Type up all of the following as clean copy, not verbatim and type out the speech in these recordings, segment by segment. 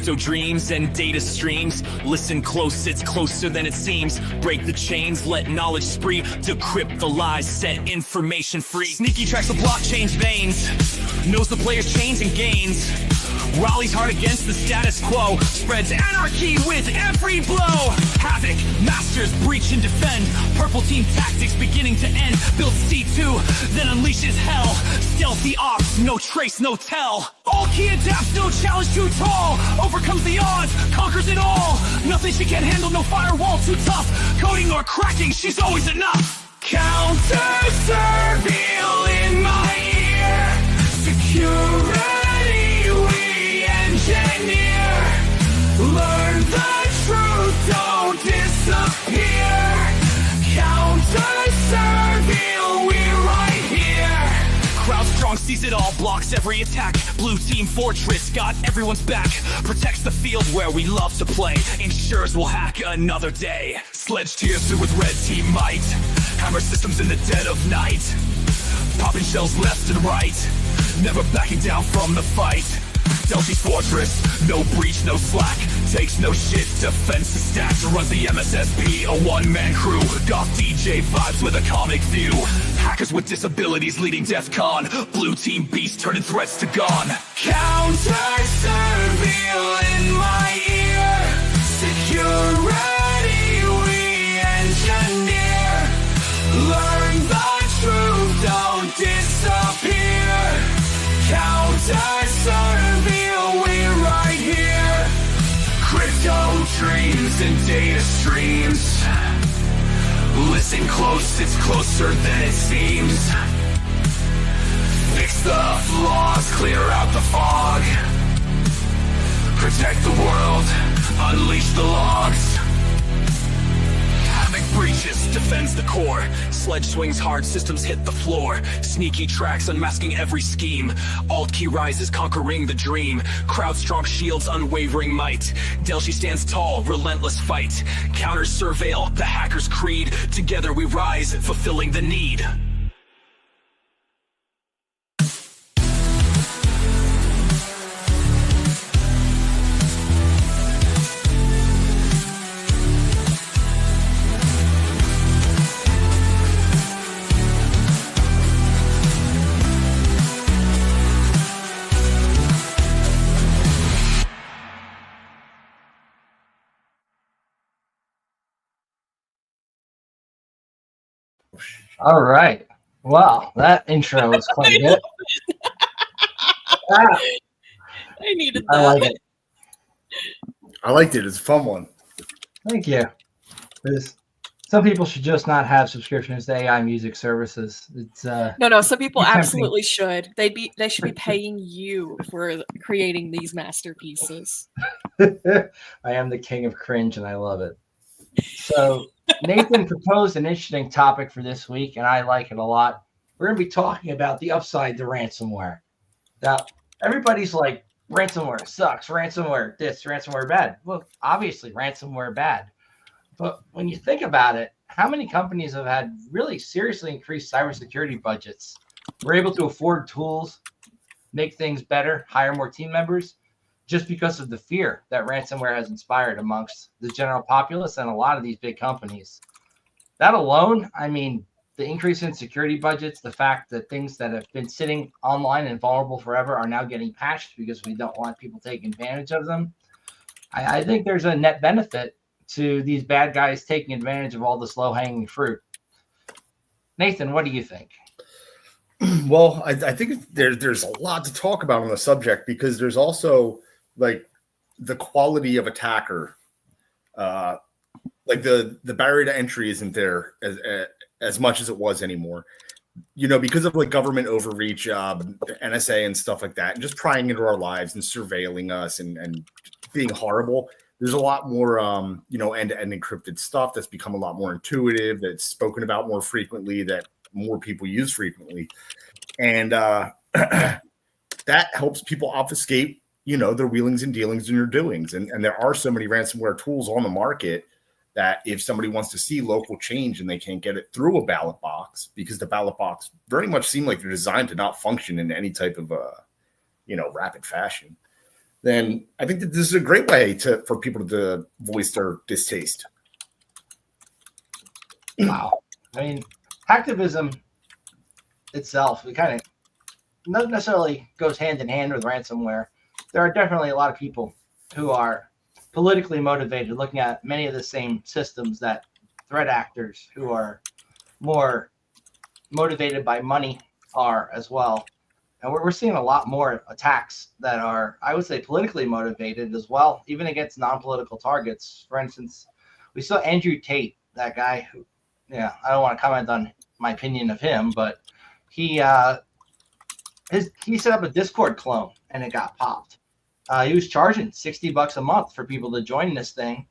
crypto dreams and data streams. Listen close, it's closer than it seems. Break the chains, let knowledge spree. Decrypt the lies, set information free. Sneaky tracks the blockchain's veins, knows the player's chains and gains. Rallies hard against the status quo, spreads anarchy with every blow. Havoc, masters breach and defend. Purple team tactics beginning to end. Builds C2, then unleashes hell. Stealthy ops, no trace, no tell. All key adapts, no challenge too tall. Overcomes the odds, conquers it all. Nothing she can't handle, no firewall too tough. Coding or cracking, she's always enough. CounterSurveil in my ear. Security we engineer. Learn the truth, don't disappear. CounterSurveil, we're right here. Crowd strong sees it all, blocks every attack. Blue team fortress, got everyone's back. Protects the field where we love to play. Ensures we'll hack another day. Sledge tears through with red team might. Hammer systems in the dead of night. Popping shells left and right. Never backing down from the fight. Delphi's fortress, no breach, no slack. Takes no shit, defense is stacked. Runs the MSSP, a one-man crew. Goth DJ vibes with a comic view. Hackers with disabilities leading DEF CON. Blue team beast turning threats to gone. CounterSurveil in my ear. Security we engineer. Learn the truth, don't disappear. CounterSurveil, we're right here. Crypto dreams and data streams. Listen close, it's closer than it seems. Fix the flaws, clear out the fog. Protect the world, unleash the logs. Havoc breaches, defends the core. Sledge swings hard, systems hit the floor. Sneaky tracks, unmasking every scheme. Alt key rises, conquering the dream. Crowd strong shields, unwavering might. Delphi stands tall, relentless fight. CounterSurveil, the hacker's creed. Together we rise, fulfilling the need. All right. Well, that intro was quite good. I needed that. I like it. I liked it. It's a fun one. Thank you. Some people should just not have subscriptions to AI music services. It's No. Some people tempting. absolutely should. They should be paying you for creating these masterpieces. I am the king of cringe, and I love it. So Nathan proposed an interesting topic for this week, and I like it a lot. We're going to be talking about the upside to ransomware. Now, everybody's like, ransomware sucks, ransomware this, ransomware bad. Well, obviously, ransomware bad. But when you think about it, how many companies have had really seriously increased cybersecurity budgets? We're able to afford tools, make things better, hire more team members, just because of the fear that ransomware has inspired amongst the general populace and a lot of these big companies. That alone, I mean, the increase in security budgets, the fact that things that have been sitting online and vulnerable forever are now getting patched because we don't want people taking advantage of them. I think there's a net benefit to these bad guys taking advantage of all this low-hanging fruit. Nathan, what do you think? Well, I think there's a lot to talk about on the subject because there's also like the quality of attacker. Like the barrier to entry isn't there as much as it was anymore. You know, because of like government overreach, NSA and stuff like that, and just prying into our lives and surveilling us and being horrible. There's a lot more, end-to-end encrypted stuff that's become a lot more intuitive, that's spoken about more frequently, that more people use frequently. And that helps people obfuscate, their wheelings and dealings and their doings. And there are so many ransomware tools on the market that if somebody wants to see local change and they can't get it through a ballot box, because the ballot box very much seem like they're designed to not function in any type of, rapid fashion. then I think that this is a great way for people to voice their distaste. Wow. I mean, hacktivism itself, it kind of not necessarily goes hand in hand with ransomware. There are definitely a lot of people who are politically motivated, looking at many of the same systems that threat actors who are more motivated by money are as well. And we're seeing a lot more attacks that are, I would say, politically motivated as well, even against non-political targets. For instance, we saw Andrew Tate, that guy who, I don't want to comment on my opinion of him, but he set up a Discord clone and it got popped. He was charging $60 a month for people to join this thing,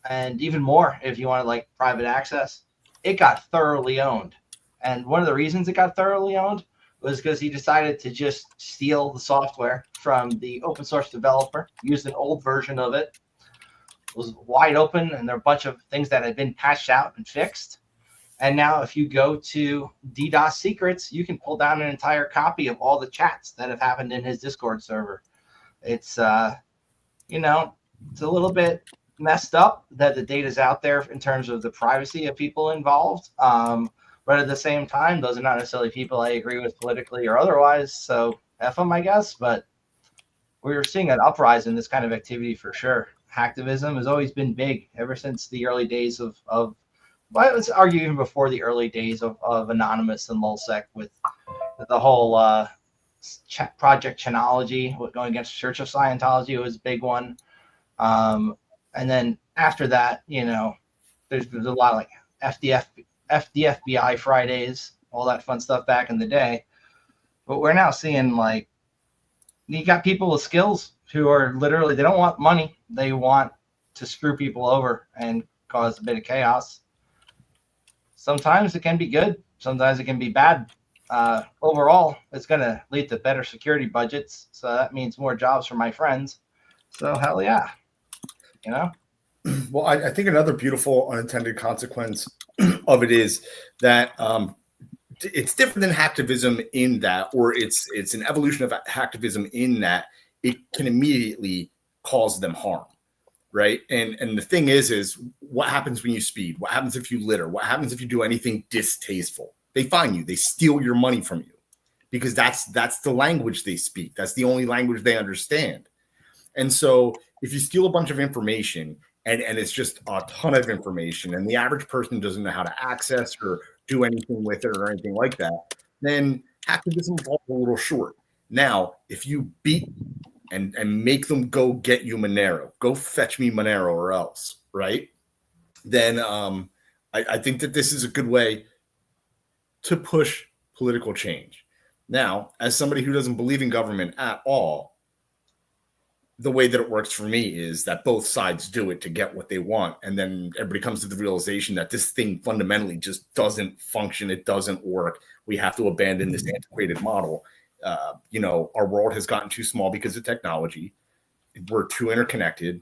and even more if you wanted like private access. It got thoroughly owned, and one of the reasons it got thoroughly owned was because he decided to just steal the software from the open source developer, used an old version of it. It was wide open, and there are a bunch of things that had been patched out and fixed. And now if you go to DDoS secrets, you can pull down an entire copy of all the chats that have happened in his Discord server. It's, it's a little bit messed up that the data's out there in terms of the privacy of people involved. But at the same time, those are not necessarily people I agree with politically or otherwise. So F them, I guess. But we're seeing an uprise in this kind of activity for sure. Hacktivism has always been big ever since the early days of well, let's argue even before the early days of Anonymous and LulzSec with the whole Project Chanology, going against Church of Scientology was a big one. And then after that, there's a lot of like FBI Fridays, all that fun stuff back in the day. But we're now seeing like you got people with skills who are literally, they don't want money. They want to screw people over and cause a bit of chaos. Sometimes it can be good. Sometimes it can be bad. Overall, it's going to lead to better security budgets. So that means more jobs for my friends. So hell yeah. Well, I think another beautiful unintended consequence of it is that it's different than hacktivism in that, or it's an evolution of hacktivism in that it can immediately cause them harm, right? And the thing is what happens when you speed? What happens if you litter? What happens if you do anything distasteful? They find you. They steal your money from you because that's the language they speak. That's the only language they understand. And so if you steal a bunch of information and it's just a ton of information and the average person doesn't know how to access or do anything with it or anything like that, then hacktivism falls a little short. Now, if you beat and make them go get you Monero, go fetch me Monero or else, right? Then I think that this is a good way to push political change. Now, as somebody who doesn't believe in government at all, the way that it works for me is that both sides do it to get what they want. And then everybody comes to the realization that this thing fundamentally just doesn't function. It doesn't work. We have to abandon this antiquated model. Our world has gotten too small because of technology. We're too interconnected.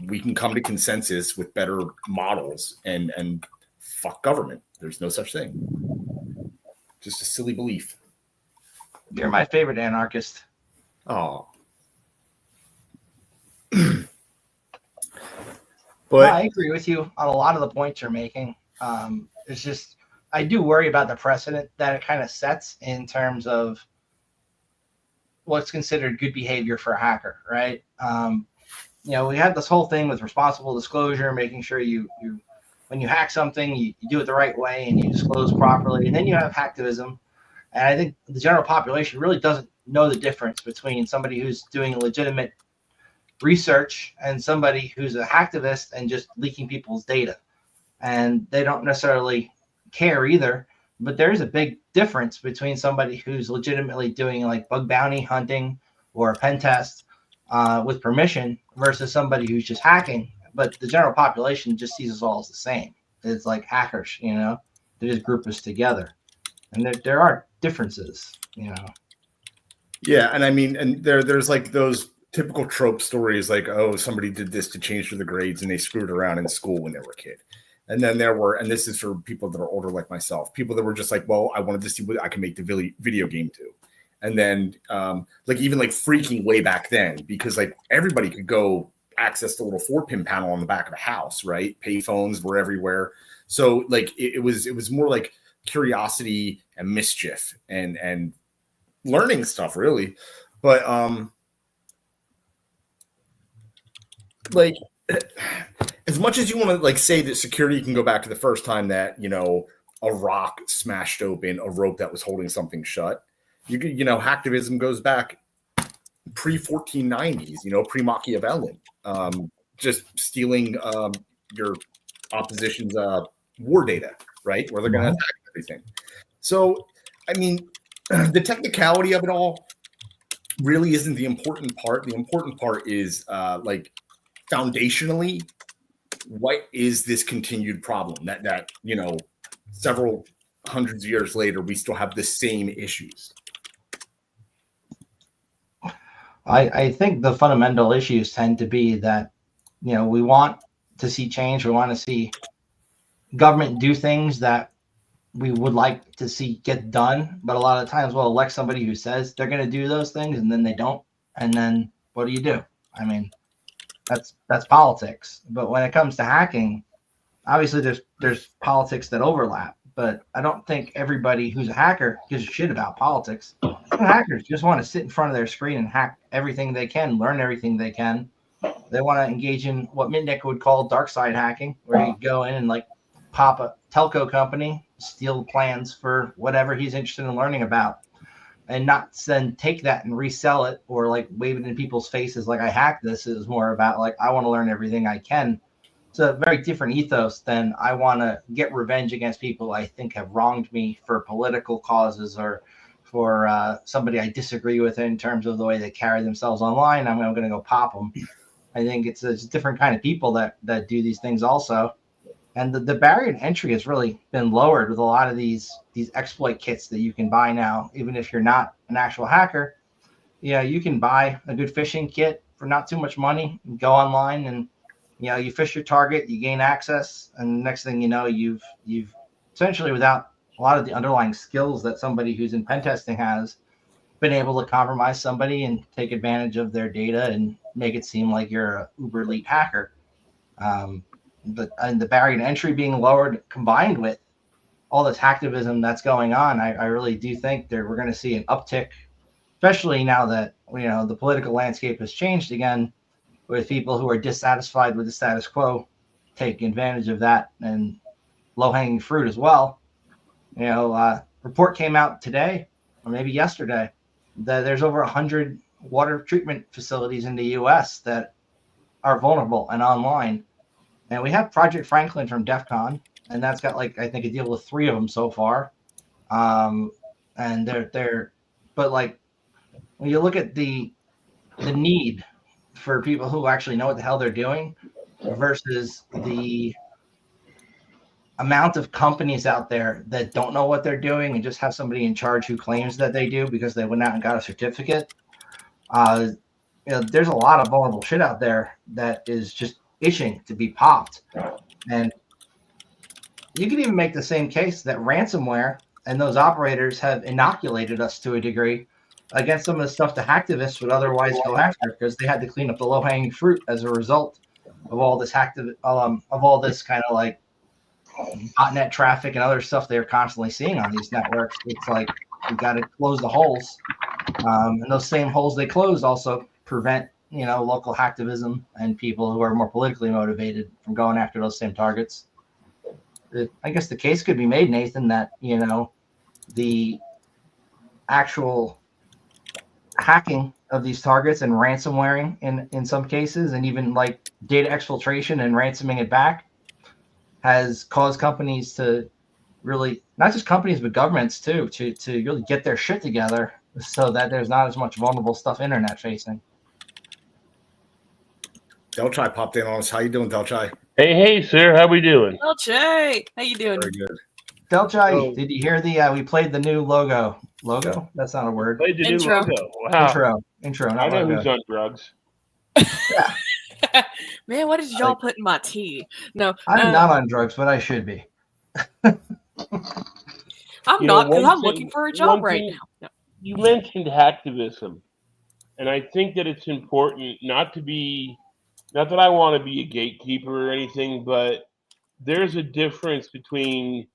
We can come to consensus with better models and fuck government. There's no such thing. Just a silly belief. You're my favorite anarchist. Oh. But I agree with you on a lot of the points you're making. It's just I do worry about the precedent that it kind of sets in terms of what's considered good behavior for a hacker, right? We had this whole thing with responsible disclosure, making sure you when you hack something, you do it the right way and you disclose properly. And then you have hacktivism. And I think the general population really doesn't know the difference between somebody who's doing legitimate research and somebody who's a hacktivist and just leaking people's data. And they don't necessarily care either, but there's a big difference between somebody who's legitimately doing like bug bounty hunting or a pen test with permission versus somebody who's just hacking. But the general population just sees us all as the same. It's like hackers, they just group us together. And there are differences, Yeah, and I mean, and there's like those typical trope stories like, oh, somebody did this to change the grades and they screwed around in school when they were a kid. And then there were, and this is for people that are older like myself, people that were just like, well, I wanted to see what I can make the video game to. And then like even like freaking way back then, because like everybody could go access the little 4-pin panel on the back of a house, right? Payphones were everywhere. So like it was more like curiosity and mischief and learning stuff, really. But like as much as you want to like say that security can go back to the first time that, you know, a rock smashed open a rope that was holding something shut, you know, hacktivism goes back pre-1490s, you know, pre-Machiavellian, just stealing your opposition's war data, right? Where they're going to attack everything. So, I mean, the technicality of it all really isn't the important part. The important part is like foundationally, what is this continued problem that you know, several hundreds of years later, we still have the same issues. I think the fundamental issues tend to be that, you know, we want to see change. We want to see government do things that we would like to see get done. But a lot of times we'll elect somebody who says they're going to do those things and then they don't. And then what do? I mean, that's politics. But when it comes to hacking, obviously there's politics that overlap. But I don't think everybody who's a hacker gives a shit about politics. Some hackers just want to sit in front of their screen and hack everything they can, learn everything they can. They want to engage in what Mitnick would call dark side hacking, where you go in and like pop a telco company, steal plans for whatever he's interested in learning about, and not then take that and resell it or like wave it in people's faces like I hacked this. It is more about like I want to learn everything I can. It's a very different ethos than I want to get revenge against people I think have wronged me for political causes or for somebody I disagree with in terms of the way they carry themselves online. I'm going to go pop them. I think it's a different kind of people that do these things also. And the barrier to entry has really been lowered with a lot of these exploit kits that you can buy now. Even if you're not an actual hacker, yeah, you can buy a good phishing kit for not too much money, go online and, you know, you fish your target, you gain access, and the next thing you know, you've essentially, without a lot of the underlying skills that somebody who's in pen testing has, been able to compromise somebody and take advantage of their data and make it seem like you're a uber elite hacker. And the barrier to entry being lowered, combined with all this hacktivism that's going on, I really do think that we're going to see an uptick, especially now that, you know, the political landscape has changed again, with people who are dissatisfied with the status quo taking advantage of that and low-hanging fruit as well. You know, report came out today or maybe yesterday that there's over 100 water treatment facilities in the U.S. that are vulnerable and online. And we have Project Franklin from DEF CON, and that's got like, I think, a deal with 3 of them so far. And they're, but like when you look at the need for people who actually know what the hell they're doing versus the amount of companies out there that don't know what they're doing and just have somebody in charge who claims that they do because they went out and got a certificate. You know, there's a lot of vulnerable shit out there that is just itching to be popped. And you can even make the same case that ransomware and those operators have inoculated us to a degree against some of the stuff the hacktivists would otherwise go after, because they had to clean up the low-hanging fruit as a result of all this of all this kind of like botnet traffic and other stuff they're constantly seeing on these networks. It's like you got to close the holes, and those same holes they closed also prevent, you know, local hacktivism and people who are more politically motivated from going after those same targets. I guess the case could be made, Nathan, that, you know, the actual hacking of these targets and ransomwaring in some cases, and even like data exfiltration and ransoming it back, has caused companies to really, not just companies but governments too, to really get their shit together so that there's not as much vulnerable stuff internet facing. Delchai popped in on us. How you doing, Delchai? Hey, sir. How we doing? Well, Jay, how you doing? Very good. Delchai, did you hear we played the new logo? Logo? That's not a word. Played the Intro. new logo. Wow. Intro. I Not know logo. who's on drugs. Man, what did y'all put in my tea? No, I'm not on drugs, but I should be. I'm You not, know, because one I'm thing- looking for a job one right thing- now. you mentioned hacktivism, and I think that it's important not that I want to be a gatekeeper or anything, but there's a difference between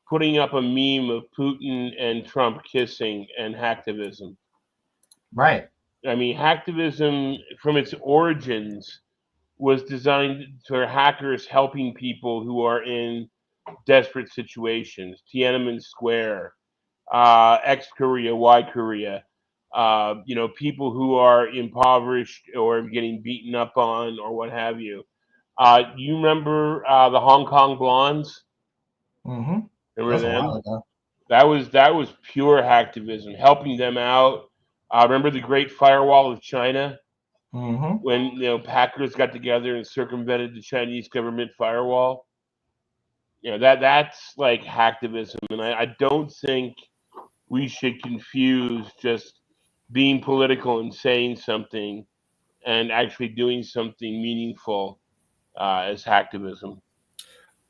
putting up a meme of Putin and Trump kissing and hacktivism. Right. I mean, hacktivism from its origins was designed for hackers helping people who are in desperate situations. Tiananmen Square, X Korea, Y Korea, people who are impoverished or getting beaten up on or what have you. You remember the Hong Kong Blondes? Mm-hmm. That Remember was a while them? ago. That was pure hacktivism, helping them out. Remember the Great Firewall of China Mm-hmm. when hackers got together and circumvented the Chinese government firewall? That's like hacktivism, and I don't think we should confuse just being political and saying something and actually doing something meaningful as hacktivism.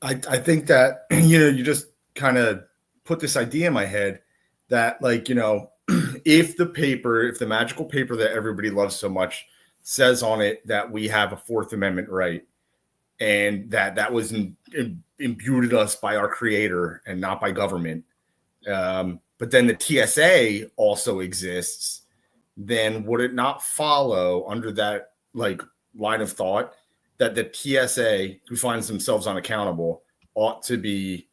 I think that you just kind of put this idea in my head that if the magical paper that everybody loves so much says on it that we have a Fourth Amendment right, and that was imbued in us by our creator and not by government, but then the TSA also exists, then would it not follow under that line of thought that the TSA, who finds themselves unaccountable, ought to be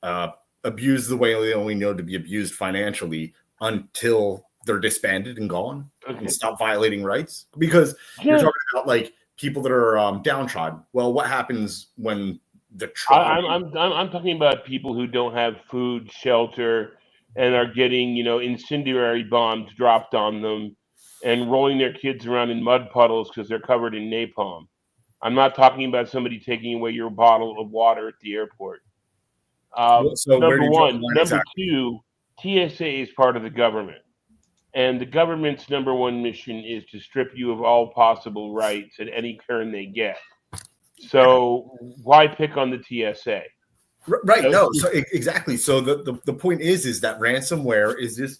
abused the way they only know to be abused financially until they're disbanded and gone and stop violating rights? Because you're talking about people that are downtrodden. Well, what happens when the tribe? I'm talking about people who don't have food, shelter, and are getting incendiary bombs dropped on them, and rolling their kids around in mud puddles because they're covered in napalm. I'm not talking about somebody taking away your bottle of water at the airport. So where do Number you draw the one. line Number exactly? two, TSA is part of the government. And the government's number one mission is to strip you of all possible rights at any turn they get. So why pick on the TSA? Right. No. So exactly. So the point is that ransomware is this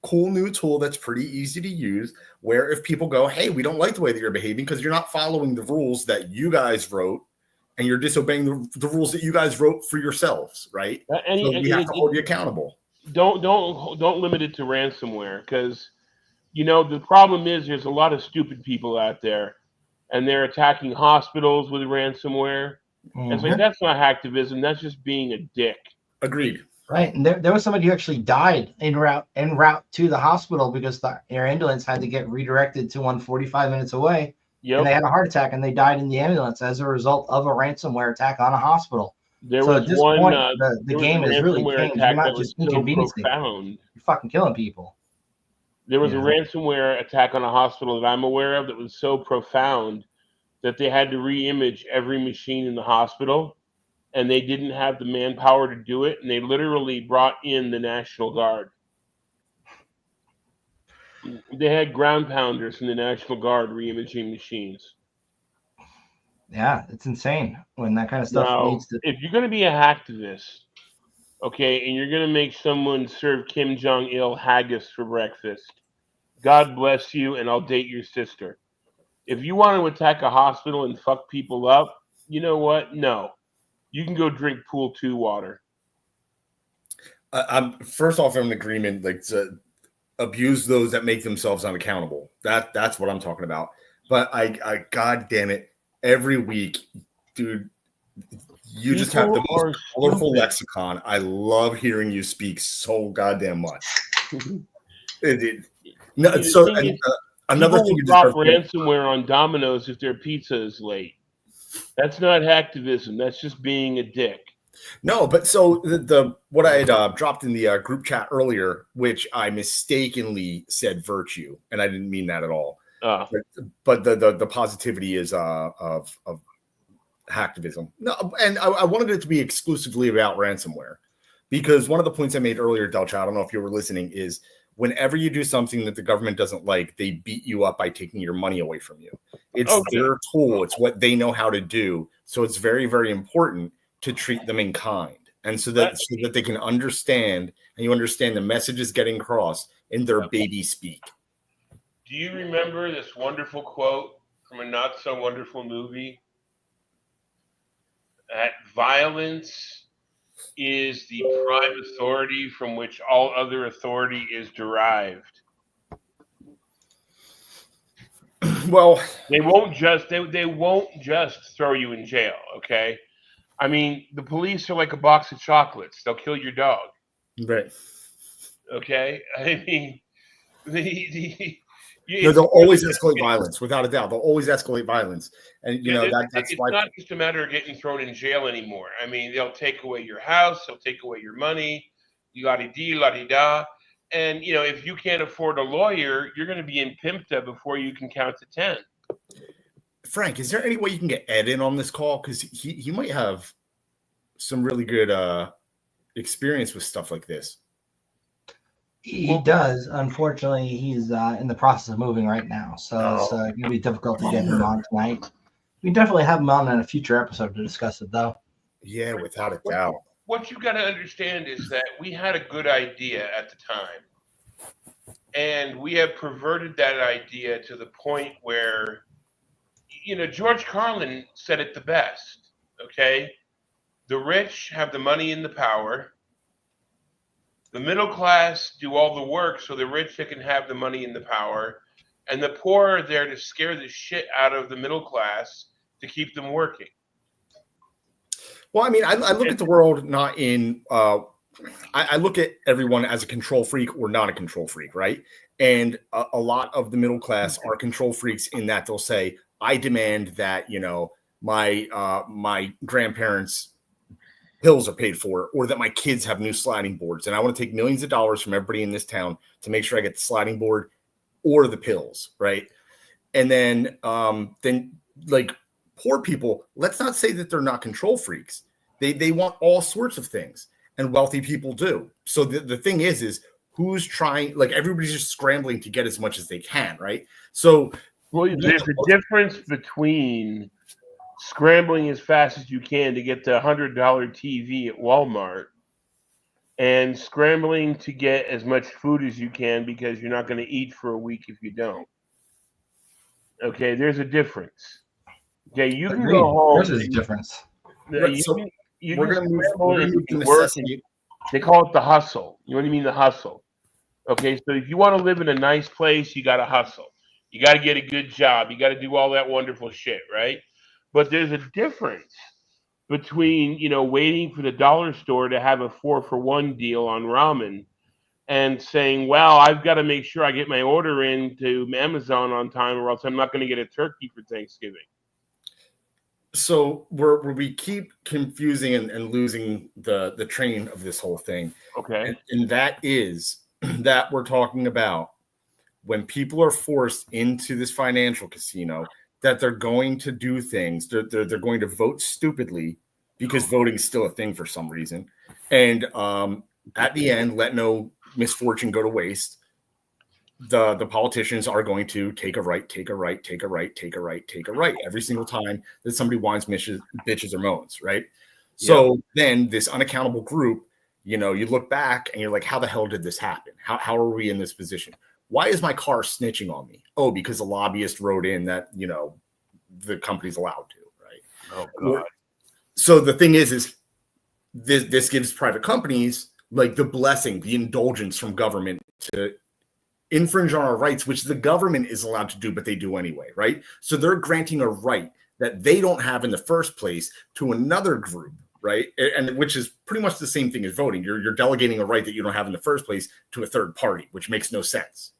cool new tool that's pretty easy to use, where if people go, hey, we don't like the way that you're behaving because you're not following the rules that you guys wrote, and you're disobeying the rules that you guys wrote for yourselves, right? So we have to hold you accountable. Don't limit it to ransomware, because the problem is there's a lot of stupid people out there, and they're attacking hospitals with ransomware. And it's like, that's not hacktivism. That's just being a dick. Agreed. Right. And there was somebody who actually died en route to the hospital because the air ambulance had to get redirected to one 45 minutes away. Yep. And they had a heart attack and they died in the ambulance as a result of a ransomware attack on a hospital. At this point, the game is really changed. You're not just inconveniencing. Profound. You're fucking killing people. There was a ransomware attack on a hospital that I'm aware of that was so profound that they had to re-image every machine in the hospital, and they didn't have the manpower to do it, and they literally brought in the National Guard. They had ground pounders from the National Guard re-imaging machines. Yeah, it's insane when that kind of stuff needs to. If you're going to be a hacktivist, okay, and you're going to make someone serve Kim Jong-il haggis for breakfast, God bless you, and I'll date your sister. If you want to attack a hospital and fuck people up, you know what? No. You can go drink pool 2 water. I'm first off in agreement, to abuse those that make themselves unaccountable. That's what I'm talking about. But I God damn it, every week, dude, you just have the most colorful lexicon. I love hearing you speak so goddamn much. Another thing, you drop ransomware on Domino's if their pizza is late. That's not hacktivism. That's just being a dick. No, but so what I had dropped in the group chat earlier, which I mistakenly said virtue, and I didn't mean that at all. But the positivity is of hacktivism. No, and I wanted it to be exclusively about ransomware, because one of the points I made earlier, Delcha, I don't know if you were listening, is whenever you do something that the government doesn't like, they beat you up by taking your money away from you. It's their tool. It's what they know how to do. So it's very, very important to treat them in kind. And so that they can understand, and you understand the message is getting across, in their baby speak. Do you remember this wonderful quote from a not so wonderful movie? That violence is the prime authority from which all other authority is derived. Well, They won't just throw you in jail, okay? I mean, the police are like a box of chocolates. They'll kill your dog, right. okay? I mean, the No, they'll always escalate violence, without a doubt. They'll always escalate violence, and that's it's why. not just a matter of getting thrown in jail anymore. I mean, they'll take away your house, they'll take away your money, la-di-dee, la-di-da. And, if you can't afford a lawyer, you're going to be in PIMPTA before you can count to 10. Frank, is there any way you can get Ed in on this call? Because he might have some really good experience with stuff like this. He does. Unfortunately, he's in the process of moving right now, so it's going to be difficult to get him on tonight. We can definitely have him on in a future episode to discuss it, though. Yeah, without a doubt. What you got to understand is that we had a good idea at the time, and we have perverted that idea to the point where, George Carlin said it the best, okay? The rich have the money and the power. The middle class do all the work so the rich can have the money and the power, and the poor are there to scare the shit out of the middle class to keep them working. Well, I mean, I look at the world not in I look at everyone as a control freak or not a control freak, right? And a lot of the middle class are control freaks in that they'll say, I demand that, my grandparents' pills are paid for, or that my kids have new sliding boards. And I want to take millions of dollars from everybody in this town to make sure I get the sliding board or the pills, right? And then like poor people, let's not say that they're not control freaks. They want all sorts of things, and wealthy people do. So the thing is who's trying, like everybody's just scrambling to get as much as they can, right? So there's a difference between scrambling as fast as you can to get the $100 TV at Walmart and scrambling to get as much food as you can because you're not going to eat for a week if you don't. Okay, there's a difference. Okay, you can go home. There's a difference. Right, we're going to move to necessity. They call it the hustle. You know what I mean? The hustle. Okay, so if you want to live in a nice place, you got to hustle. You got to get a good job. You got to do all that wonderful shit, right? But there's a difference between, waiting for the dollar store to have a 4-for-1 deal on ramen and saying, well, I've got to make sure I get my order in to Amazon on time or else I'm not going to get a turkey for Thanksgiving. So we keep confusing and losing the train of this whole thing. Okay. And that is that we're talking about when people are forced into this financial casino, that they're going to do things. They're going to vote stupidly because voting is still a thing for some reason. And at the end, let no misfortune go to waste. The politicians are going to take a right every single time that somebody whines, bitches, or moans, right? So then this unaccountable group, you look back and you're like, how the hell did this happen? How are we in this position? Why is my car snitching on me? Oh, because a lobbyist wrote in that, the company's allowed to, right? Oh, God. So the thing is this gives private companies like the blessing, the indulgence from government to infringe on our rights, which the government is allowed to do, but they do anyway, right? So they're granting a right that they don't have in the first place to another group, right? And which is pretty much the same thing as voting. You're delegating a right that you don't have in the first place to a third party, which makes no sense.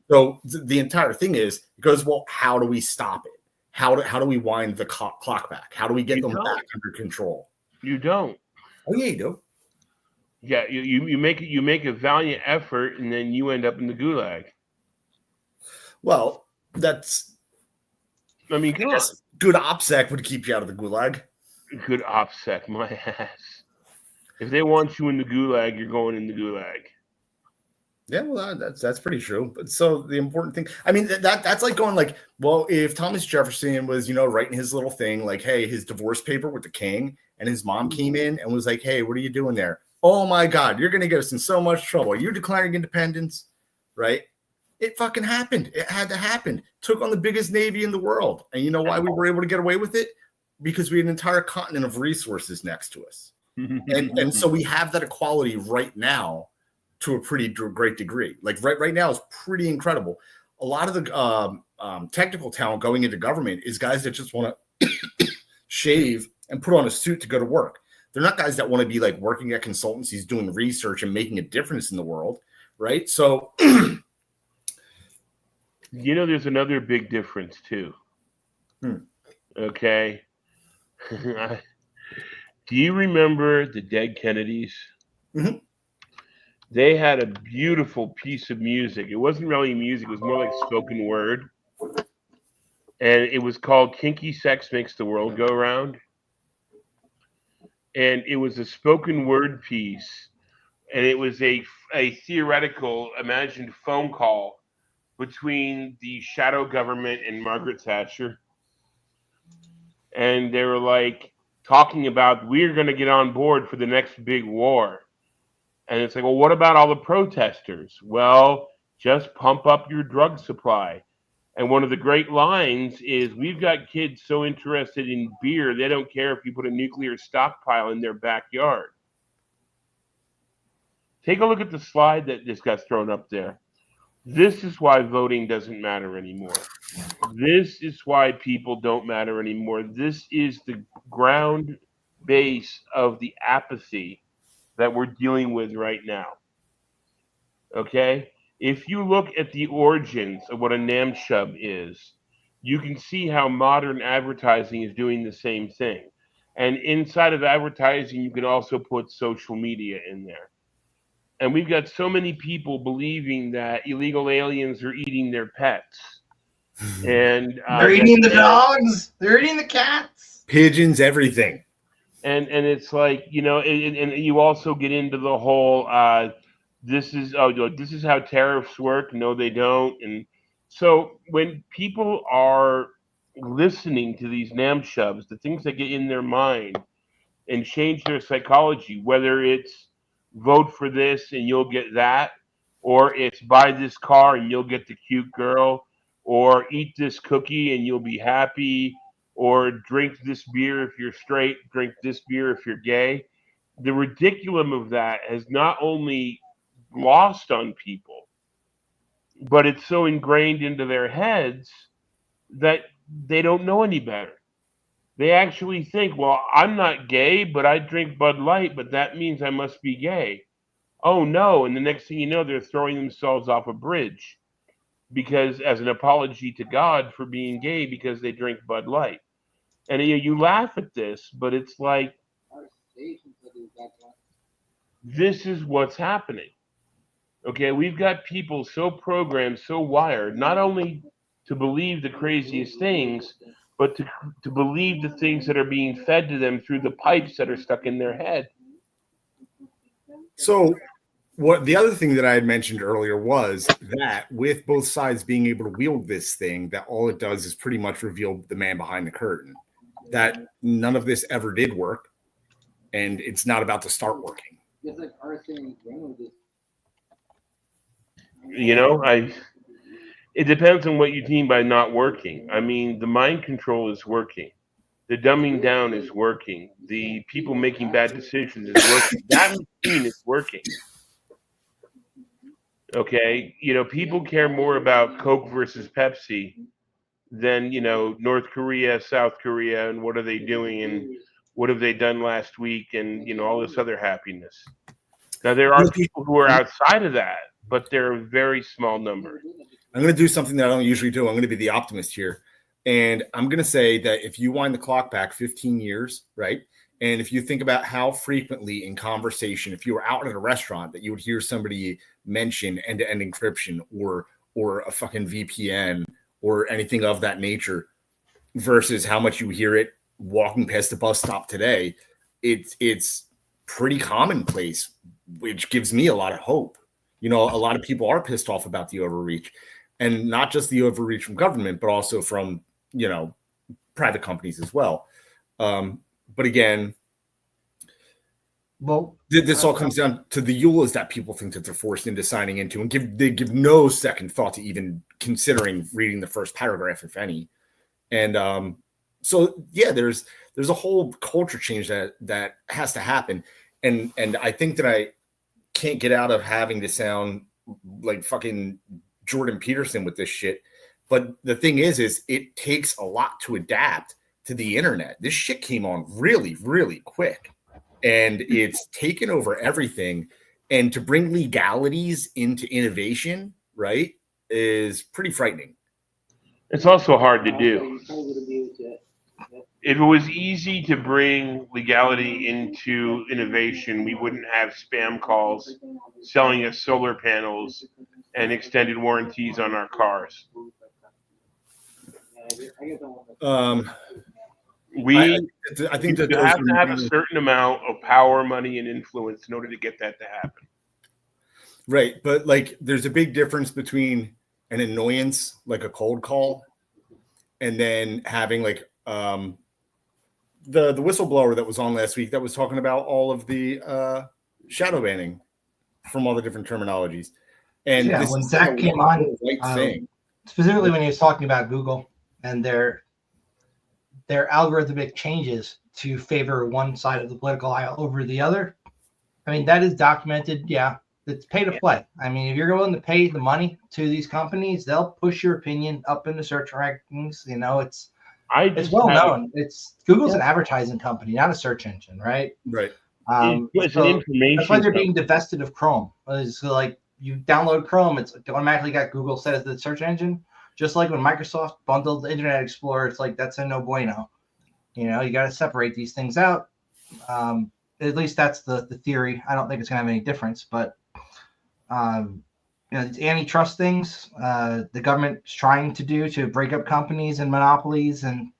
So the entire thing is, it goes, well, how do we stop it? How do we wind the clock back? How do we get them back under control? You don't. Oh yeah, you do. Yeah, you make a valiant effort, and then you end up in the gulag. Well, that's. I mean, come on. Good OPSEC would keep you out of the gulag. Good OPSEC, my ass. If they want you in the gulag, you're going in the gulag. Yeah, well, that's pretty true. But so the important thing, I mean, that's like going like, well, if Thomas Jefferson was, writing his little thing, like, hey, his divorce paper with the king, and his mom came in and was like, hey, what are you doing there? Oh my God, you're going to get us in so much trouble. Are you declaring independence? right? It fucking happened. It had to happen. Took on the biggest navy in the world. And you know why we were able to get away with it? Because we had an entire continent of resources next to us. And so we have that equality right now to a pretty great degree. Like right now is pretty incredible. A lot of the technical talent going into government is guys that just want to shave and put on a suit to go to work. They're not guys that want to be like working at consultancies, doing research and making a difference in the world, right? So, there's another big difference too. Okay. Do you remember the Dead Kennedys? Mm-hmm. They had a beautiful piece of music. It wasn't really music. It was more like spoken word. And it was called Kinky Sex Makes the World Go Round. And it was a spoken word piece. And it was a theoretical, imagined phone call between the shadow government and Margaret Thatcher. And they were like talking about, we're going to get on board for the next big war. And it's like, well, what about all the protesters? Well, just pump up your drug supply. And one of the great lines is, we've got kids so interested in beer, they don't care if you put a nuclear stockpile in their backyard. Take a look at the slide that just got thrown up there. This is why voting doesn't matter anymore. This is why people don't matter anymore. This is the ground base of the apathy that we're dealing with right now. Okay? If you look at the origins of what a NAMSHUB is, you can see how modern advertising is doing the same thing. And inside of advertising, you can also put social media in there. And we've got so many people believing that illegal aliens are eating their pets. And they're eating the dogs. They're eating the cats. Pigeons, everything. And it's like, and you also get into the whole, this is how tariffs work. No, they don't. And so when people are listening to these NAMSHUBs, the things that get in their mind and change their psychology, whether it's vote for this and you'll get that, or it's buy this car and you'll get the cute girl, or eat this cookie and you'll be happy, or drink this beer if you're straight, drink this beer if you're gay. The ridiculum of that has not only lost on people, but it's so ingrained into their heads that they don't know any better. They actually think, well, I'm not gay, but I drink Bud Light, but that means I must be gay. Oh, no. And the next thing you know, they're throwing themselves off a bridge because as an apology to God for being gay because they drink Bud Light. And you laugh at this, but it's like, this is what's happening. Okay, we've got people so programmed, so wired, not only to believe the craziest things, but to believe the things that are being fed to them through the pipes that are stuck in their head. So what the other thing that I had mentioned earlier was that with both sides being able to wield this thing, that all it does is pretty much reveal the man behind the curtain, that none of this ever did work, and it's not about to start working. Just like our saying, It depends on what you mean by not working. I mean, the mind control is working. The dumbing down is working. The people making bad decisions is working. That machine is working. Okay? People care more about Coke versus Pepsi than, North Korea, South Korea, and what are they doing and what have they done last week and, all this other happiness. Now, there are people who are outside of that, but they're a very small number. I'm going to do something that I don't usually do. I'm going to be the optimist here. And I'm going to say that if you wind the clock back 15 years, right? And if you think about how frequently in conversation, if you were out at a restaurant, that you would hear somebody mention end-to-end encryption or a fucking VPN or anything of that nature versus how much you hear it walking past the bus stop today, it's pretty commonplace, which gives me a lot of hope. A lot of people are pissed off about the overreach. And not just the overreach from government, but also from, private companies as well. But again, Well, This all comes down to the EULAs that people think that they're forced into signing into, and they give no second thought to even considering reading the first paragraph, if any. And so yeah, there's a whole culture change that has to happen, and I think that I can't get out of having to sound like fucking Jordan Peterson with this shit. But the thing is it takes a lot to adapt to the internet. This shit came on really, really quick, and it's taken over everything. And to bring legalities into innovation, right, is pretty frightening. It's also hard to do. If it was easy to bring legality into innovation, we wouldn't have spam calls selling us solar panels and extended warranties on our cars. I think that you have to have a certain amount of power, money, and influence in order to get that to happen. Right, but like, there's a big difference between an annoyance, like a cold call, and then having like the whistleblower that was on last week that was talking about all of the shadow banning from all the different terminologies. And yeah, when Zach came on, thing. Specifically when he was talking about Google and their algorithmic changes to favor one side of the political aisle over the other. I mean, that is documented. Yeah, it's pay to play. I mean, if you're willing to pay the money to these companies, they'll push your opinion up in the search rankings. You know, it's well known. It's Google's an advertising company, not a search engine, right? Right. It's an information. That's why they're being divested of Chrome. It's like you download Chrome, it's automatically got Google set as the search engine. Just like when Microsoft bundled the Internet Explorer, it's like that's a no bueno. You know, you got to separate these things out. At least that's the theory. I don't think it's going to have any difference, but you know, these antitrust things the government is trying to do to break up companies and monopolies, and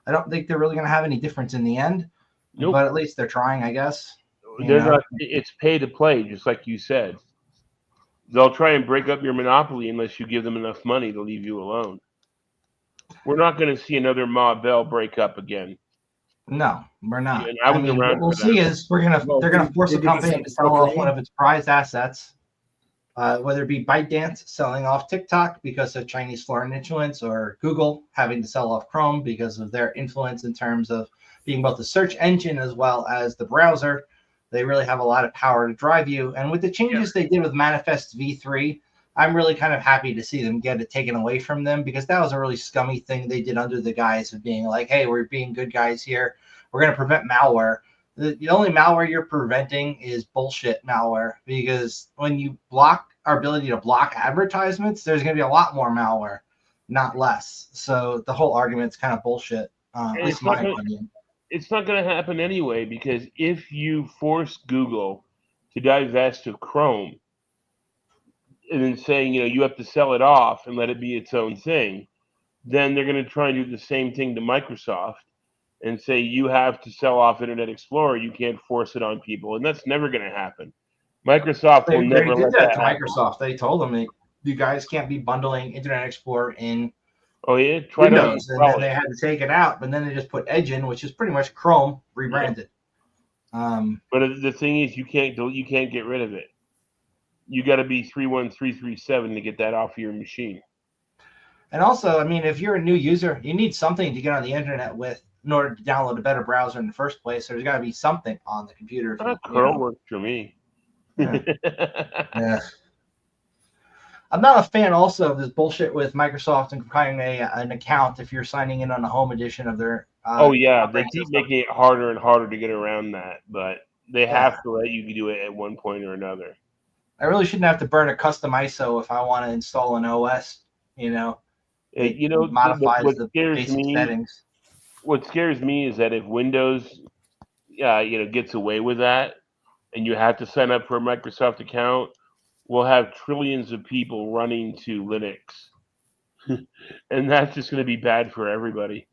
I don't think they're really going to have any difference in the end. Nope. But at least they're trying, I guess. They're not. It's pay to play, just like you said. They'll try and break up your monopoly unless you give them enough money to leave you alone. We're not going to see another Ma Bell break up again. No, we're not. And I mean, what we'll see is they're gonna force a company to sell off one of its prized assets, whether it be ByteDance selling off TikTok because of Chinese foreign influence, or Google having to sell off Chrome because of their influence in terms of being both the search engine as well as the browser. They really have a lot of power to drive you. And with the changes they did with Manifest v3, I'm really kind of happy to see them get it taken away from them, because that was a really scummy thing they did under the guise of being like, hey, we're being good guys here. We're going to prevent malware. The only malware you're preventing is bullshit malware, because when you block our ability to block advertisements, there's going to be a lot more malware, not less. So the whole argument's kind of bullshit, at least in my opinion. It's not going to happen anyway, because if you force Google to divest of Chrome and then saying, you know, you have to sell it off and let it be its own thing, then they're going to try and do the same thing to Microsoft and say you have to sell off Internet Explorer. You can't force it on people, and that's never going to happen. Microsoft will never let that happen. Microsoft. They told them you guys can't be bundling Internet Explorer in Windows, and then they had to take it out, but then they just put Edge in, which is pretty much Chrome rebranded. But the thing is, you can't get rid of it. You got to be 31337 to get that off of your machine. And also, I mean, if you're a new user, you need something to get on the internet with in order to download a better browser in the first place. There's got to be something on the computer. Chrome works for me. Yeah. I'm not a fan also of this bullshit with Microsoft and requiring an account if you're signing in on the home edition of their they keep making it harder and harder to get around that, but they have to let you do it at one point or another. I really shouldn't have to burn a custom ISO if I want to install an OS, you know. It modifies the basic settings. What scares me is that if Windows gets away with that and you have to sign up for a Microsoft account, we'll have trillions of people running to Linux. And that's just going to be bad for everybody.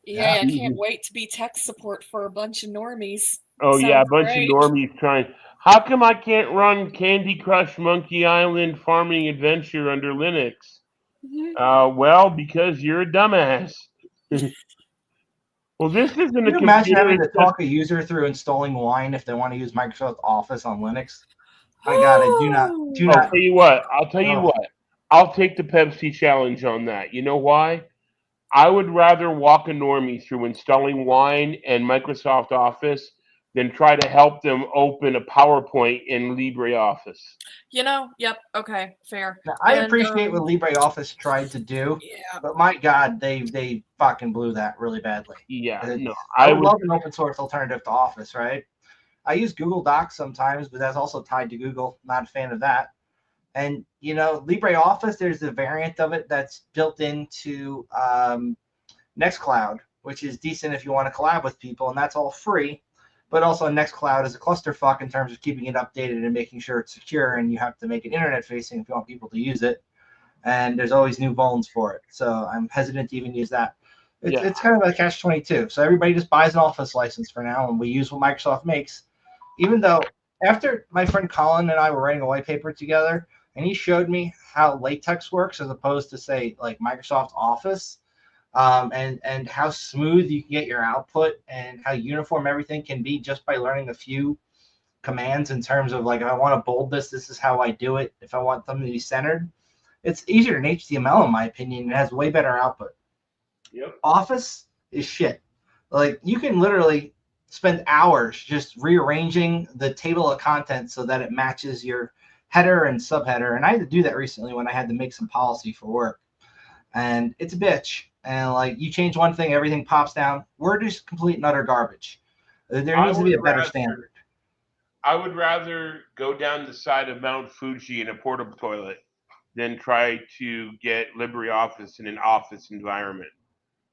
Yeah, I can't wait to be tech support for a bunch of normies. Oh, yeah, a bunch of normies trying. How come I can't run Candy Crush Monkey Island Farming Adventure under Linux? Mm-hmm. Well, because you're a dumbass. Well, this isn't Can a you imagine computer. having to It's just- talk a user through installing Wine if they want to use Microsoft Office on Linux? My God, I do I'll not. tell you what. I'll tell you Oh, what. I'll take the Pepsi challenge on that. You know why? I would rather walk a normie through installing Wine and Microsoft Office than try to help them open a PowerPoint in LibreOffice. Yep. Okay, fair. now, I And appreciate what LibreOffice tried to do, yeah, but my God, they fucking blew that really badly. Yeah, Uh, no, I I would would. love an open source alternative to Office, right? I use Google Docs sometimes, but that's also tied to Google. Not a fan of that. And LibreOffice, there's a variant of it that's built into Nextcloud, which is decent if you want to collab with people, and that's all free. But also Nextcloud is a clusterfuck in terms of keeping it updated and making sure it's secure, and you have to make it internet facing if you want people to use it. And there's always new vulns for it, so I'm hesitant to even use that. Yeah. It's kind of a catch-22. So everybody just buys an Office license for now, and we use what Microsoft makes. Even though after my friend Colin and I were writing a white paper together, and he showed me how latex works as opposed to say like Microsoft Office, and how smooth you can get your output and how uniform everything can be just by learning a few commands in terms of like if I want to bold this is how I do it. If I want them to be centered, it's easier than HTML in my opinion. It has way better output. Yep. Office is shit. Like you can literally spend hours just rearranging the table of contents so that it matches your header and subheader. And I had to do that recently when I had to make some policy for work. And it's a bitch. And like you change one thing, everything pops down. Word is complete and utter garbage. There I needs to be a would better rather- standard. I would rather go down the side of Mount Fuji in a portable toilet than try to get LibreOffice in an office environment.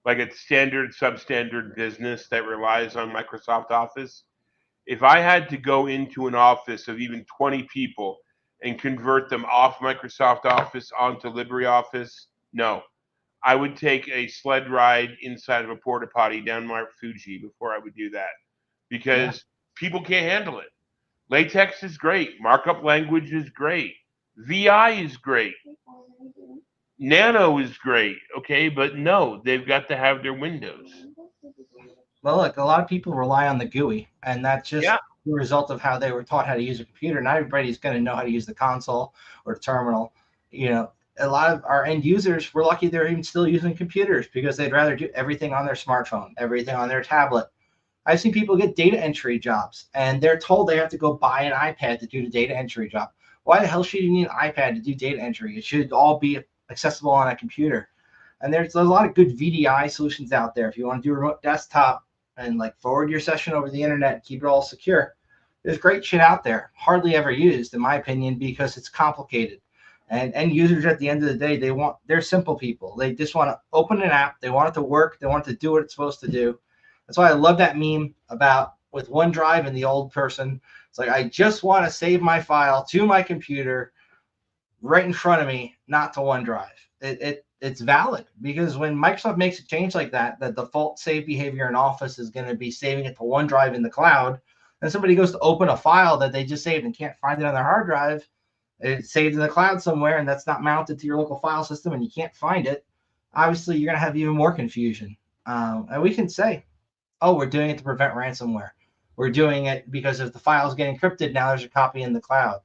Like a standard, substandard business that relies on Microsoft Office. If I had to go into an office of even 20 people and convert them off Microsoft Office onto LibreOffice, no. I would take a sled ride inside of a porta potty down Mount Fuji before I would do that because people can't handle it. Latex is great. Markup language is great. VI is great. Nano is great. Okay, but no, they've got to have their windows. Well, look, a lot of people rely on the GUI, and that's just Yeah. the result of how they were taught how to use a computer. Not everybody's going to know how to use the console or the terminal. A lot of our end users, we're lucky they're even still using computers because they'd rather do everything on their smartphone, everything on their tablet. I've seen people get data entry jobs, and they're told they have to go buy an iPad to do the data entry job. Why the hell should you need an iPad to do data entry? It should all be accessible on a computer. And there's a lot of good VDI solutions out there. If you want to do remote desktop and like forward your session over the internet and keep it all secure, there's great shit out there. Hardly ever used, in my opinion, because it's complicated. And end users at the end of the day, they're simple people. They just want to open an app, they want it to work, they want it to do what it's supposed to do. That's why I love that meme about with OneDrive and the old person. It's like I just want to save my file to my computer right in front of me, not to OneDrive. It's valid because when Microsoft makes a change like that, the default save behavior in Office is going to be saving it to OneDrive in the cloud. And somebody goes to open a file that they just saved and can't find it on their hard drive. It's saved in the cloud somewhere, and that's not mounted to your local file system, and you can't find it. Obviously, you're going to have even more confusion. And we can say, oh, we're doing it to prevent ransomware. We're doing it because if the file is getting encrypted, now there's a copy in the cloud.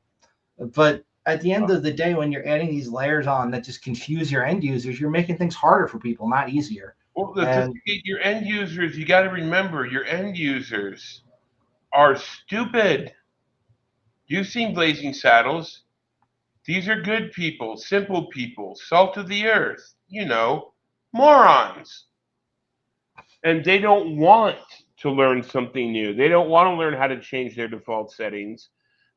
But at the end of the day, when you're adding these layers on that just confuse your end users, you're making things harder for people, not easier. Well, And your end users, you got to remember, your end users are stupid. You've seen Blazing Saddles. These are good people, simple people, salt of the earth, morons. And they don't want to learn something new. They don't want to learn how to change their default settings.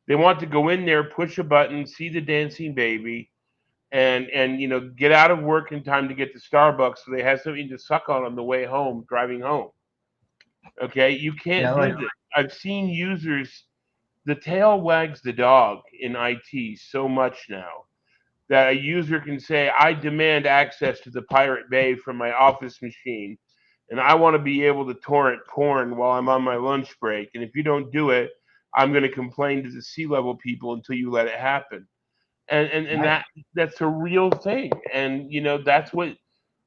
They want to go in there, push a button, see the dancing baby, and get out of work in time to get to Starbucks so they have something to suck on the way home, driving home. Okay, you can't do this. I've seen users. The tail wags the dog in IT so much now that a user can say, I demand access to the Pirate Bay from my Office machine, and I want to be able to torrent porn while I'm on my lunch break. And if you don't do it, I'm going to complain to the C-level people until you let it happen. And Right. that's a real thing. And, that's what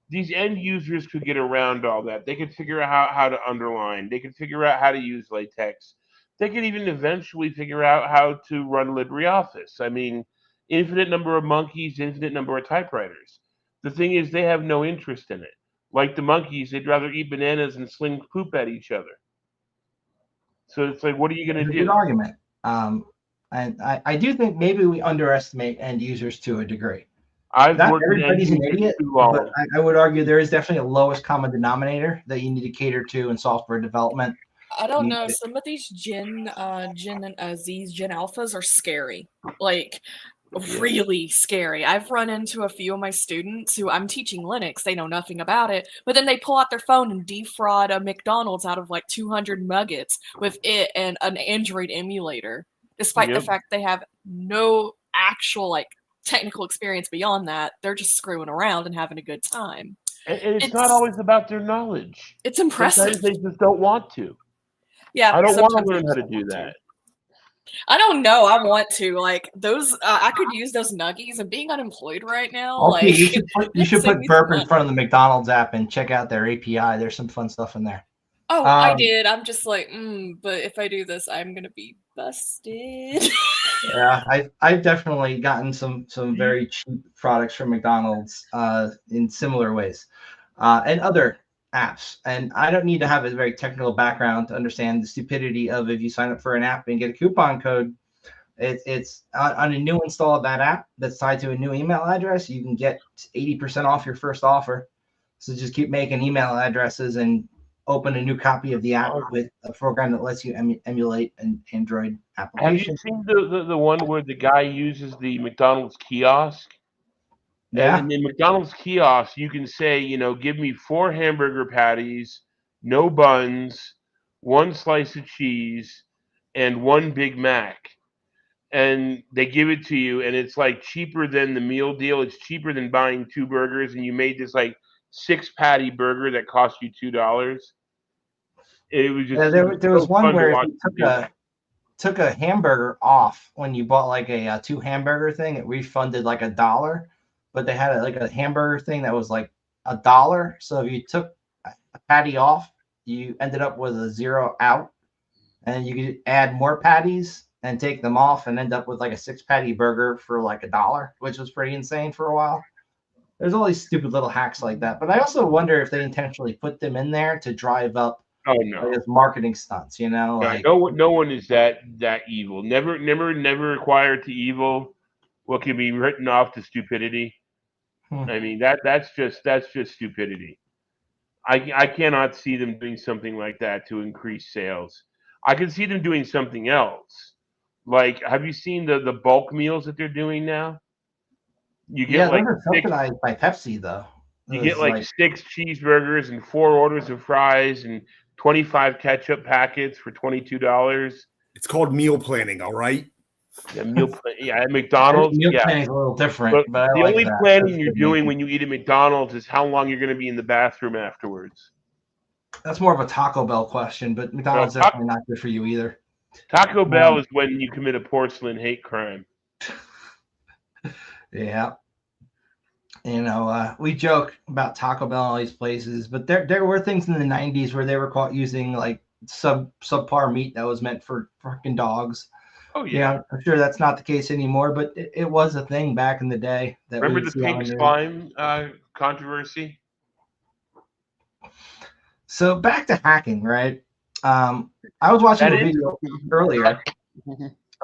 these end users could get around all that. They could figure out how to underline. They could figure out how to use latex. They could even eventually figure out how to run LibreOffice. I mean, infinite number of monkeys, infinite number of typewriters. The thing is, they have no interest in it. Like the monkeys, they'd rather eat bananas and sling poop at each other. So it's like, what are you going It's to a good do? argument. And I do think maybe we underestimate end users to a degree. I've Not worked with end everybody's an users idiot, too but long. I would argue there is definitely a lowest common denominator that you need to cater to in software development. I don't You- know. Some of these Gen and Z's, Gen Alphas are scary. Like, really scary. I've run into a few of my students who I'm teaching Linux. They know nothing about it, but then they pull out their phone and defraud a McDonald's out of like 200 nuggets with it and an Android emulator, despite the Yep. fact they have no actual like technical experience beyond that. They're just screwing around and having a good time. And it's not always about their knowledge. It's impressive. Sometimes they just don't want to. Yeah, I don't want to sometimes learn they how to just do want to. that. I don't know. I want to like those. I could use those nuggies. And being unemployed right now, Also, like you should save put me Burp some in money. front of the McDonald's app and check out their API. There's some fun stuff in there. Oh, I Um, did. I'm just like, but if I do this, I'm gonna be busted. Yeah, I've definitely gotten some very cheap products from McDonald's in similar ways, and other apps. And I don't need to have a very technical background to understand the stupidity of if you sign up for an app and get a coupon code. It's on a new install of that app that's tied to a new email address. You can get 80% off your first offer. So just keep making email addresses and open a new copy of the app with a program that lets you emulate an Android Have you application. seen the one where the guy uses the McDonald's kiosk? And Yeah. in the McDonald's kiosk, you can say, give me 4 hamburger patties, no buns, 1 slice of cheese, and 1 Big Mac. And they give it to you, and it's like cheaper than the meal deal. It's cheaper than buying 2 burgers, and you made this like 6 patty burger that cost you $2. It was just Yeah, it was there so was one fun to where if watch you them do that. took a hamburger off when you bought like a 2 hamburger thing, it refunded like $1. But they had like a hamburger thing that was like $1. So if you took a patty off, you ended up with a 0 out, and you could add more patties and take them off and end up with like a 6 patty burger for like $1, which was pretty insane for a while. There's all these stupid little hacks like that. But I also wonder if they intentionally put them in there to drive up Oh no. as marketing stunts, like No one is that evil. Never acquire to evil what can be written off to stupidity. I mean that's just stupidity. I cannot see them doing something like that to increase sales. I can see them doing something else. Like, have you seen the bulk meals that they're doing now? You get yeah, those like are six subsidized by Pepsi though. you It get was like like 6 cheeseburgers and 4 orders of fries and 25 ketchup packets for $22. It's called meal planning, all right? Yeah, at McDonald's, meal yeah. planning is a little different, But but I the like only that. planning That's you're good doing making. when you eat at McDonald's is how long you're going to be in the bathroom afterwards. That's more of a Taco Bell question, but McDonald's No, definitely not good for you either. Taco Bell is when you commit a porcelain hate crime. Yeah. We joke about Taco Bell and all these places, but there were things in the 90s where they were caught using like subpar meat that was meant for fucking dogs. Oh yeah. I'm sure that's not the case anymore, but it was a thing back in the day that we Remember would the see on pink the news. slime controversy? So back to hacking, right? I was watching a video earlier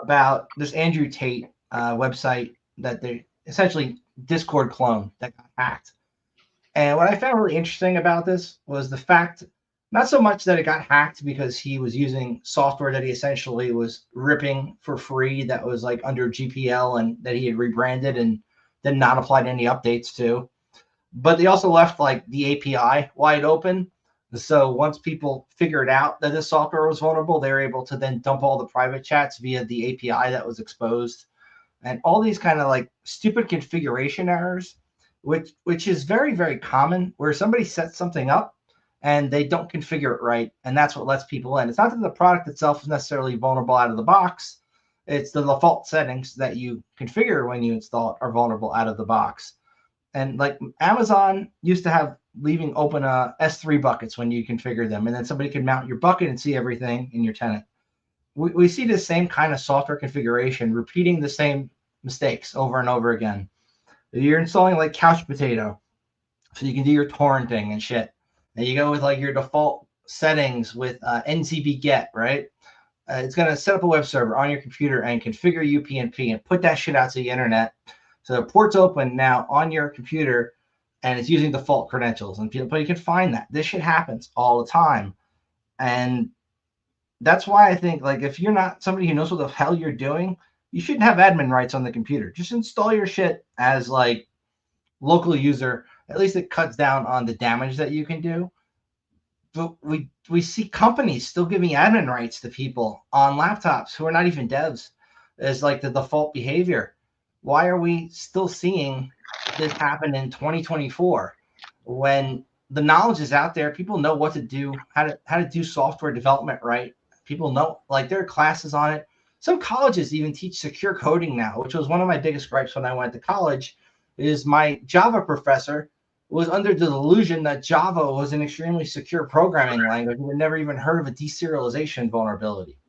about this Andrew Tate website that they essentially Discord clone that got hacked. And what I found really interesting about this was the fact, not so much that it got hacked because he was using software that he essentially was ripping for free that was like under GPL and that he had rebranded and then not applied any updates to. But they also left like the API wide open. So once people figured out that this software was vulnerable, they were able to then dump all the private chats via the API that was exposed. And all these kind of like stupid configuration errors, which is very, very common, where somebody sets something up and they don't configure it right. And that's what lets people in. It's not that the product itself is necessarily vulnerable out of the box. It's the default settings that you configure when you install it are vulnerable out of the box. And like Amazon used to have leaving open S3 buckets when you configure them, and then somebody could mount your bucket and see everything in your tenant. We see the same kind of software configuration repeating the same mistakes over and over again. You're installing like Couch Potato, so you can do your torrenting and shit. And you go with like your default settings with NZB get, right? It's going to set up a web server on your computer and configure UPnP and put that shit out to the internet. So the port's open now on your computer, and it's using default credentials. And people, you can find that. This shit happens all the time. And that's why I think, like, if you're not somebody who knows what the hell you're doing, you shouldn't have admin rights on the computer. Just install your shit as, like, local user. At least it cuts down on the damage that you can do. But we see companies still giving admin rights to people on laptops who are not even devs as like the default behavior. Why are we still seeing this happen in 2024 when the knowledge is out there? People know what to do, how to do software development right. People know, like, there are classes on it. Some colleges even teach secure coding now, which was one of my biggest gripes when I went to college. Is my Java professor was under the delusion that Java was an extremely secure programming language. We had never even heard of a deserialization vulnerability.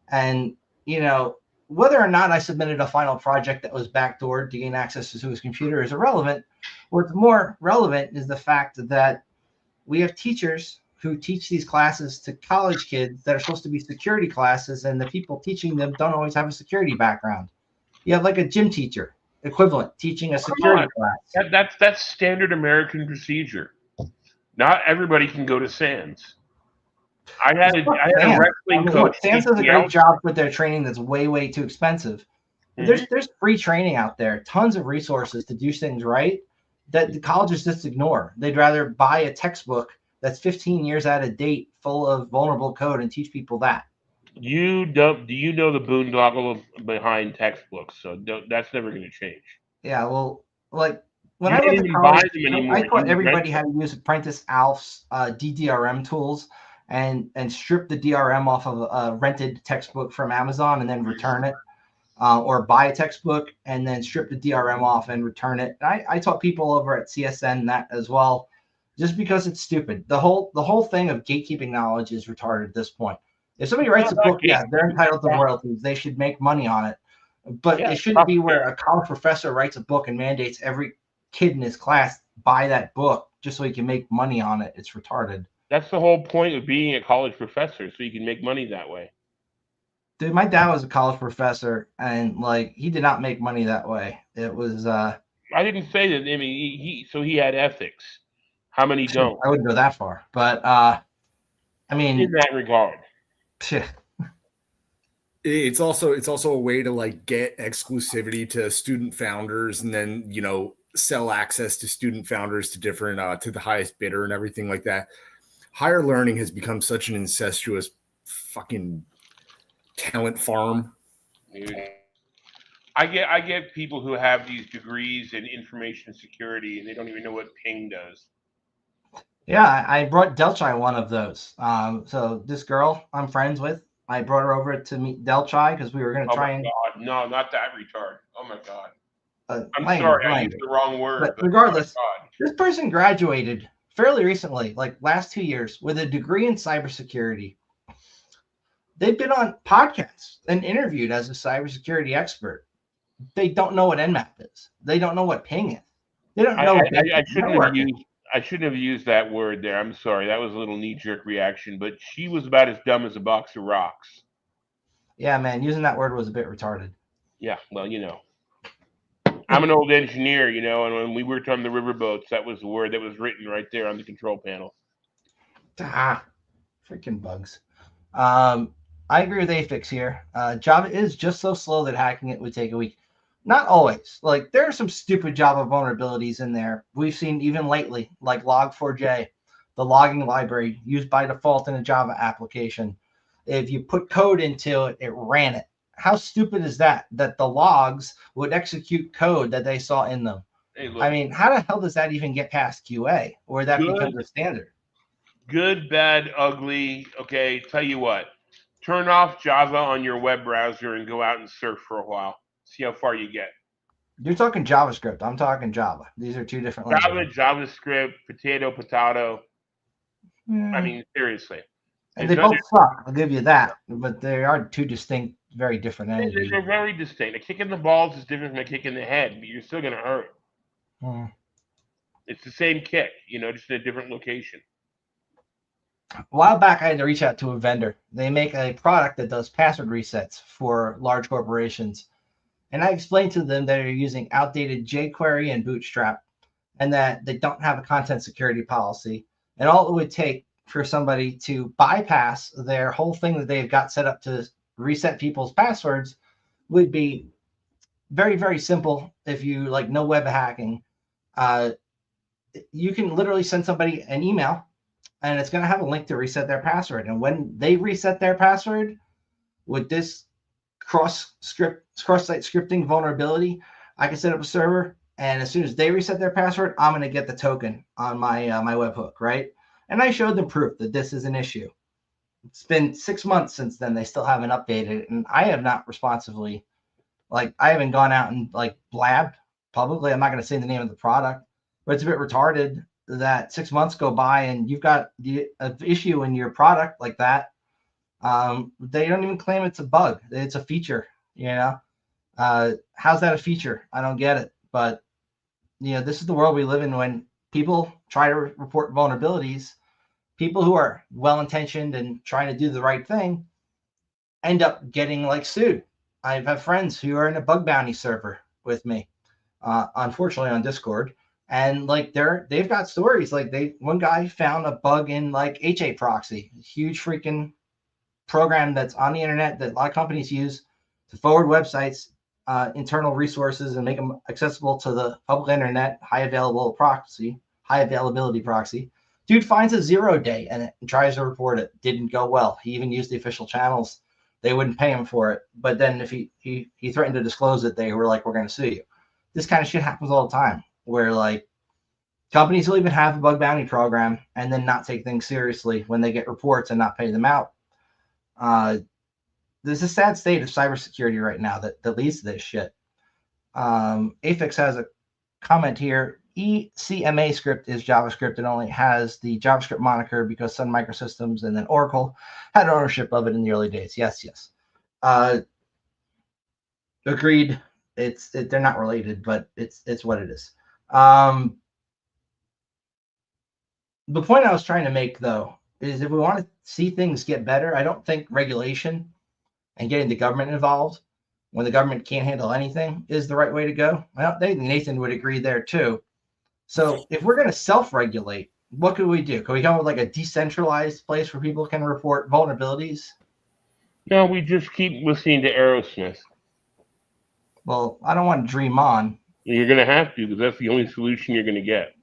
And, you know, whether or not I submitted a final project that was backdoored to gain access to his computer is irrelevant. What's more relevant is the fact that we have teachers who teach these classes to college kids that are supposed to be security classes, and the people teaching them don't always have a security background. You have like a gym teacher equivalent teaching a security class. That's standard American procedure. Not everybody can go to SANS. I had a wrestling coach. SANS does a great job with their training that's way too expensive. Mm-hmm. There's free training out there, tons of resources to do things right that the colleges just ignore. They'd rather buy a textbook that's 15 years out of date, full of vulnerable code, and teach people that. Do you know the boondoggle behind textbooks? So that's never going to change. Yeah, well, like when I went to college, I taught everybody how to use Apprentice Alf's DDRM tools and strip the DRM off of a rented textbook from Amazon and then return it, or buy a textbook and then strip the DRM off and return it. And I taught people over at CSN that as well, just because it's stupid. The whole thing of gatekeeping knowledge is retarded at this point. If somebody writes a book, yeah, they're entitled to royalties. They should make money on it. But it shouldn't be where a college professor writes a book and mandates every kid in his class buy that book just so he can make money on it. It's retarded. That's the whole point of being a college professor, so you can make money that way. Dude, my dad was a college professor, and like he did not make money that way. It was I didn't say that. I mean, he had ethics. How many don't? I wouldn't go that far, but I mean, in that regard. It's also a way to like get exclusivity to student founders, and then, you know, sell access to student founders to different to the highest bidder and everything like that. Higher learning has become such an incestuous fucking talent farm. Dude. I get people who have these degrees in information security and they don't even know what ping does. Yeah, I brought Delchai one of those. So this girl I'm friends with, I brought her over to meet Delchai because we were going to try and. God, no, not that retard. Oh my God. I'm sorry, I used the wrong word. But regardless, this person graduated fairly recently, like last 2 years, with a degree in cybersecurity. They've been on podcasts and interviewed as a cybersecurity expert. They don't know what Nmap is. They don't know what ping is. They don't know. I shouldn't have used that word there. I'm sorry. That was a little knee-jerk reaction, but she was about as dumb as a box of rocks. Yeah, man, using that word was a bit retarded. Yeah, well, you know. I'm an old engineer, you know, and when we worked on the riverboats, that was the word that was written right there on the control panel. Freaking bugs. I agree with Afix here. Java is just so slow that hacking it would take a week. Not always. Like, there are some stupid Java vulnerabilities in there. We've seen even lately, like Log4j, the logging library used by default in a Java application. If you put code into it, it ran it. How stupid is that? That the logs would execute code that they saw in them. Hey, look, I mean, how the hell does that even get past QA, or that becomes a standard? Good, bad, ugly. Okay, tell you what. Turn off Java on your web browser and go out and surf for a while. See how far you get. You're talking JavaScript. I'm talking Java. These are two different Java, languages. JavaScript, potato. I Hmm. mean, seriously. And It's they under, both suck. I'll give you that. But they are two distinct, very different entities. they're very distinct. A kick in the balls is different from a kick in the head, but you're still going to hurt. Hmm. It's the same kick, just in a different location. A while back, I had to reach out to a vendor. They make a product that does password resets for large corporations. And I explained to them that they're using outdated jQuery and Bootstrap and that they don't have a content security policy. And all it would take for somebody to bypass their whole thing that they've got set up to reset people's passwords would be very, very simple. If you like know web hacking, you can literally send somebody an email and it's going to have a link to reset their password. And when they reset their password with this cross-site scripting vulnerability, I can set up a server, and as soon as they reset their password, I'm going to get the token on my my webhook, right? And I showed them proof that this is an issue. It's been 6 months since then. They still haven't updated it, and I have not responsibly, like, I haven't gone out and like blabbed publicly. I'm not going to say the name of the product, but it's a bit retarded that 6 months go by and you've got the issue in your product like that. They don't even claim it's a bug. It's a feature, how's that a feature? I don't get it. But, this is the world we live in when people try to report vulnerabilities. People who are well-intentioned and trying to do the right thing end up getting like sued. I've had friends who are in a bug bounty server with me, unfortunately on Discord. And like they've got stories. Like one guy found a bug in like HA proxy, huge freaking program that's on the internet that a lot of companies use to forward websites, internal resources, and make them accessible to the public internet. High availability proxy. Dude finds a 0 day and tries to report it. Didn't go well. He even used the official channels. They wouldn't pay him for it. But then if he threatened to disclose it, they were like, "We're going to sue you." This kind of shit happens all the time, where like companies will even have a bug bounty program and then not take things seriously when they get reports and not pay them out. There's a sad state of cybersecurity right now that leads to this shit. Afix has a comment here. ECMA script is JavaScript and only has the JavaScript moniker because Sun Microsystems and then Oracle had ownership of it in the early days. Yes. Agreed. They're not related, but it's what it is. The point I was trying to make, though, is if we want to see things get better, I don't think regulation and getting the government involved when the government can't handle anything is the right way to go. I don't think Nathan would agree there, too. So if we're going to self-regulate, what could we do? Can we come up with like a decentralized place where people can report vulnerabilities? No, we just keep listening to Aerosmith. Well, I don't want to dream on. You're going to have to because that's the only solution you're going to get.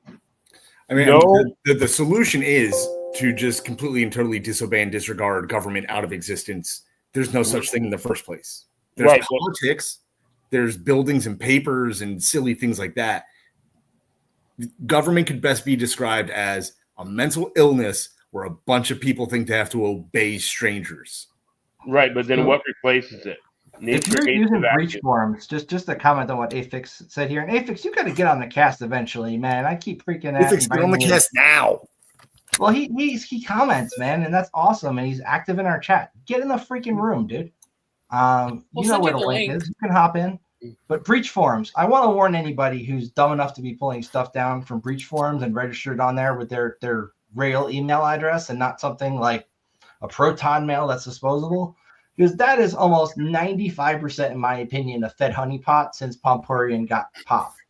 I mean, the solution is to just completely and totally disobey and disregard government out of existence. There's no such thing in the first place. There's politics, there's buildings and papers and silly things like that. Government could best be described as a mental illness where a bunch of people think they have to obey strangers. Right, but then what replaces it? If you're using breach forms, just a comment on what Afix said here. And Afix, you got to get on the cast eventually, man. I keep freaking out. Afix, get on the cast now. Well, he comments, man, and that's awesome. And he's active in our chat. Get in the freaking room, dude. You know where the link is. You can hop in. But breach forms, I want to warn anybody who's dumb enough to be pulling stuff down from breach forms and registered on there with their real email address and not something like a Proton mail that's disposable. Because that is almost 95%, in my opinion, a fed honeypot since Pomporian got popped.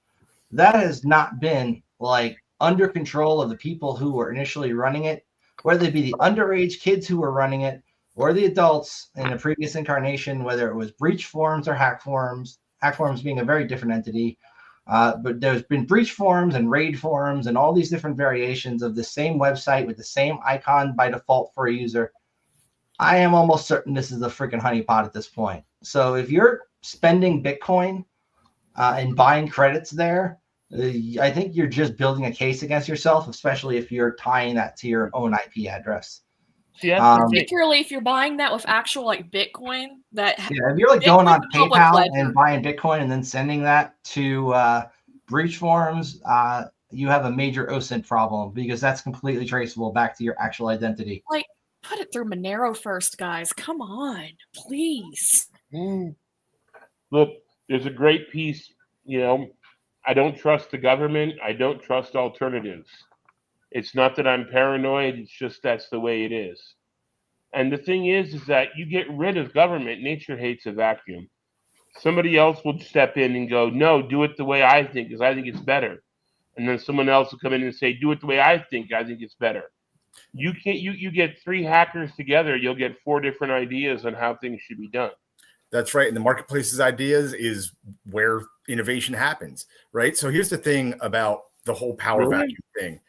That has not been like under control of the people who were initially running it, whether it be the underage kids who were running it or the adults in the previous incarnation, whether it was breach forms or hack forms being a very different entity. But there's been breach forms and raid forms and all these different variations of the same website with the same icon by default for a user. I am almost certain this is a freaking honeypot at this point. So if you're spending Bitcoin and buying credits there, I think you're just building a case against yourself, especially if you're tying that to your own IP address. See, that's the thing. Particularly if you're buying that with actual like Bitcoin. Yeah, if you're like going on Bitcoin's a public PayPal ledger. and buying Bitcoin and then sending that to breach forums, you have a major OSINT problem because that's completely traceable back to your actual identity. Like, put it through Monero first, guys. Come on, please. Look, there's a great piece, I don't trust the government. I don't trust alternatives. It's not that I'm paranoid. It's just that's the way it is. And the thing is that you get rid of government. Nature hates a vacuum. Somebody else will step in and go, no, do it the way I think because I think it's better. And then someone else will come in and say, do it the way I think it's better. You can't. You get 3 hackers together, you'll get 4 different ideas on how things should be done. That's right. And the marketplace's ideas is where innovation happens, right? So here's the thing about the whole power vacuum thing.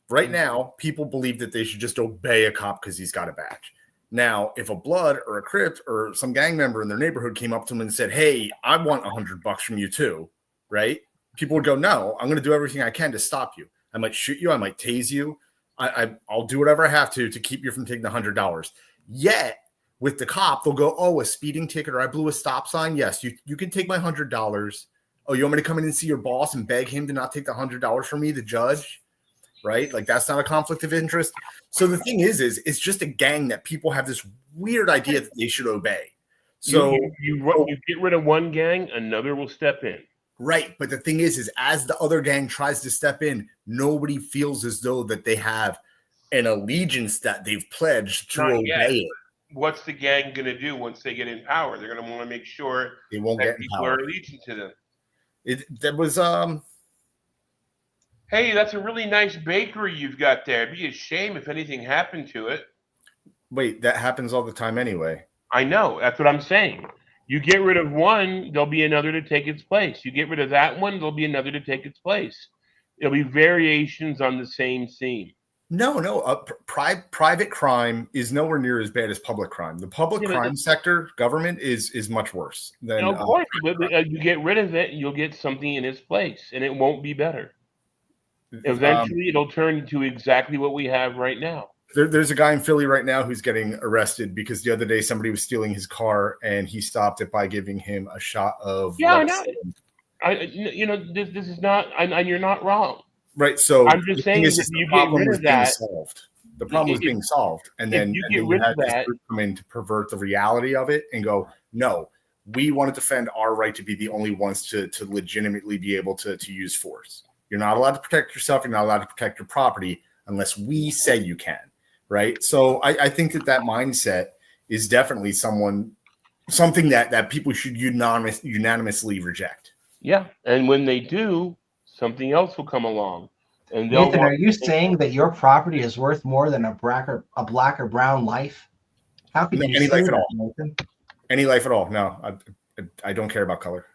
Right now, people believe that they should just obey a cop because he's got a badge. Now, if a Blood or a Crypt or some gang member in their neighborhood came up to them and said, hey, I want $100 from you too, right? People would go, no, I'm going to do everything I can to stop you. I might shoot you. I might tase you. I'll do whatever I have to keep you from taking the $100. Yet, with the cop, they'll go, oh, a speeding ticket or I blew a stop sign. Yes, you can take my $100. Oh, you want me to come in and see your boss and beg him to not take the $100 from me, the judge? Right? Like that's not a conflict of interest. So the thing is it's just a gang that people have this weird idea that they should obey. So you get rid of one gang, another will step in. Right. But the thing is as the other gang tries to step in, nobody feels as though that they have an allegiance that they've pledged to obey it. What's the gang going to do once they get in power? They're going to want to make sure they won't get people are allegiant to them. That was Hey, that's a really nice bakery you've got there. It'd be a shame if anything happened to it. Wait, that happens all the time anyway. I know. That's what I'm saying. You get rid of one, there'll be another to take its place. You get rid of that one, there'll be another to take its place. It'll be variations on the same theme. No. Private crime is nowhere near as bad as public crime. The public crime sector, government, is much worse than. Of course, you get rid of it, you'll get something in its place, and it won't be better. Eventually, it'll turn into exactly what we have right now. There's a guy in Philly right now who's getting arrested because the other day somebody was stealing his car and he stopped it by giving him a shot of. Yeah, I know. This is not, and you're not wrong. Right. So I'm just saying that you get rid of that. The problem was being solved, and then you had this group come in to pervert the reality of it and go, no, we want to defend our right to be the only ones to legitimately be able to use force. You're not allowed to protect yourself. You're not allowed to protect your property unless we say you can. Right. So I think that mindset is definitely something that people should unanimously reject. Yeah. And when they do, something else will come along. And Nathan, are you saying that your property is worth more than a black or brown life? How can you say that, Nathan? Any life at all? No, I don't care about color.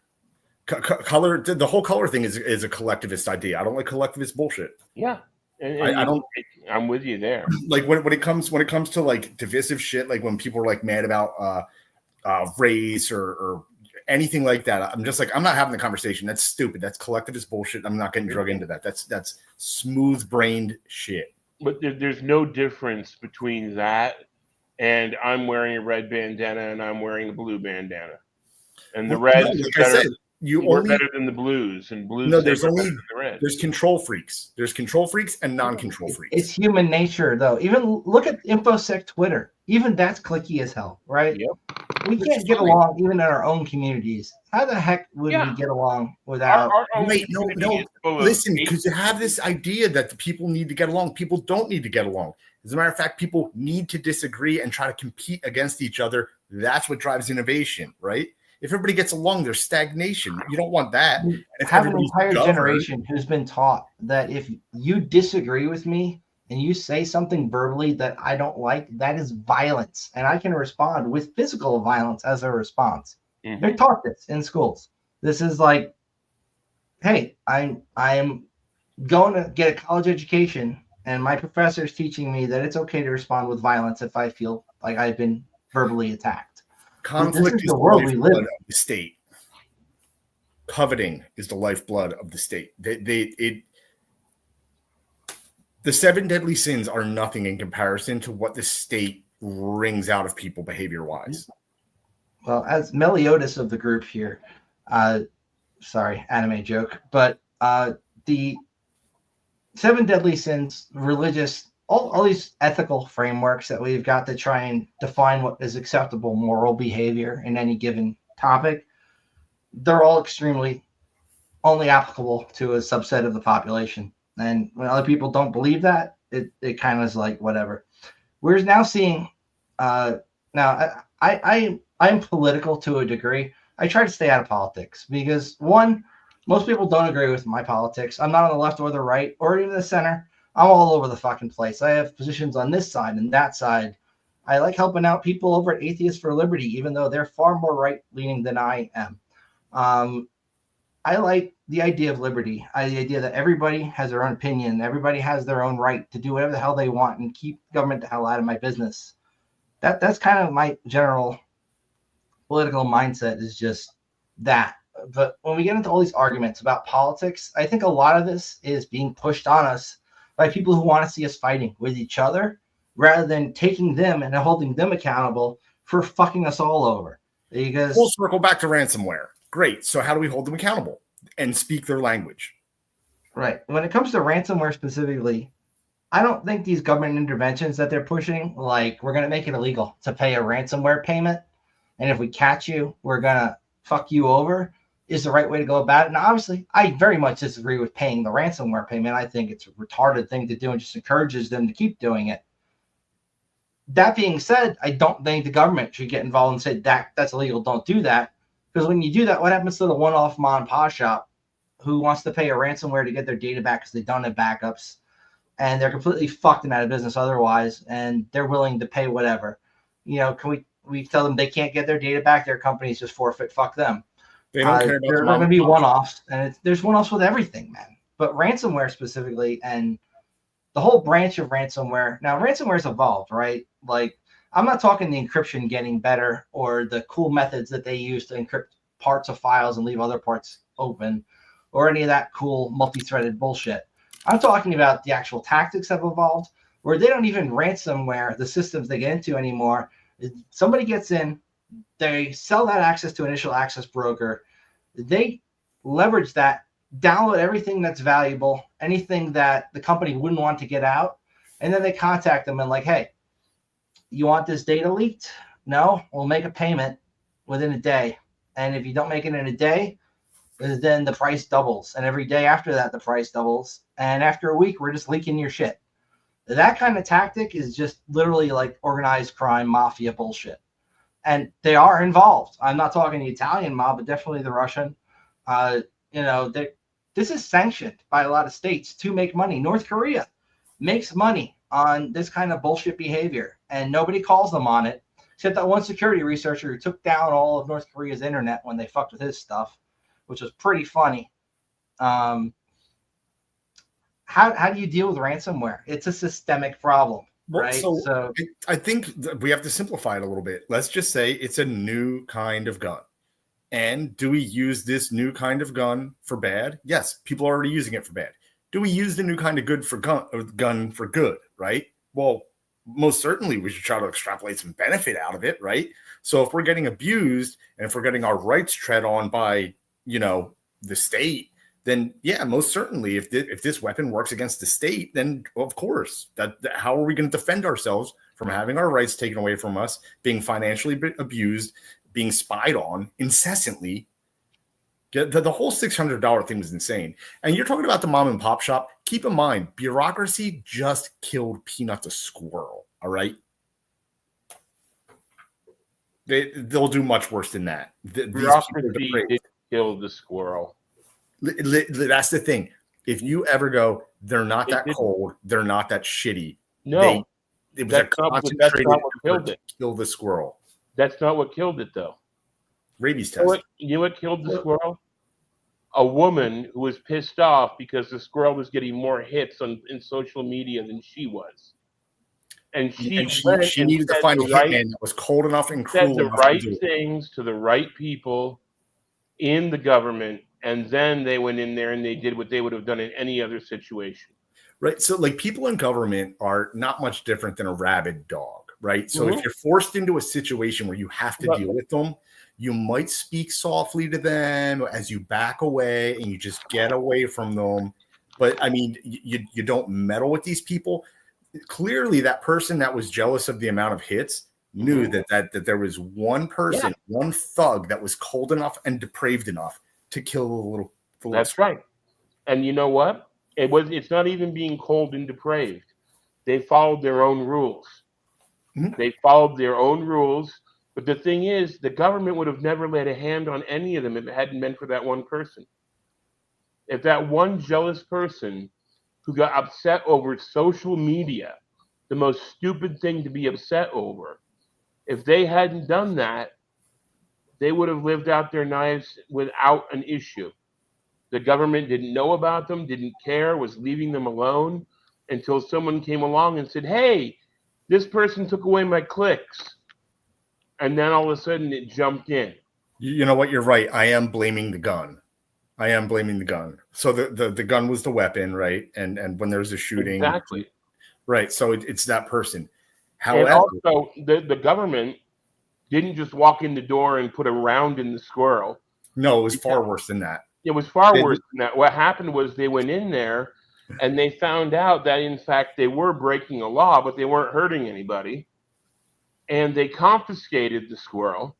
Color, the whole color thing is a collectivist idea. I don't like collectivist bullshit. Yeah. And I don't. I'm with you there. Like when it comes to like divisive shit, like when people are like mad about race or anything like that, I'm just like, I'm not having the conversation. That's stupid. That's collectivist bullshit. I'm not getting drug into that. That's smooth brained shit. But there's no difference between that and I'm wearing a red bandana and I'm wearing a blue bandana, and the red is better. We're better than the blues, and blues. No, there's control freaks. There's control freaks and non-control freaks. It's human nature, though. Even look at InfoSec Twitter. Even that's cliquey as hell, right? Yep. We can't get along even in our own communities. How the heck would we get along without? No. Listen, because you have this idea that the people need to get along. People don't need to get along. As a matter of fact, people need to disagree and try to compete against each other. That's what drives innovation, right? If everybody gets along, there's stagnation. You don't want that. If have an entire generation who's been taught that if you disagree with me and you say something verbally that I don't like, that is violence. And I can respond with physical violence as a response. Mm-hmm. They're taught this in schools. This is like, hey, I am going to get a college education, and my professor is teaching me that it's okay to respond with violence if I feel like I've been verbally attacked. Conflict is the lifeblood of the state. Coveting is the lifeblood of the state. The 7 deadly sins are nothing in comparison to what the state wrings out of people behavior-wise. Well, as Meliodas of the group here, sorry, anime joke, but the 7 deadly sins, religious, all these ethical frameworks that we've got to try and define what is acceptable moral behavior in any given topic, they're all extremely only applicable to a subset of the population. And when other people don't believe that, it kind of is like whatever. We're now seeing now I'm political to a degree. I try to stay out of politics because, one, most people don't agree with my politics. I'm not on the left or the right or even the center. I'm all over the fucking place. I have positions on this side and that side. I like helping out people over at Atheists for Liberty, even though they're far more right-leaning than I am. I like the idea of liberty. The idea that everybody has their own opinion. Everybody has their own right to do whatever the hell they want and keep government the hell out of my business. That's kind of my general political mindset, is just that. But when we get into all these arguments about politics, I think a lot of this is being pushed on us by people who want to see us fighting with each other rather than taking them and holding them accountable for fucking us all over. Because we'll circle back to ransomware. Great. So how do we hold them accountable and speak their language? Right. When it comes to ransomware specifically, I don't think these government interventions that they're pushing, like we're going to make it illegal to pay a ransomware payment, and if we catch you, we're going to fuck you over, is the right way to go about it. And obviously, I very much disagree with paying the ransomware payment. I think it's a retarded thing to do and just encourages them to keep doing it. That being said, I don't think the government should get involved and say that's illegal, don't do that. Because when you do that, what happens to the one-off mom and pop shop who wants to pay a ransomware to get their data back because they don't have backups and they're completely fucked and out of business otherwise, and they're willing to pay whatever? You know, can we tell them they can't get their data back? Their companies just forfeit. Fuck them. They don't care about there are going to be one-offs, and there's one-offs with everything, man. But ransomware specifically, and the whole branch of ransomware. Now, ransomware's evolved, right? Like, I'm not talking the encryption getting better or the cool methods that they use to encrypt parts of files and leave other parts open or any of that cool multi-threaded bullshit. I'm talking about the actual tactics have evolved where they don't even ransomware the systems they get into anymore. Somebody gets in, they sell that access to an initial access broker. They leverage that, download everything that's valuable, anything that the company wouldn't want to get out, and then they contact them and like, hey, you want this data leaked? No, we'll make a payment within a day. And if you don't make it in a day, then the price doubles. And every day after that, the price doubles. And after a week, we're just leaking your shit. That kind of tactic is just literally like organized crime, mafia bullshit. And they are involved. I'm not talking the Italian mob, but definitely the Russian. This is sanctioned by a lot of states to make money. North Korea makes money on this kind of bullshit behavior, and nobody calls them on it, except that one security researcher who took down all of North Korea's internet when they fucked with his stuff, which was pretty funny. How do you deal with ransomware? It's a systemic problem, right? So I think we have to simplify it a little bit. Let's just say it's a new kind of gun. And do we use this new kind of gun for bad? Yes, people are already using it for bad. Do we use the new kind of gun for good, right? Well, most certainly we should try to extrapolate some benefit out of it, right? So if we're getting abused and if we're getting our rights tread on by, the state, then yeah, most certainly if this weapon works against the state, then of course, how are we going to defend ourselves from having our rights taken away from us, being financially abused, being spied on incessantly? The whole $600 thing was insane. And you're talking about the mom and pop shop. Keep in mind, bureaucracy just killed Peanut the squirrel. All right. They'll do much worse than that. Bureaucracy did kill the squirrel. That's the thing. If you ever go, they're not that cold. They're not that shitty. No, it was a concentrated effort to kill the squirrel. That's not what killed it, though. Rabies test. You know what killed the squirrel? A woman who was pissed off because the squirrel was getting more hits in social media than she was. And she needed to find a hitman that was cold enough and cruel enough the right things to the right people in the government, and then they went in there and they did what they would have done in any other situation. Right. So like people in government are not much different than a rabid dog, right? So Mhm. if you're forced into a situation where you have to deal with them, you might speak softly to them as you back away and you just get away from them. But I mean, you don't meddle with these people. Clearly, that person that was jealous of the amount of hits knew that there was one person, one thug that was cold enough and depraved enough to kill the little. That's right. And you know what? It's not even being cold and depraved. They followed their own rules. Mhm. They followed their own rules. But the thing is, the government would have never laid a hand on any of them if it hadn't been for that one person. If that one jealous person who got upset over social media, the most stupid thing to be upset over, if they hadn't done that, they would have lived out their lives without an issue. The government didn't know about them, didn't care, was leaving them alone until someone came along and said, hey, this person took away my clicks. And then all of a sudden it jumped in. You know what? You're right. I am blaming the gun. So the gun was the weapon, right? And when there's a shooting, Exactly. right? So it's that person. And However, also, the government didn't just walk in the door and put a round in the squirrel. no, it was far worse than that. It was far worse than that. What happened was they went in there and they found out that, in fact, they were breaking a law, but they weren't hurting anybody. And they confiscated the squirrel.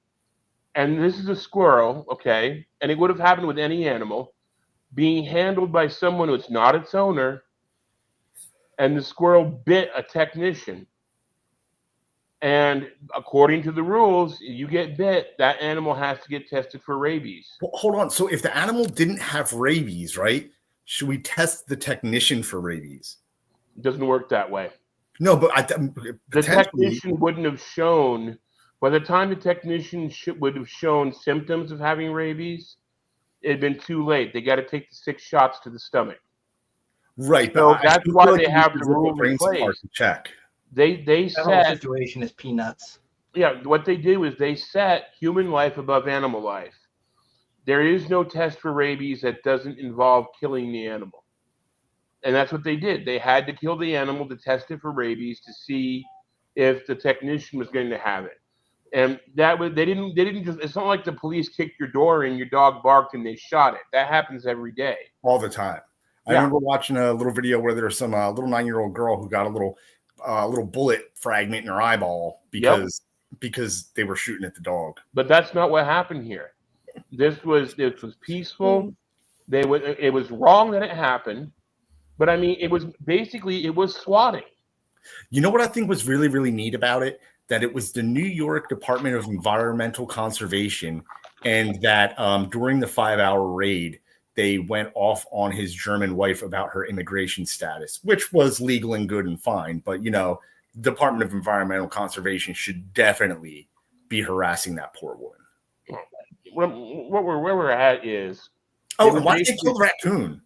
And this is a squirrel, okay? And it would have happened with any animal being handled by someone who's not its owner. And the squirrel bit a technician. And according to the rules, you get bit, that animal has to get tested for rabies. Well, hold on. So if the animal didn't have rabies, right? Should we test the technician for rabies? It doesn't work that way. No, but The technician wouldn't have shown, by the time the technician would have shown symptoms of having rabies, it had been too late. They got to take the 6 shots to the stomach. Right. So but that's why they have the rule in place. To check. That whole set, situation is peanuts. yeah, what they do is they set human life above animal life. There is no test for rabies that doesn't involve killing the animal. And that's what they did. They had to kill the animal to test it for rabies to see if the technician was going to have it. And that was they didn't just, it's not like the police kicked your door in, your dog barked and they shot it. That happens every day. All the time. I remember watching a little video where there was some little 9-year-old girl who got a little bullet fragment in her eyeball because they were shooting at the dog. But that's not what happened here. This was peaceful. It was wrong that it happened, but I mean, it was swatting. You know what I think was really, really neat about it? That it was the New York Department of Environmental Conservation, and that during the 5-hour raid, they went off on his German wife about her immigration status, which was legal and good and fine. But, you know, the Department of Environmental Conservation should definitely be harassing that poor woman. Where we're at is... Oh, why did they kill the raccoon?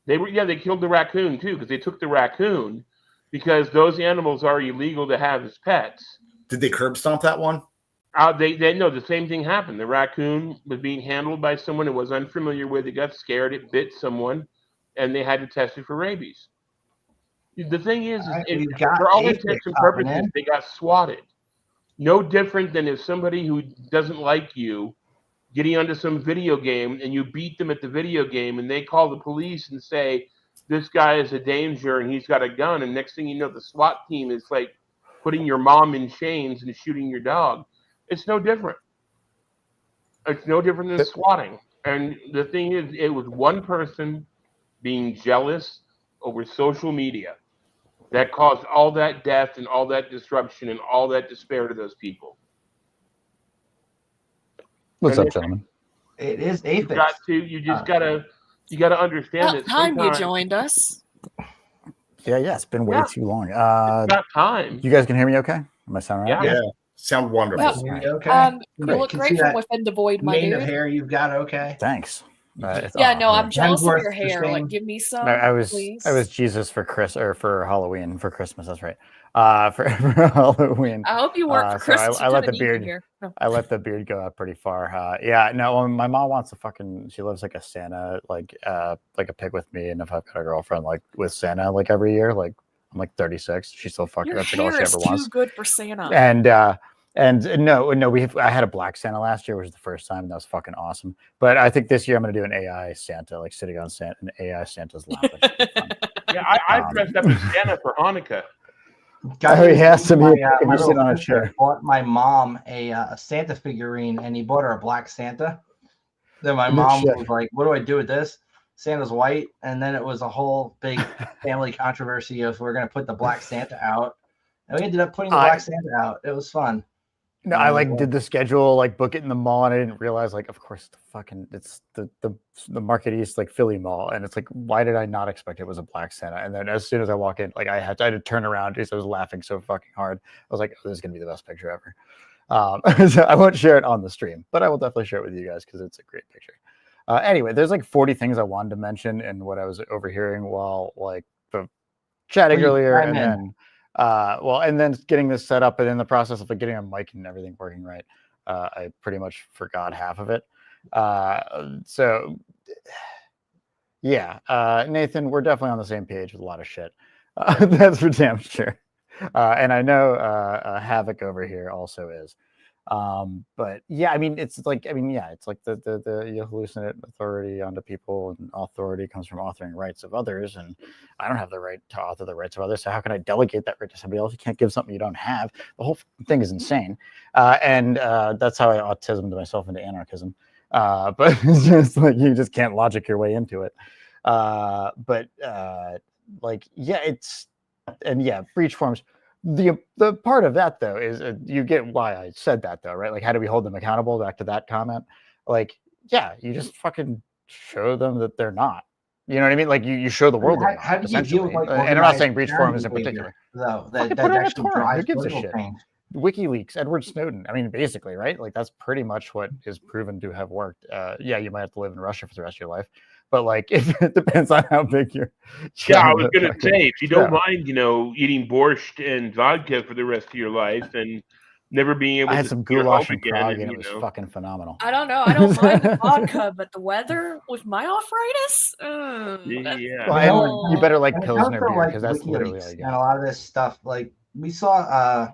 They killed the raccoon, too, because they took the raccoon because those animals are illegal to have as pets. Did they curb stomp that one? They know the same thing happened. The raccoon was being handled by someone it was unfamiliar with. It got scared. It bit someone, and they had to test it for rabies. The thing is for all intents and purposes, they got swatted. No different than if somebody who doesn't like you getting onto some video game and you beat them at the video game, and they call the police and say, this guy is a danger and he's got a gun, and next thing you know, the SWAT team is like putting your mom in chains and shooting your dog. It's no different. It's no different than swatting. And the thing is, it was one person being jealous over social media that caused all that death and all that disruption and all that despair to those people. What's up, gentlemen? It is aphids. You gotta understand that. Time you joined us. Yeah, it's been way too long. It's about time. You guys can hear me okay? Am I sound right? Yeah. Sound wonderful. Okay. You look great from within the void, my mane dude. of hair you've got okay. Thanks. Yeah, no, I'm man. jealous of Hemsworth your hair. Christine. Like, give me some, I was please. Jesus for for Halloween, for Christmas. That's right. For Halloween. I hope you work for So Christmas. I You let kind the of need your beard. hair. No. I let the beard go up pretty far. Yeah, no. My mom wants to fucking. She lives like a Santa, like a pig with me. And if I've got a girlfriend like with Santa, like every year, like I'm like 36, she's still fucking. Your That's like all she hair is ever too wants. good for Santa. And no, I had a black Santa last year, which was the first time, and that was fucking awesome. But I think this year I'm gonna do an AI Santa, like sitting on an AI Santa's lap. Which would be fun. Yeah, I dressed up as Santa for Hanukkah. Oh, he has to be. My Sit little on a sister chair. bought my mom a Santa figurine, and he bought her a black Santa. Then my No mom shit. was like, "What do I do with this?" Santa's white, and then it was a whole big family controversy of we're gonna put the black Santa out, and we ended up putting the black Santa out. It was fun. No, I like did the schedule, like book it in the mall, and I didn't realize, like, of course, it's the Market East, like Philly mall, and it's like, why did I not expect it was a black Santa? And then as soon as I walk in, like I had to turn around because I was laughing so fucking hard. I was like, oh, this is gonna be the best picture ever. So I won't share it on the stream, but I will definitely share it with you guys because it's a great picture. Anyway, there's like 40 things I wanted to mention and what I was overhearing while like the chatting earlier, and then. And then getting this set up, and in the process of like, getting a mic and everything working right, I pretty much forgot half of it. So yeah, Nathan, we're definitely on the same page with a lot of shit. That's for damn sure. And I know Havoc over here also is. But yeah, I mean, it's like, it's like you hallucinate authority onto people, and authority comes from authoring rights of others, and I don't have the right to author the rights of others, so how can I delegate that right to somebody else? You can't give something you don't have. The whole thing is insane. And that's how I autismed myself into anarchism. But it's just like, you just can't logic your way into it. Breach forms. The part of that though is you get why I said that though, right? Like, how do we hold them accountable? Back to that comment, like, yeah, you just fucking show them that they're not. You know what I mean? Like, you show the world. How do you deal with like, and I'm not saying breach forums in particular. Though That that put it on a actually torrent. drives Who gives a political shit? change. WikiLeaks, Edward Snowden. I mean, basically, right? Like, that's pretty much what is proven to have worked. Yeah, you might have to live in Russia for the rest of your life, but like, if it depends on how big your. Yeah, I was gonna say, if you don't mind, eating borscht and vodka for the rest of your life and never being able I had to some see your goulash home in Prague, again, and it was fucking phenomenal. I don't know. I don't mind the vodka, but the weather with my arthritis. Yeah. Well, and you better like When it Pilsner comes to, beer, like, because that's literally WikiLeaks all you and a got. lot of this stuff. Like, we saw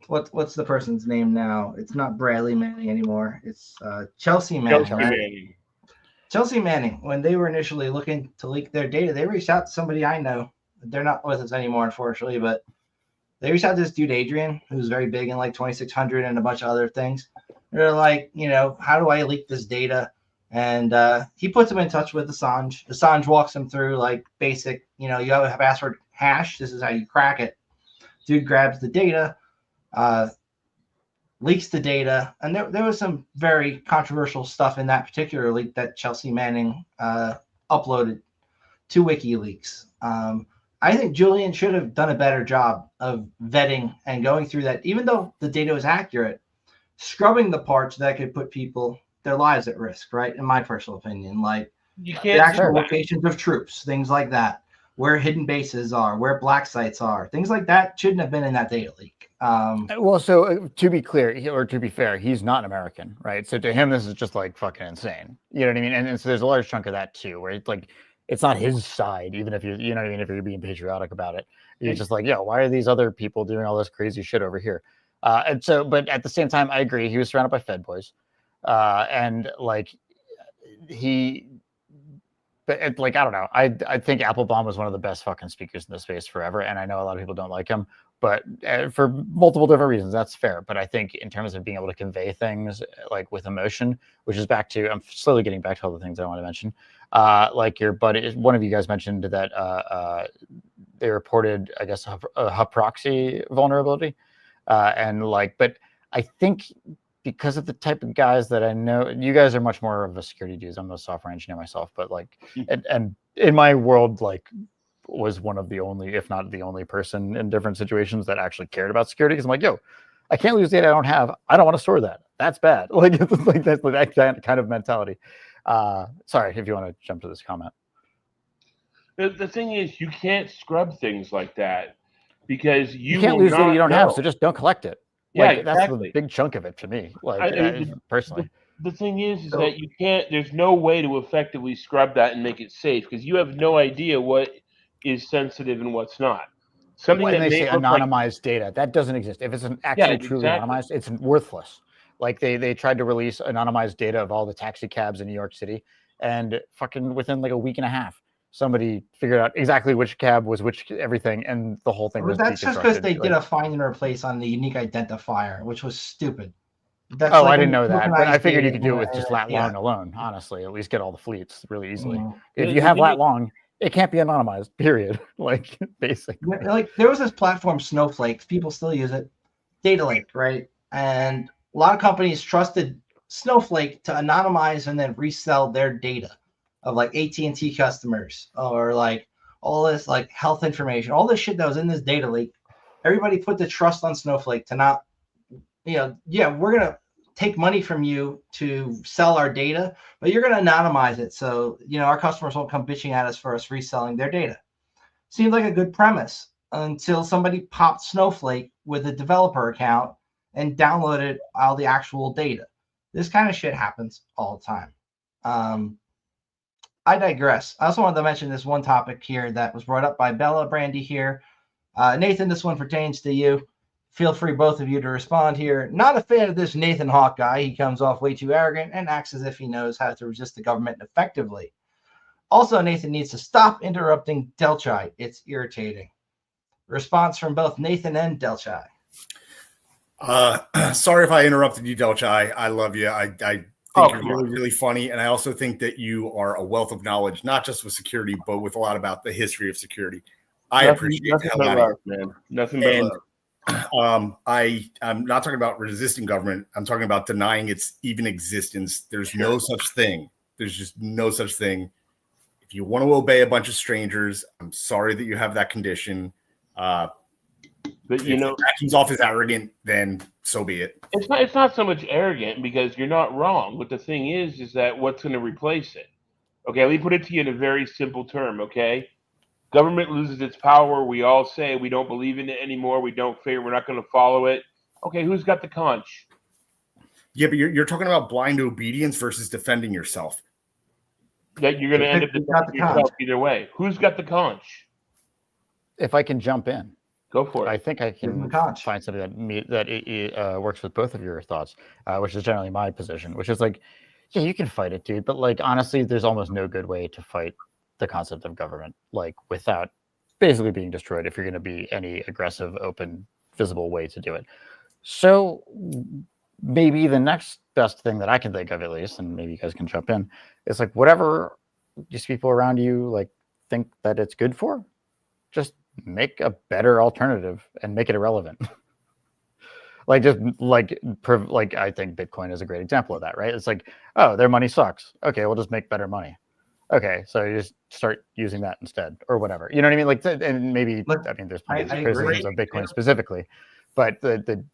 what's the person's name now? It's not Bradley Manning anymore. It's Chelsea Manning. Chelsea Right? Manning. Chelsea Manning, when they were initially looking to leak their data, they reached out to somebody I know. They're not with us anymore, unfortunately, but they reached out to this dude, Adrian, who's very big in like 2600 and a bunch of other things. They're like, how do I leak this data? And he puts them in touch with Assange. Assange walks them through like basic, you have a password hash. This is how you crack it. Dude grabs the data, leaks the data, and there was some very controversial stuff in that particular leak that Chelsea Manning uploaded to WikiLeaks. I think Julian should have done a better job of vetting and going through that, even though the data was accurate, scrubbing the parts that could put their lives at risk, right? In my personal opinion, like You the can't actual do that. locations of troops, things like that, where hidden bases are, where black sites are, things like that shouldn't have been in that data leak. Well, so to be clear, or to be fair, he's not American, right? So to him, this is just like fucking insane. You know what I mean? And so there's a large chunk of that too, where it's like, it's not his side, even if you know what I mean, if you're being patriotic about it. You're just like, why are these other people doing all this crazy shit over here? And so, but at the same time, I agree, he was surrounded by Fed boys. And like, but like, I don't know. I think Applebaum was one of the best fucking speakers in the space forever. And I know a lot of people don't like him, but for multiple different reasons, that's fair. But I think in terms of being able to convey things like with emotion, which is back to, I'm slowly getting back to all the things I want to mention. Like your buddy, one of you guys mentioned that they reported, I guess, a proxy vulnerability. But I think because of the type of guys that I know, you guys are much more of a security dudes. I'm a software engineer myself, but like, and in my world, like, was one of the only, if not the only person in different situations that actually cared about security. Because I'm like, I can't lose data I don't have. I don't want to store that. That's bad. Like, it's like that kind of mentality. Sorry if you want to jump to this comment. The thing is, you can't scrub things like that because You can't lose data you don't have, so just don't collect it. Yeah, Like, that's exactly. the big chunk of it to me. Like, personally. The thing is that you can't. There's no way to effectively scrub that and make it safe because you have no idea what is sensitive and what's not. Something When that they may say look anonymized data, that doesn't exist. If it's actually truly exactly. anonymized, it's worthless. Like they tried to release anonymized data of all the taxi cabs in New York City, and fucking within like a week and a half, somebody figured out exactly which cab was which everything, and the whole thing was That's just because they did a find and replace on the unique identifier, which was stupid. That's I didn't know that, but I figured you could do it with just lat long yeah. alone. Honestly, at least get all the fleets really easily. Mm. If you have lat long, it can't be anonymized. Period. Like, basically. Like, there was this platform, Snowflake. People still use it. Data Lake, right? And a lot of companies trusted Snowflake to anonymize and then resell their data of like AT&T customers or like all this like health information, all this shit that was in this data lake. Everybody put the trust on Snowflake to not, we're going to take money from you to sell our data, but you're going to anonymize it. So, our customers won't come bitching at us for us reselling their data. Seemed like a good premise until somebody popped Snowflake with a developer account and downloaded all the actual data. This kind of shit happens all the time. I digress. I also wanted to mention this one topic here that was brought up by Bella Brandy here. Nathan, this one pertains to you. Feel free, both of you, to respond here. Not a fan of this Nathan Hawk guy. He comes off way too arrogant and acts as if he knows how to resist the government effectively. Also, Nathan needs to stop interrupting Delchai. It's irritating. Response from both Nathan and Delchai. Sorry if I interrupted you, Delchai. I love you. I think you're really, really funny. And I also think that you are a wealth of knowledge, not just with security, but with a lot about the history of security. I appreciate nothing the but hell out love, of you. man. Nothing but love. I'm not talking about resisting government. I'm talking about denying its even existence. There's no such thing. There's just no such thing. If you want to obey a bunch of strangers, I'm sorry that you have that condition. But if that comes off as arrogant, then so be it. It's not so much arrogant because you're not wrong. But the thing is that what's going to replace it? Okay, let me put it to you in a very simple term. Okay, government loses its power. We all say we don't believe in it anymore. We don't fear. We're not going to follow it. Okay, who's got the conch? Yeah, but you're talking about blind obedience versus defending yourself. That you're going to end up defending yourself either way. Who's got the conch? If I can jump in. Go for it. I think I can find something that works with both of your thoughts, which is generally my position, which is like, yeah, you can fight it, dude. But like, honestly, there's almost no good way to fight the concept of government, like without basically being destroyed if you're going to be any aggressive, open, visible way to do it. So maybe the next best thing that I can think of, at least, and maybe you guys can jump in, is like whatever these people around you like think that it's good for, just make a better alternative and make it irrelevant. I think Bitcoin is a great example of that, right? It's like, oh, their money sucks. Okay, we'll just make better money. Okay, so you just start using that instead, or whatever. You know what I mean? Like, and maybe there's plenty of criticisms of Bitcoin specifically, but the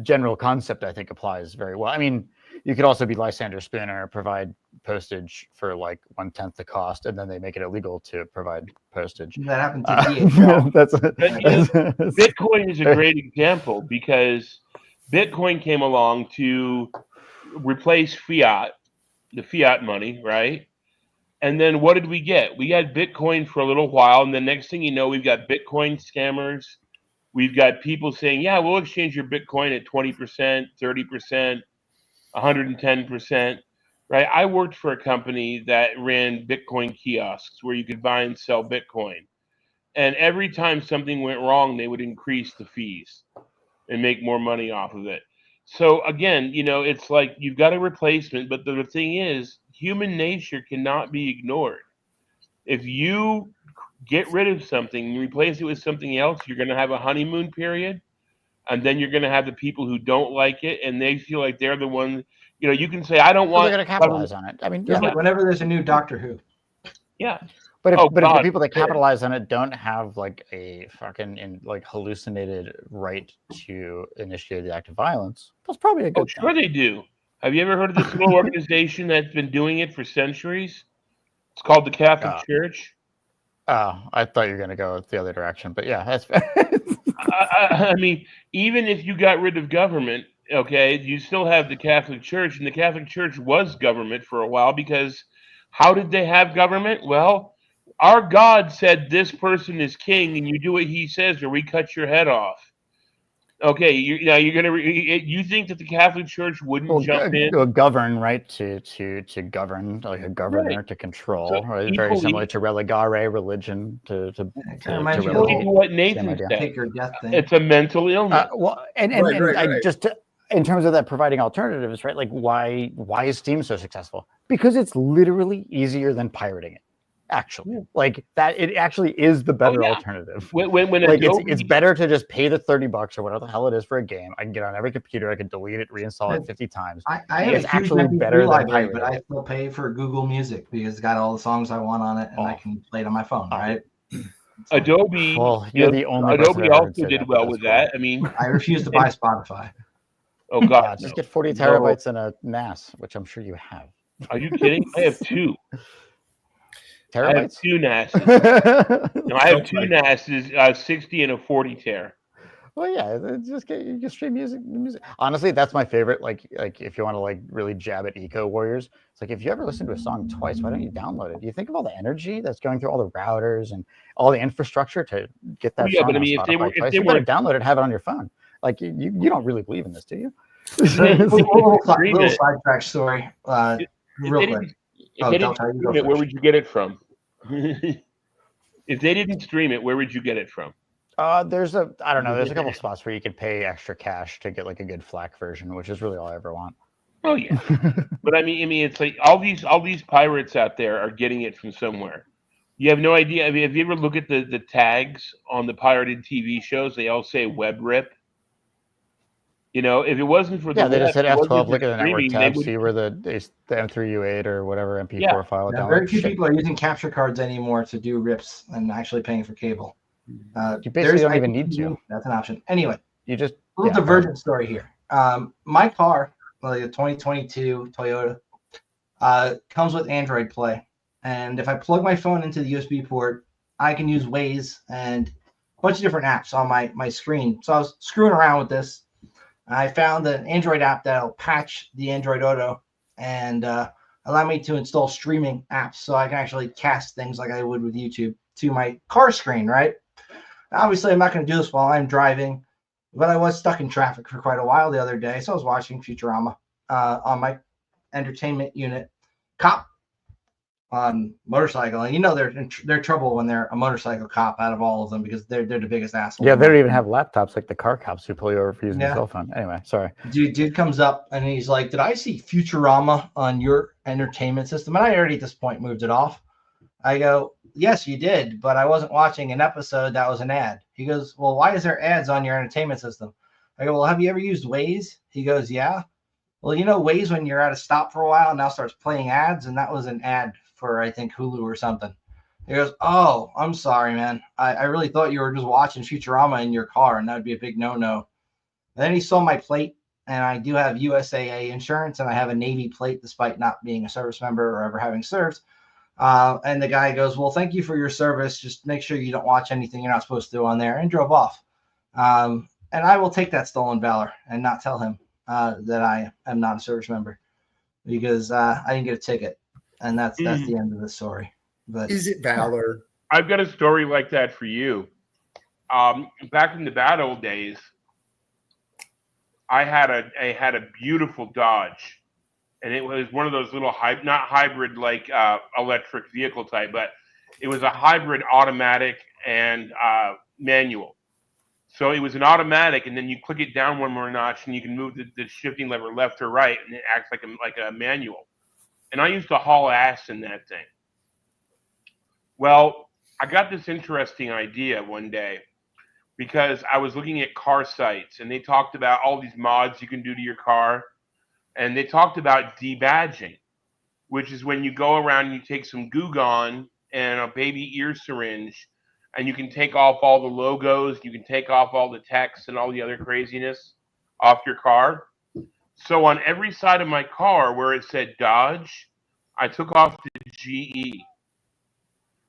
general concept I think applies very well. I mean, you could also be Lysander Spinner, provide postage for like 1/10 the cost, and then they make it illegal to provide postage. That happened to DHL. Bitcoin is a great example because Bitcoin came along to replace fiat, the fiat money, right? And then what did we get? We had Bitcoin for a little while, and the next thing you know, we've got Bitcoin scammers. We've got people saying, yeah, we'll exchange your Bitcoin at 20%, 30%, 110%, right? I worked for a company that ran Bitcoin kiosks where you could buy and sell Bitcoin. And every time something went wrong, they would increase the fees and make more money off of it. So again, it's like you've got a replacement, but the thing is, human nature cannot be ignored. If you get rid of something and replace it with something else, you're going to have a honeymoon period, and then you're going to have the people who don't like it, and they feel like they're the one. You can say, I don't want. They're going to capitalize on it. I mean, yeah. Whenever there's a new Doctor Who. Yeah. But if the people that capitalize on it don't have like a fucking hallucinated right to initiate the act of violence, that's probably a good thing. Sure they do. Have you ever heard of this little organization that's been doing it for centuries? It's called the Catholic Uh, Church. Oh, I thought you were gonna go the other direction, but yeah, that's fair. I mean, even if you got rid of government, okay, you still have the Catholic Church, and the Catholic Church was government for a while because how did they have government? Well, our God said this person is king, and you do what he says, or we cut your head off. Okay, you think that the Catholic Church wouldn't Well, jump in? govern, right? To govern, like a governor Right. to So control, right? Very similar to religare, religion to reminds you of the equally to relegate. what Same Nathan idea. said. take your death thing. It's a mental illness. Well, and Right. in terms of that providing alternatives, right? Like why is Steam so successful? Because it's literally easier than pirating it. Actually, Yeah. like that, it actually is the better yeah. alternative. When Like Adobe, it's better to just pay the $30 or whatever the hell it is for a game. I can get on every computer. I can delete it, reinstall it 50 times. I have It's a huge actually MP3 better than library, but pirating. I still pay for Google Music because it's got all the songs I want on it, and I can play it on my phone. Right? Adobe, Well, you're the only person Adobe I've ever heard also say did that, but well that's with cool. that. I mean, I refuse to buy Spotify. oh God, Just no. get 40 No. terabytes in a NAS, which I'm sure you have. Are you kidding? I have two. I have Terabytes? two NASs. No, I have two Okay. NASs, 60 and a 40 tear. Well, yeah, you can stream music. Honestly, that's my favorite. Like if you want to like really jab at eco warriors, it's like if you ever listen to a song twice, why don't you download it? Do you think of all the energy that's going through all the routers and all the infrastructure to get that Yeah, song but I on mean, Spotify twice? if they You better weren't, download it and have it on your phone. Like you don't really believe in this, do you? Little sidetrack story. if Real they quick. didn't, if they didn't Delta, you go stream it, where first. would you get it from? If they didn't stream it, where would you get it from? There's a couple spots where you can pay extra cash to get like a good FLAC version, which is really all I ever want. Oh yeah, but I mean, it's like all these pirates out there are getting it from somewhere. You have no idea. I mean, have you ever looked at the tags on the pirated TV shows? They all say web rip. You know, if it wasn't for the Yeah, they just hit web, it wasn't F12, for look at the network streaming, they tab, would. see where the M3U8 or whatever MP4 Yeah. file Now, download. very few Shit. people are using capture cards anymore to do rips and actually paying for cable. You basically don't even need to. That's an option. Anyway, You just little divergent story here. My car, like a 2022 Toyota, comes with Android Play, and if I plug my phone into the USB port, I can use Waze and a bunch of different apps on my screen. So I was screwing around with this. I found an Android app that'll patch the Android Auto and allow me to install streaming apps, so I can actually cast things like I would with YouTube to my car screen. Right? Obviously, I'm not going to do this while I'm driving, but I was stuck in traffic for quite a while the other day, so I was watching Futurama on my entertainment unit. Cop on motorcycle, and you know they're trouble when they're a motorcycle cop out of all of them because they're the biggest assholes. Yeah, they don't even have laptops like the car cops who pull you over for using Yeah. a cell phone. Anyway, sorry. Dude comes up and he's like, "Did I see Futurama on your entertainment system?" And I already at this point moved it off. I go, "Yes, you did, but I wasn't watching an episode that was an ad." He goes, "Well, why is there ads on your entertainment system?" I go, "Well, have you ever used Waze?" He goes, "Yeah." Well, you know, Waze, when you're at a stop for a while, now starts playing ads, and that was an ad for, I think, Hulu or something. He goes, "Oh, I'm sorry, man. I really thought you were just watching Futurama in your car, and that would be a big no-no." Then he saw my plate, and I do have USAA insurance, and I have a Navy plate despite not being a service member or ever having served. And the guy goes, "Well, thank you for your service. Just make sure you don't watch anything you're not supposed to on there," and drove off. And I will take that stolen valor and not tell him that I am not a service member because I didn't get a ticket, and that's the end of the story. But Is it valor? I've got a story like that for you. Back in the bad old days, I had a beautiful Dodge, and it was one of those little not hybrid like electric vehicle type, but it was a hybrid automatic and manual. So it was an automatic, and then you click it down one more notch, and you can move the shifting lever left or right, and it acts like a manual. And I used to haul ass in that thing. Well, I got this interesting idea one day because I was looking at car sites, and they talked about all these mods you can do to your car, and they talked about debadging, which is when you go around and you take some Goo Gone and a baby ear syringe, and you can take off all the logos, you can take off all the text and all the other craziness off your car. So on every side of my car where it said Dodge, I took off the GE.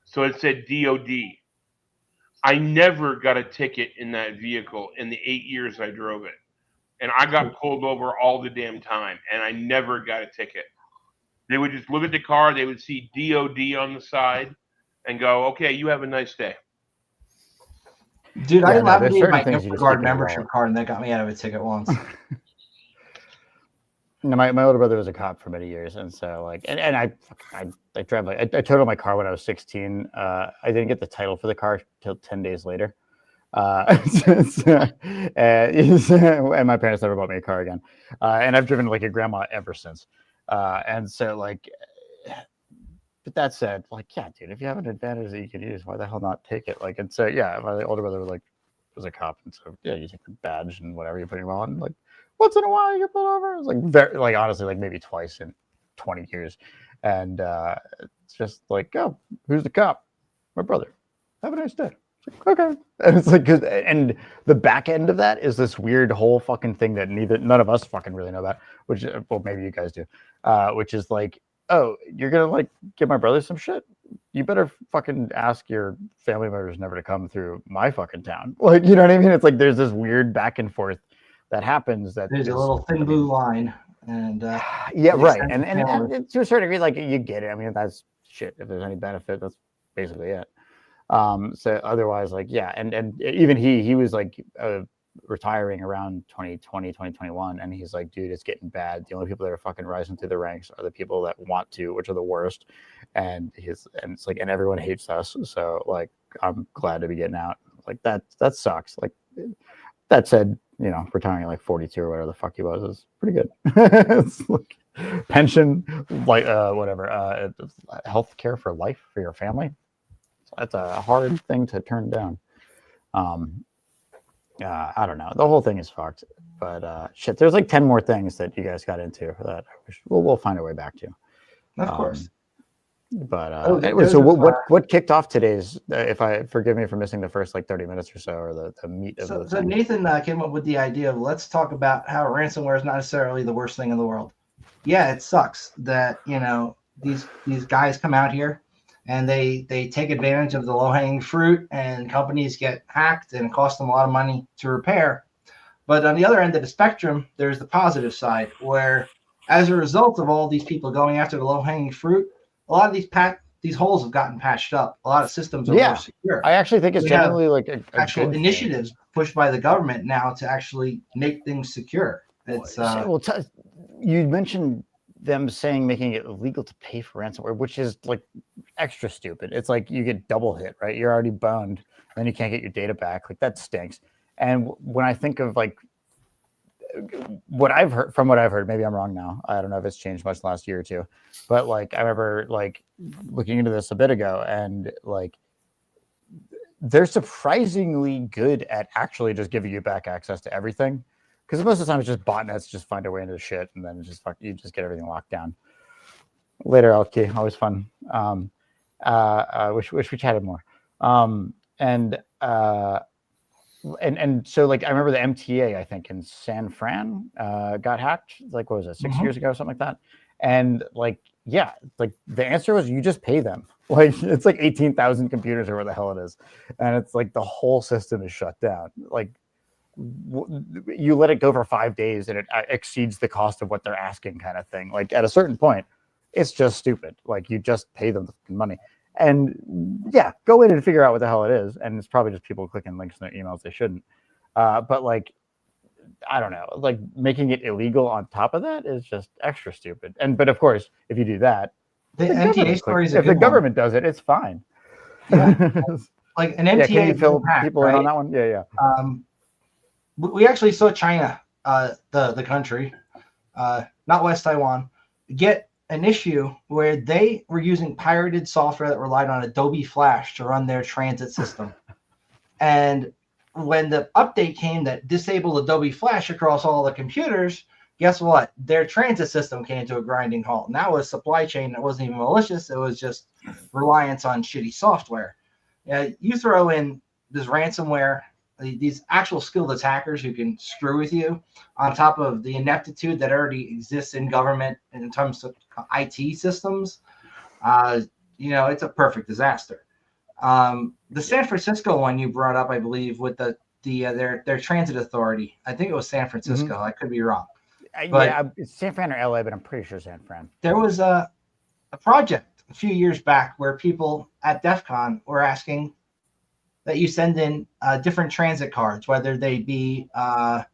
So it said DOD. I never got a ticket in that vehicle in the 8 years I drove it. And I got pulled over all the damn time, and I never got a ticket. They would just look at the car, they would see DOD on the side, and go, "Okay, you have a nice day." Dude, I Yeah, no, there's laminated certain my things you just Guard keep in your membership wallet. card, and that got me out of a ticket once. No, my older brother was a cop for many years, and so like, and I drive like I totaled my car when I was 16. I didn't get the title for the car till 10 days later. And my parents never bought me a car again. And I've driven like a grandma ever since. And so like, but that said, like, yeah, dude, if you have an advantage that you can use, why the hell not take it? Like, and so yeah, my older brother was a cop, and so yeah, you take the badge and whatever, you put him on, like. Once in a while you get pulled over. It's like very, like honestly, like maybe twice in 20 years. And it's just like, oh, who's the cop? My brother. Have a nice day. It's like, okay. And it's like, 'cause, and the back end of that is this weird whole fucking thing that none of us fucking really know about, which, well, maybe you guys do, which is like, oh, you're gonna like give my brother some shit? You better fucking ask your family members never to come through my fucking town. Like, you know what I mean? It's like there's this weird back and forth that happens. That There's is, a little thin blue line, and yeah, right. extended And family. to a certain degree, like you get it. I mean, that's shit. If there's any benefit, that's basically it. So otherwise, like, yeah, and even he was like retiring around 2020, 2021, and he's like, dude, it's getting bad. The only people that are fucking rising through the ranks are the people that want to, which are the worst. And it's like, and everyone hates us. So like, I'm glad to be getting out. Like that sucks. Like that said, you know, retiring at like 42 or whatever the fuck he was is pretty good. It's like pension, like whatever, health care for life for your family. So that's a hard thing to turn down. I don't know. The whole thing is fucked. But shit, there's like 10 more things that you guys got into that we'll find a way back to. Of course. But anyway, so what kicked off today's? If I forgive me for missing the first like 30 minutes or so, or the meat of the So thing. Nathan came up with the idea of let's talk about how ransomware is not necessarily the worst thing in the world. Yeah, it sucks that these guys come out here and they take advantage of the low-hanging fruit, and companies get hacked and it costs them a lot of money to repair. But on the other end of the spectrum, there's the positive side where, as a result of all these people going after the low-hanging fruit, a lot of these holes have gotten patched up. A lot of systems are more secure. I actually think it's generally like a actual good initiatives pushed by the government now to actually make things secure. It's you mentioned them making it illegal to pay for ransomware, which is like extra stupid. It's like you get double hit, right? You're already boned, then you can't get your data back. Like that stinks. And when I think of like what I've heard, maybe I'm wrong now. I don't know if it's changed much last year or two, but like I remember like looking into this a bit ago, and like they're surprisingly good at actually just giving you back access to everything, because most of the time it's just botnets just find a way into the shit, and then you just get everything locked down. Later, LK, always fun. Wish we chatted more. And so like I remember the MTA, I think in San Fran got hacked, like what was it, 6 years ago or something like that. And like, yeah, like the answer was you just pay them. Like it's like 18,000 computers or what the hell it is, and it's like the whole system is shut down. Like you let it go for 5 days and it exceeds the cost of what they're asking, kind of thing. Like at a certain point, it's just stupid. Like you just pay them the money. And yeah, go in and figure out what the hell it is. And it's probably just people clicking links in their emails they shouldn't. But like, I don't know, like making it illegal on top of that is just extra stupid. But of course, if you do that, the MTA story is if the government does it, it's fine. Yeah. Like an MTA. Yeah, can you fill people in right? on that one? Yeah. We actually saw China, the country, not West Taiwan, get an issue where they were using pirated software that relied on Adobe Flash to run their transit system. And when the update came that disabled Adobe Flash across all the computers, guess what? Their transit system came to a grinding halt. And that was supply chain that wasn't even malicious. It was just reliance on shitty software. You throw in this ransomware these actual skilled attackers who can screw with you, on top of the ineptitude that already exists in government in terms of IT systems. It's a perfect disaster. The San Francisco one you brought up, I believe, with their transit authority. I think it was San Francisco. I could be wrong. But it's San Fran or LA, but I'm pretty sure San Fran. There was a project a few years back where people at DEF CON were asking that you send in different transit cards, whether they be, old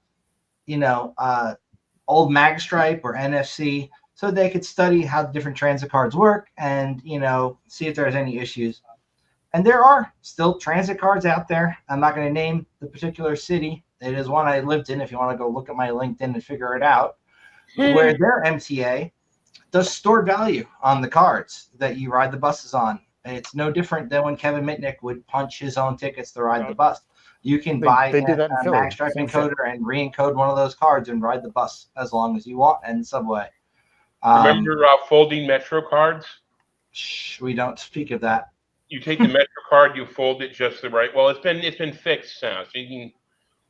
Magstripe or NFC, so they could study how different transit cards work and, see if there's any issues. And there are still transit cards out there. I'm not going to name the particular city. It is one I lived in, if you want to go look at my LinkedIn and figure it out, where their MTA does stored value on the cards that you ride the buses on. It's no different than when Kevin Mitnick would punch his own tickets to ride the bus. You can buy a Magstripe encoder and re-encode one of those cards and ride the bus as long as you want, and subway. Remember folding Metro cards? We don't speak of that. You take the Metro card, you fold it just the right. Well, it's been fixed now, so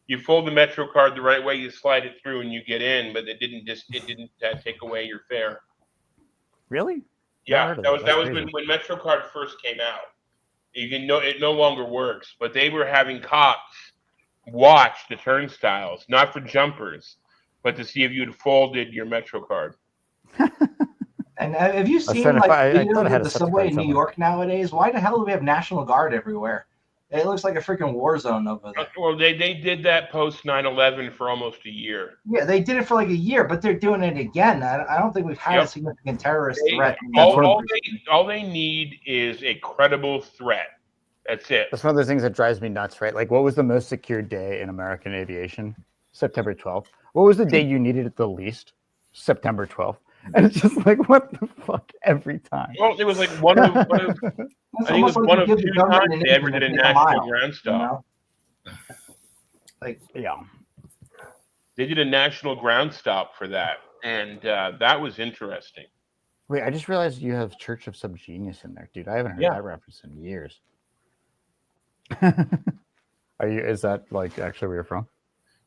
you fold the Metro card the right way, you slide it through, and you get in. But it didn't take away your fare. Really? Yeah, that was when Metro card first came out. It no longer works, but they were having cops watch the turnstiles, not for jumpers, but to see if you'd folded your Metro card. And have you seen videos of the subway in New York nowadays? Why the hell do we have National Guard everywhere? It looks like a freaking war zone over there. Well, they did that post 9/11 for almost a year. Yeah, they did it for like a year, but they're doing it again. I don't think we've had a significant terrorist threat. All they need is a credible threat. That's it. That's one of those things that drives me nuts, right? Like, what was the most secure day in American aviation? September 12th. What was the day you needed it the least? September 12th. And it's just like, what the fuck, every time? Well, it was like one of I think it was one of 2 times they ever did a national ground stop. They did a national ground stop for that, and that was interesting. Wait, I just realized you have Church of Subgenius in there, dude. I haven't heard that reference in years. Is that like actually where you're from?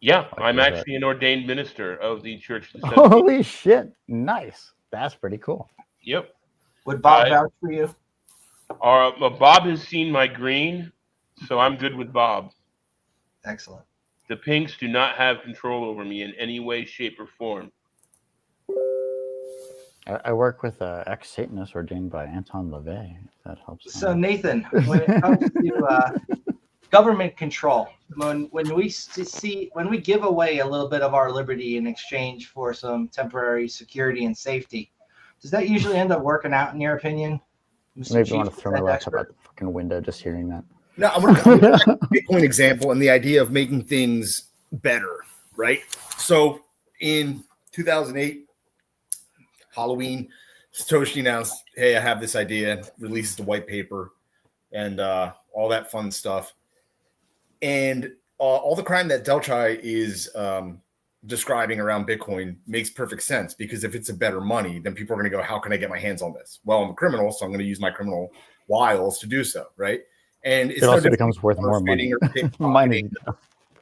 Yeah, I'm actually an ordained minister of the Church of the Holy shit. Nice. That's pretty cool. Yep. Would Bob vouch for you? Bob has seen my green, so I'm good with Bob. Excellent. The pinks do not have control over me in any way, shape, or form. I work with ex-Satanist ordained by Anton LaVey. If that helps. So, Nathan, when it comes to government control, when we give away a little bit of our liberty in exchange for some temporary security and safety, does that usually end up working out in your opinion? Maybe I want to throw my laptop out the fucking window just hearing that. No, I'm going to back to the Bitcoin example and the idea of making things better, right? So in 2008, Halloween, Satoshi announced, hey, I have this idea, releases the white paper and all that fun stuff. And all the crime that Delchai is describing around Bitcoin makes perfect sense, because if it's a better money, then people are going to go, how can I get my hands on this? Well, I'm a criminal, so I'm going to use my criminal wiles to do so, right? And it also becomes worth more money.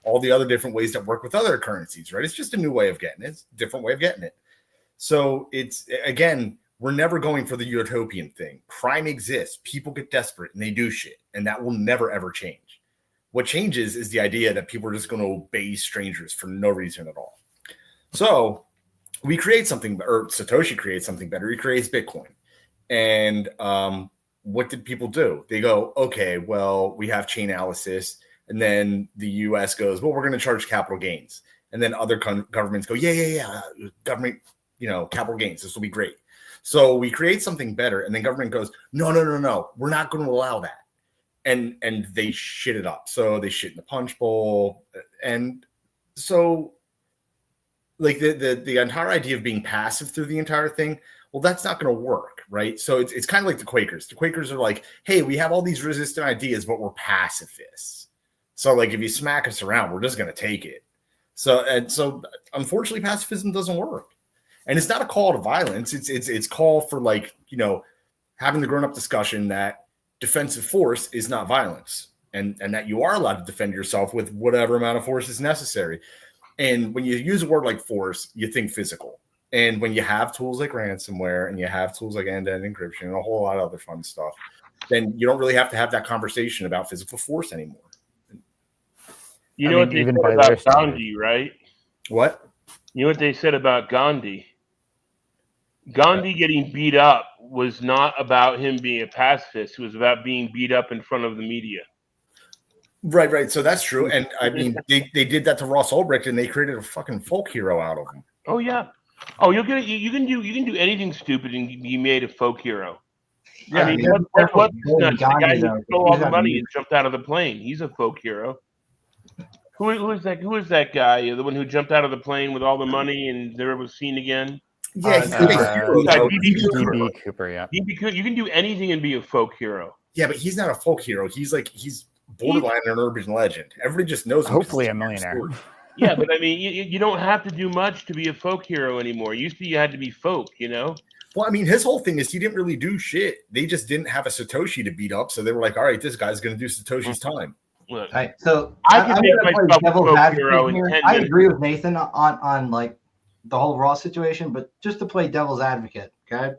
All the other different ways that work with other currencies, right? It's just a new way of getting it. It's a different way of getting it. So it's, again, we're never going for the utopian thing. Crime exists. People get desperate and they do shit. And that will never, ever change. What changes is the idea that people are just going to obey strangers for no reason at all. So we create something, or Satoshi creates something better. He creates Bitcoin. And what did people do? They go, okay, well, we have chain analysis. And then the US goes, well, we're going to charge capital gains. And then other governments go, yeah. Government, capital gains. This will be great. So we create something better. And then government goes, no. We're not going to allow that. And they shit it up. So they shit in the punch bowl. And so like the entire idea of being passive through the entire thing, well, that's not going to work, right? So it's kind of like the Quakers. The Quakers are like, hey, we have all these resistant ideas, but we're pacifists. So like if you smack us around, we're just going to take it. So unfortunately, pacifism doesn't work. And it's not a call to violence. It's call for like, having the grown-up discussion that defensive force is not violence. and that you are allowed to defend yourself with whatever amount of force is necessary. And when you use a word like force, you think physical. And when you have tools like ransomware and you have tools like end-to-end encryption and a whole lot of other fun stuff, then you don't really have to have that conversation about physical force anymore. You know what they said about Gandhi, right? What? You know what they said about Gandhi? Gandhi getting beat up was not about him being a pacifist. It was about being beat up in front of the media. Right. So that's true. And I mean, they did that to Ross Ulbricht, and they created a fucking folk hero out of him. Oh yeah. Oh, you can do anything stupid and be made a folk hero. Yeah, I mean, what nuts? The guy who stole all the money and jumped out of the plane. He's a folk hero. Who is that? Who is that guy? The one who jumped out of the plane with all the money and never was seen again? Yeah, he's a hero. DB Cooper. Yeah, you can do anything and be a folk hero. Yeah, but he's not a folk hero. He's borderline an urban legend. Everybody just knows him. Hopefully a millionaire. Yeah, but I mean, you don't have to do much to be a folk hero anymore. Used to you had to be folk, you know? Well, I mean, his whole thing is he didn't really do shit. They just didn't have a Satoshi to beat up, so they were like, all right, this guy's going to do Satoshi's time. Look, right, so I can make myself a folk hero in 10 minutes. I agree with Nathan on like the whole Raw situation, but just to play devil's advocate, okay?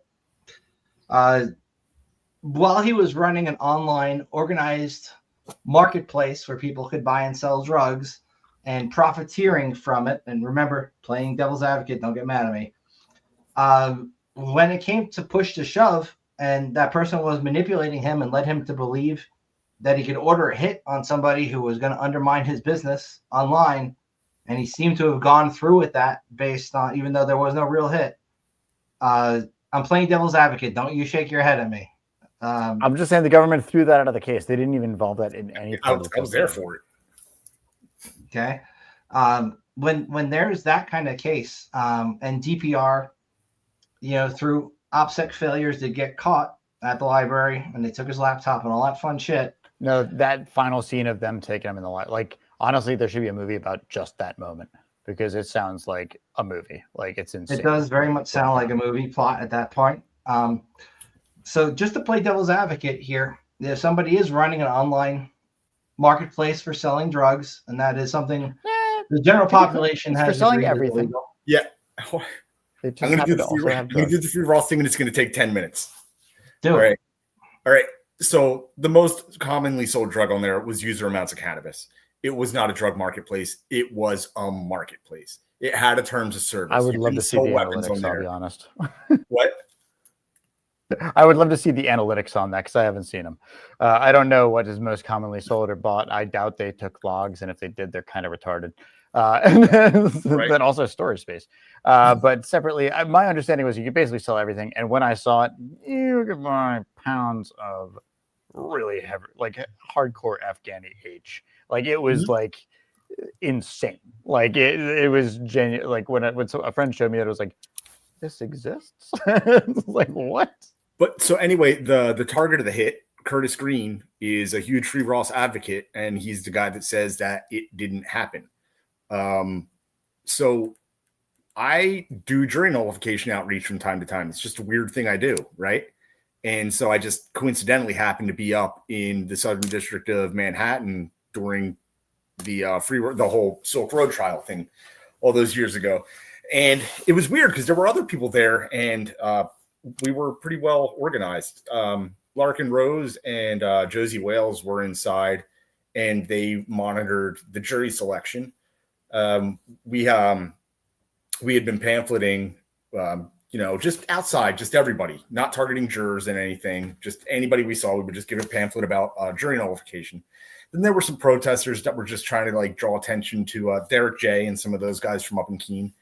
While he was running an online organized marketplace where people could buy and sell drugs and profiteering from it, and remember, playing devil's advocate, don't get mad at me. When it came to push to shove, and that person was manipulating him and led him to believe that he could order a hit on somebody who was going to undermine his business online, and he seemed to have gone through with that based on, even though there was no real hit. I'm playing devil's advocate. Don't you shake your head at me. I'm just saying the government threw that out of the case. They didn't even involve that in any. I was there for it. Okay. When there's that kind of case, and DPR, through OPSEC failures did get caught at the library, and they took his laptop and all that fun shit. No, that final scene of them taking him in the light, like honestly, there should be a movie about just that moment because it sounds like a movie. Like it's insane. It does very much sound like a movie plot at that point. So just to play devil's advocate here, if somebody is running an online marketplace for selling drugs, and that is something the general population has for selling everything. Yeah. I'm going to do the free Ross thing, and it's going to take 10 minutes. Do it. All right. So the most commonly sold drug on there was user amounts of cannabis. It was not a drug marketplace. It was a marketplace. It had a terms of service. I would love to see the analytics, I'll be honest. What? I would love to see the analytics on that because I haven't seen them. I don't know what is most commonly sold or bought. I doubt they took logs, and if they did, they're kind of retarded. And then also storage space. But separately, my understanding was you could basically sell everything. And when I saw it, you could buy pounds of really heavy, like hardcore Afghani H. Like it was like insane. Like it was genuine. Like when a friend showed me it, was like, this exists. Like what? But so anyway, the target of the hit, Curtis Green, is a huge Free Ross advocate, and he's the guy that says that it didn't happen. So I do jury nullification outreach from time to time. It's just a weird thing I do, right? And so I just coincidentally happened to be up in the Southern District of Manhattan during the whole Silk Road trial thing all those years ago. And it was weird because there were other people there, and we were pretty well organized. Larkin Rose and Josie Wales were inside, and they monitored the jury selection. We had been pamphleting, just outside, just everybody, not targeting jurors and anything, just anybody we saw. We would just give a pamphlet about jury nullification. Then there were some protesters that were just trying to draw attention to Derek J and some of those guys from up in Keene.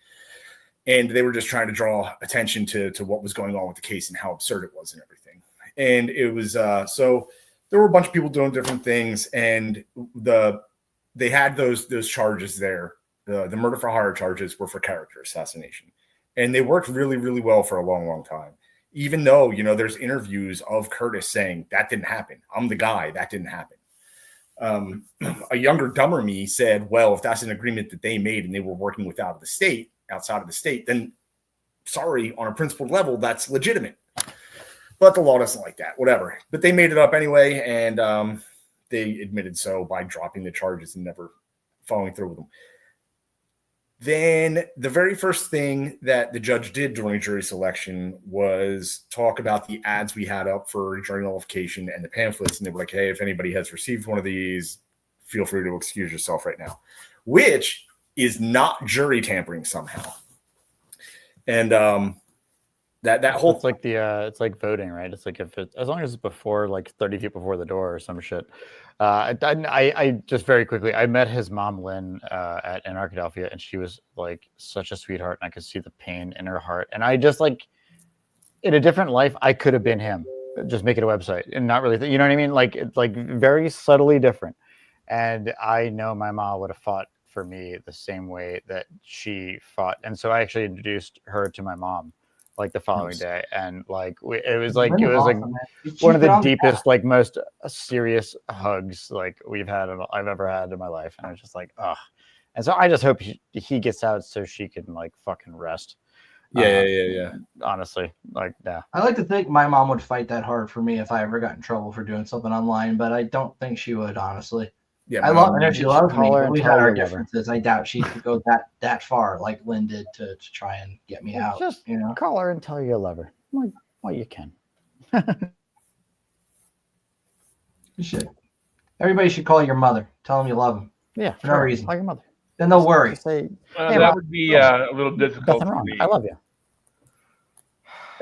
And they were just trying to draw attention to what was going on with the case and how absurd it was and everything. And it was so there were a bunch of people doing different things, and they had those charges there. The murder for hire charges were for character assassination, and they worked really, really well for a long, long time. Even though there's interviews of Curtis saying that didn't happen. I'm the guy, that didn't happen. A younger, dumber me said, well, if that's an agreement that they made and they were working outside of the state, then sorry, on a principled level, that's legitimate. But the law doesn't like that, whatever. But they made it up anyway, and they admitted so by dropping the charges and never following through with them. Then the very first thing that the judge did during jury selection was talk about the ads we had up for jury nullification and the pamphlets. And they were like, hey, if anybody has received one of these, feel free to excuse yourself right now, which is not jury tampering somehow. And that whole it's like it's like voting, right? It's like if it, as long as it's before like 30 feet before the door or some shit. I just very quickly, I met his mom, Lynn, at in Arkadelphia, and she was like such a sweetheart, and I could see the pain in her heart. And I just like, in a different life, I could have been him, just make it a website and not really, you know what I mean? Like, it's like very subtly different. And I know my mom would have fought for me the same way that she fought. And so I actually introduced her to my mom like the following day, and like it was like one of the deepest, like most serious hugs like I've ever had in my life. And I was just like, ugh. And so I just hope he gets out so she can like fucking rest. Yeah. Honestly, like, yeah. I like to think my mom would fight that hard for me if I ever got in trouble for doing something online, but I don't think she would, honestly. Yeah, I know she loves me, but we had our differences. differences. I doubt she could go that far like Lynn did to try and get me out. Just you know, call her and tell her you love her. Well, you can. you should. Everybody should call your mother. Tell them you love them. Yeah, for no reason. Call your mother. Then they'll worry. Just say, that Mom, would be a little difficult nothing for wrong. me. I love you.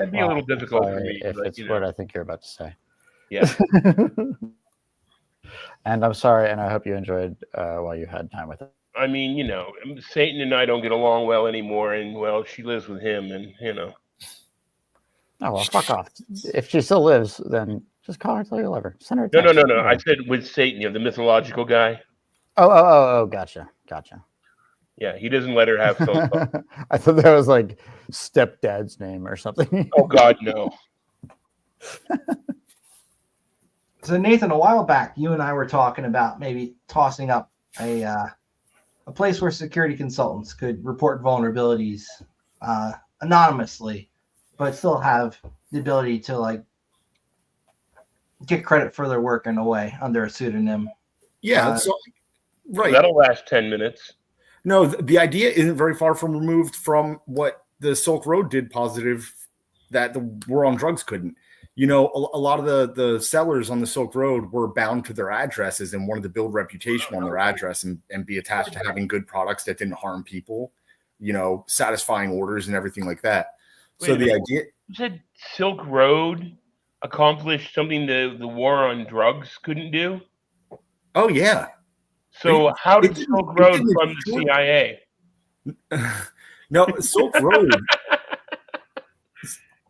That'd be a little difficult for me. If but, it's what I think you're about to say. Yeah. And I'm sorry, and I hope you enjoyed while you had time with it. I mean, you know, Satan and I don't get along well anymore, and well, she lives with him, and you know. Oh well, fuck off. If she still lives, then just call her and tell her you love her. Send her a No. text. I said with Satan, you know, the mythological guy. Oh, gotcha. Yeah, he doesn't let her have phone calls. I thought that was like stepdad's name or something. Oh God, no. So Nathan, a while back, you and I were talking about maybe tossing up a place where security consultants could report vulnerabilities anonymously, but still have the ability to like get credit for their work in a way under a pseudonym. Yeah, right. That'll last 10 minutes. No, the idea isn't very far from removed from what the Silk Road did positive that the war on drugs couldn't. You know, a lot of the sellers on the Silk Road were bound to their addresses and wanted to build reputation on their address and be attached to having good products that didn't harm people, you know, satisfying orders and everything like that. So the idea... You said Silk Road accomplished something the war on drugs couldn't do? Oh, yeah. So how did Silk Road fund the CIA? No, Silk Road...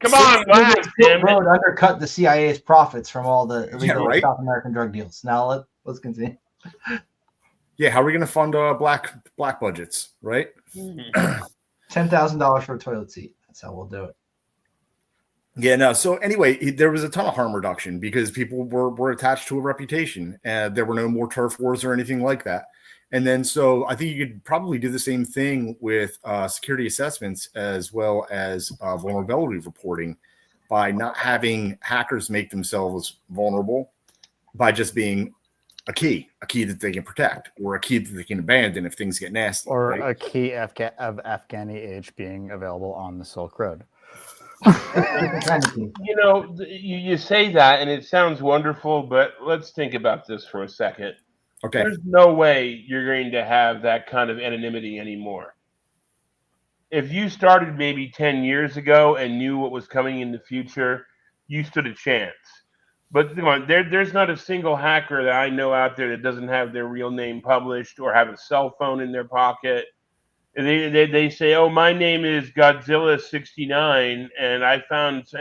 Come on, laugh, Silk Road undercut the CIA's profits from all the illegal right? South American drug deals. Now let's continue. Yeah, how are we going to fund black budgets, right? $10,000 for a toilet seat. That's how we'll do it. Yeah, no. So anyway, there was a ton of harm reduction because people were attached to a reputation, and there were no more turf wars or anything like that. And then, so I think you could probably do the same thing with security assessments as well as vulnerability reporting by not having hackers make themselves vulnerable by just being a key that they can protect or a key that they can abandon if things get nasty. Or right? a key of Afghani age being available on the Silk Road. You know, you say that and it sounds wonderful, but let's think about this for a second. Okay. There's no way you're going to have that kind of anonymity anymore. If you started maybe 10 years ago and knew what was coming in the future, you stood a chance. But come on, there's not a single hacker that I know out there that doesn't have their real name published or have a cell phone in their pocket. They say, oh, my name is Godzilla69, and I found,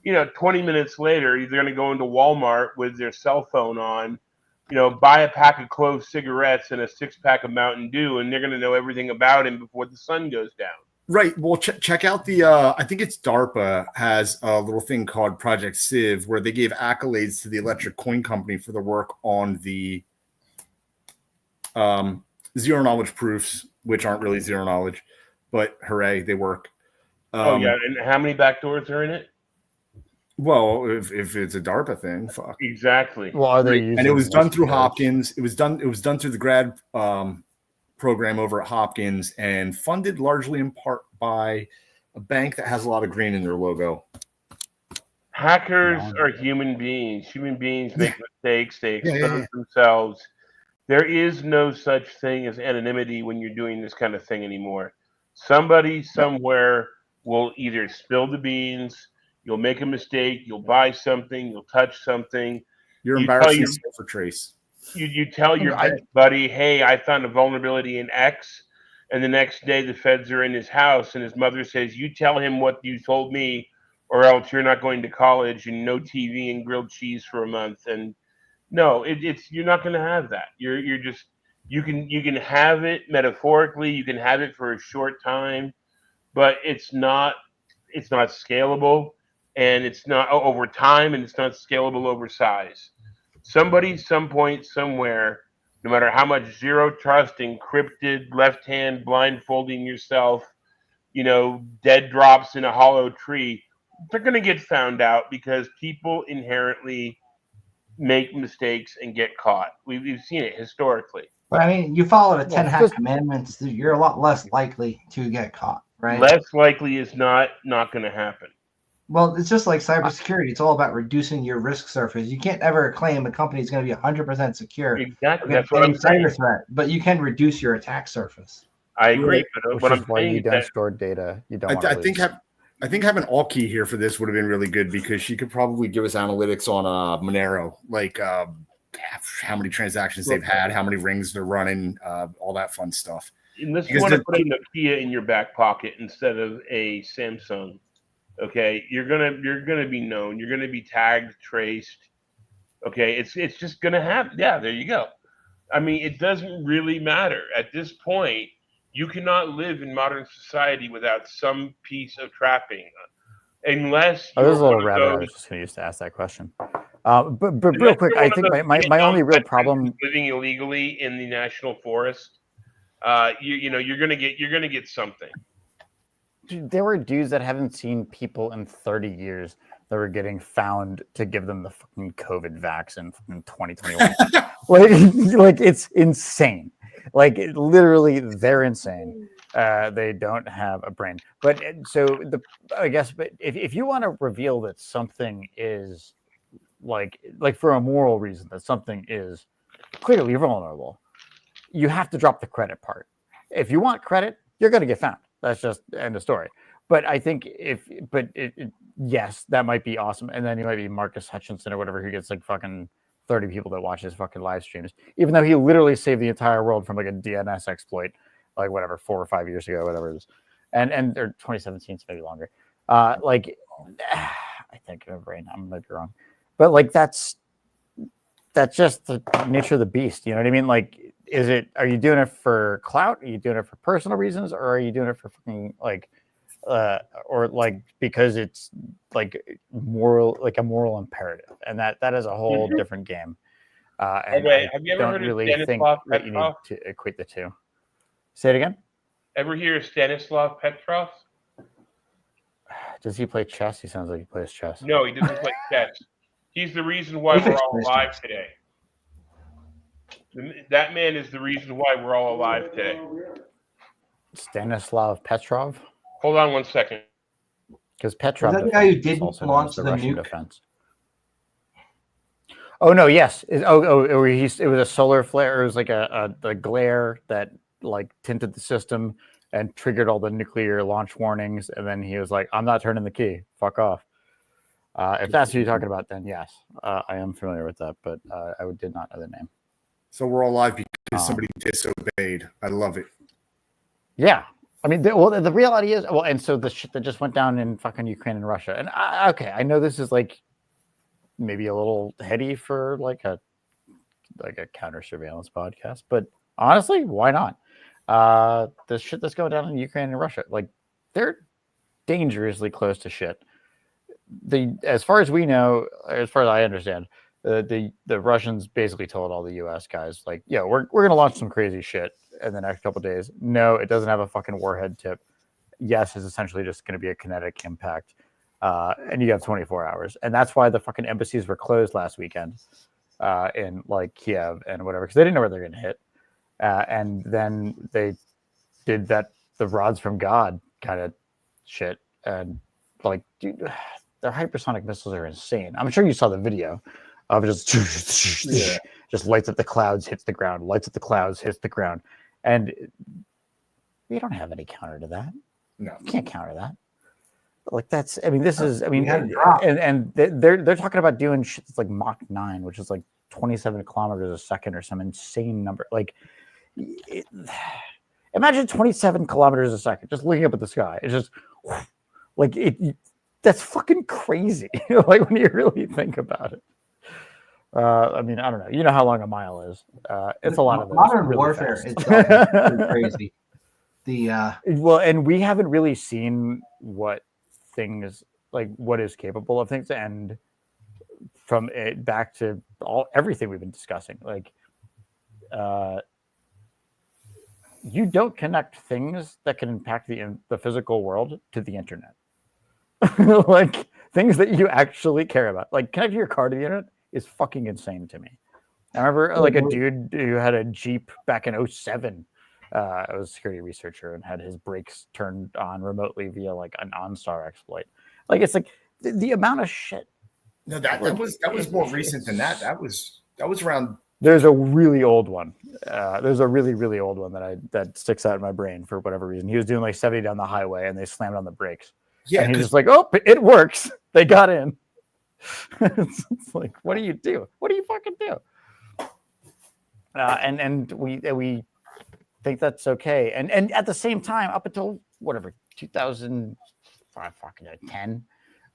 20 minutes later, they're going to go into Walmart with their cell phone on, buy a pack of clove cigarettes and a 6-pack of Mountain Dew, and they're going to know everything about him before the sun goes down. Right. Well, check out I think it's DARPA has a little thing called Project Civ where they gave accolades to the Electric Coin Company for the work on the zero knowledge proofs, which aren't really zero knowledge, but hooray, they work. And how many backdoors are in it? Well, if it's a DARPA thing, fuck. Exactly. Well, are they And it was using done through codes? Hopkins. It was done through the grad program over at Hopkins, and funded largely in part by a bank that has a lot of green in their logo. Hackers are human beings. Human beings make mistakes. They Yeah, expose themselves. There is no such thing as anonymity when you're doing this kind of thing anymore. Somebody somewhere will either spill the beans, you'll make a mistake, you'll buy something, you'll touch something. You're You tell embarrassing your yourself for trace. you tell your I- best buddy, hey, I found a vulnerability in X, and the next day the feds are in his house and his mother says, you tell him what you told me, or else you're not going to college and no TV and grilled cheese for a month. And no, it's you're not going to have that. You're just you can have it metaphorically, you can have it for a short time, but it's not scalable, and it's not over time, and it's not scalable over size. Somebody, some point, somewhere, no matter how much zero trust, encrypted, left hand blindfolding yourself, dead drops in a hollow tree, they're going to get found out because people inherently make mistakes and get caught. We've seen it historically. But I mean, you follow the 10 Well, hack just- commandments, you're a lot less likely to get caught, right? Less likely is not going to happen. Well, it's just like cybersecurity. It's all about reducing your risk surface. You can't ever claim a company is going to be 100% secure Exactly. against That's what any I'm saying. cyber threat, but you can reduce your attack surface. I agree. But Which what is I'm why saying you is don't that store data. You don't. I think having Alki here for this would have been really good because she could probably give us analytics on Monero, like how many transactions they've had, how many rings they're running, all that fun stuff. unless you Because want to the- put a Nokia in your back pocket instead of a Samsung, okay, you're gonna be known. You're gonna be tagged, traced. Okay, it's just gonna happen. Yeah, there you go. I mean, it doesn't really matter at this point. You cannot live in modern society without some piece of trapping, unless Oh, you're there's a little one of rabbit I those. was just going to use to ask that question. But real Unless quick, you're I one of think those my Vietnam only real veterans problem. living illegally in the national forest, you're gonna get something. There were dudes that haven't seen people in 30 years that were getting found to give them the fucking COVID vaccine in 2021. like it's insane. Like literally, they're insane. They don't have a brain. But I guess, but if you want to reveal that something is like for a moral reason that something is clearly vulnerable, you have to drop the credit part. If you want credit, you're going to get found. That's just end of story. But I think yes, that might be awesome. And then you might be Marcus Hutchinson or whatever who gets like fucking 30 people that watch his fucking live streams, even though he literally saved the entire world from like a DNS exploit, like whatever, 4 or 5 years ago, whatever it is. And or 2017, it's maybe longer. I think in my brain, I might be wrong. But like that's just the nature of the beast. You know what I mean? Like, are you doing it for clout? Are you doing it for personal reasons, or are you doing it for fucking or like because it's like moral, like a moral imperative, and that is a whole different game. And Okay, I have you ever don't heard of really think Stanislav that you need Petrov? to equate the two. Say it again. Ever hear of Stanislav Petrov? Does he play chess? He sounds like he plays chess. No, he doesn't play chess. He's the reason why He we're fixed all this alive chess. today. That man is the reason why we're all alive today. Stanislav Petrov, Hold on one second. because Petrov Was that the guy who Defense is didn't also known launch as the the Russian nuke? defense. Oh no, yes. It was a solar flare. It was like the glare that like tinted the system and triggered all the nuclear launch warnings. And then he was like, "I'm not turning the key. Fuck off." If that's what you're talking about, then yes, I am familiar with that, but I did not know the name. So we're all alive because somebody disobeyed. I love it. Yeah. I mean, the reality is, and so the shit that just went down in fucking Ukraine and Russia. And okay, I know this is like maybe a little heady for like a counter surveillance podcast, but honestly, why not? The shit that's going down in Ukraine and Russia, like they're dangerously close to shit. As far as we know, as far as I understand, the Russians basically told all the U.S. guys, like, yeah, we're gonna launch some crazy shit in the next couple of days. No, it doesn't have a fucking warhead tip. Yes, it's essentially just going to be a kinetic impact. and you have 24 hours, and that's why the fucking embassies were closed last weekend in like Kiev and whatever, because they didn't know where they're going to hit, and then they did that the rods from God kind of shit, and like, dude, their hypersonic missiles are insane. I'm sure you saw the video of just just lights up the clouds, hits the ground, lights up the clouds, hits the ground, and we don't have any counter to that. No, You can't counter that. Like that's, I mean, this is, I mean, We had a drop. and they're talking about doing shit that's like Mach 9, which is like 27 kilometers a second or some insane number. Like, imagine 27 kilometers a second, just looking up at the sky. It's just like that's fucking crazy. Like when you really think about it. I mean, I don't know. You know how long a mile is. It's a lot of those. Modern really warfare fast. itself is pretty crazy. Well, and we haven't really seen what things like what is capable of things, and from it back to everything we've been discussing, like you don't connect things that can impact the physical world to the internet. Like things that you actually care about, like connecting your car to the internet is fucking insane to me. I remember like a dude who had a Jeep back in 07. I was a security researcher and had his brakes turned on remotely via like an OnStar exploit. Like it's like the amount of shit. no, that was more recent than that. That was around. There's a really old one. There's a really, really old one that sticks out in my brain for whatever reason. He was doing like 70 down the highway and they slammed on the brakes. Yeah, and he's just like, oh, it works. They got in. It's like, what do you do? What do you fucking do? And we think that's okay. And at the same time, up until whatever 2010,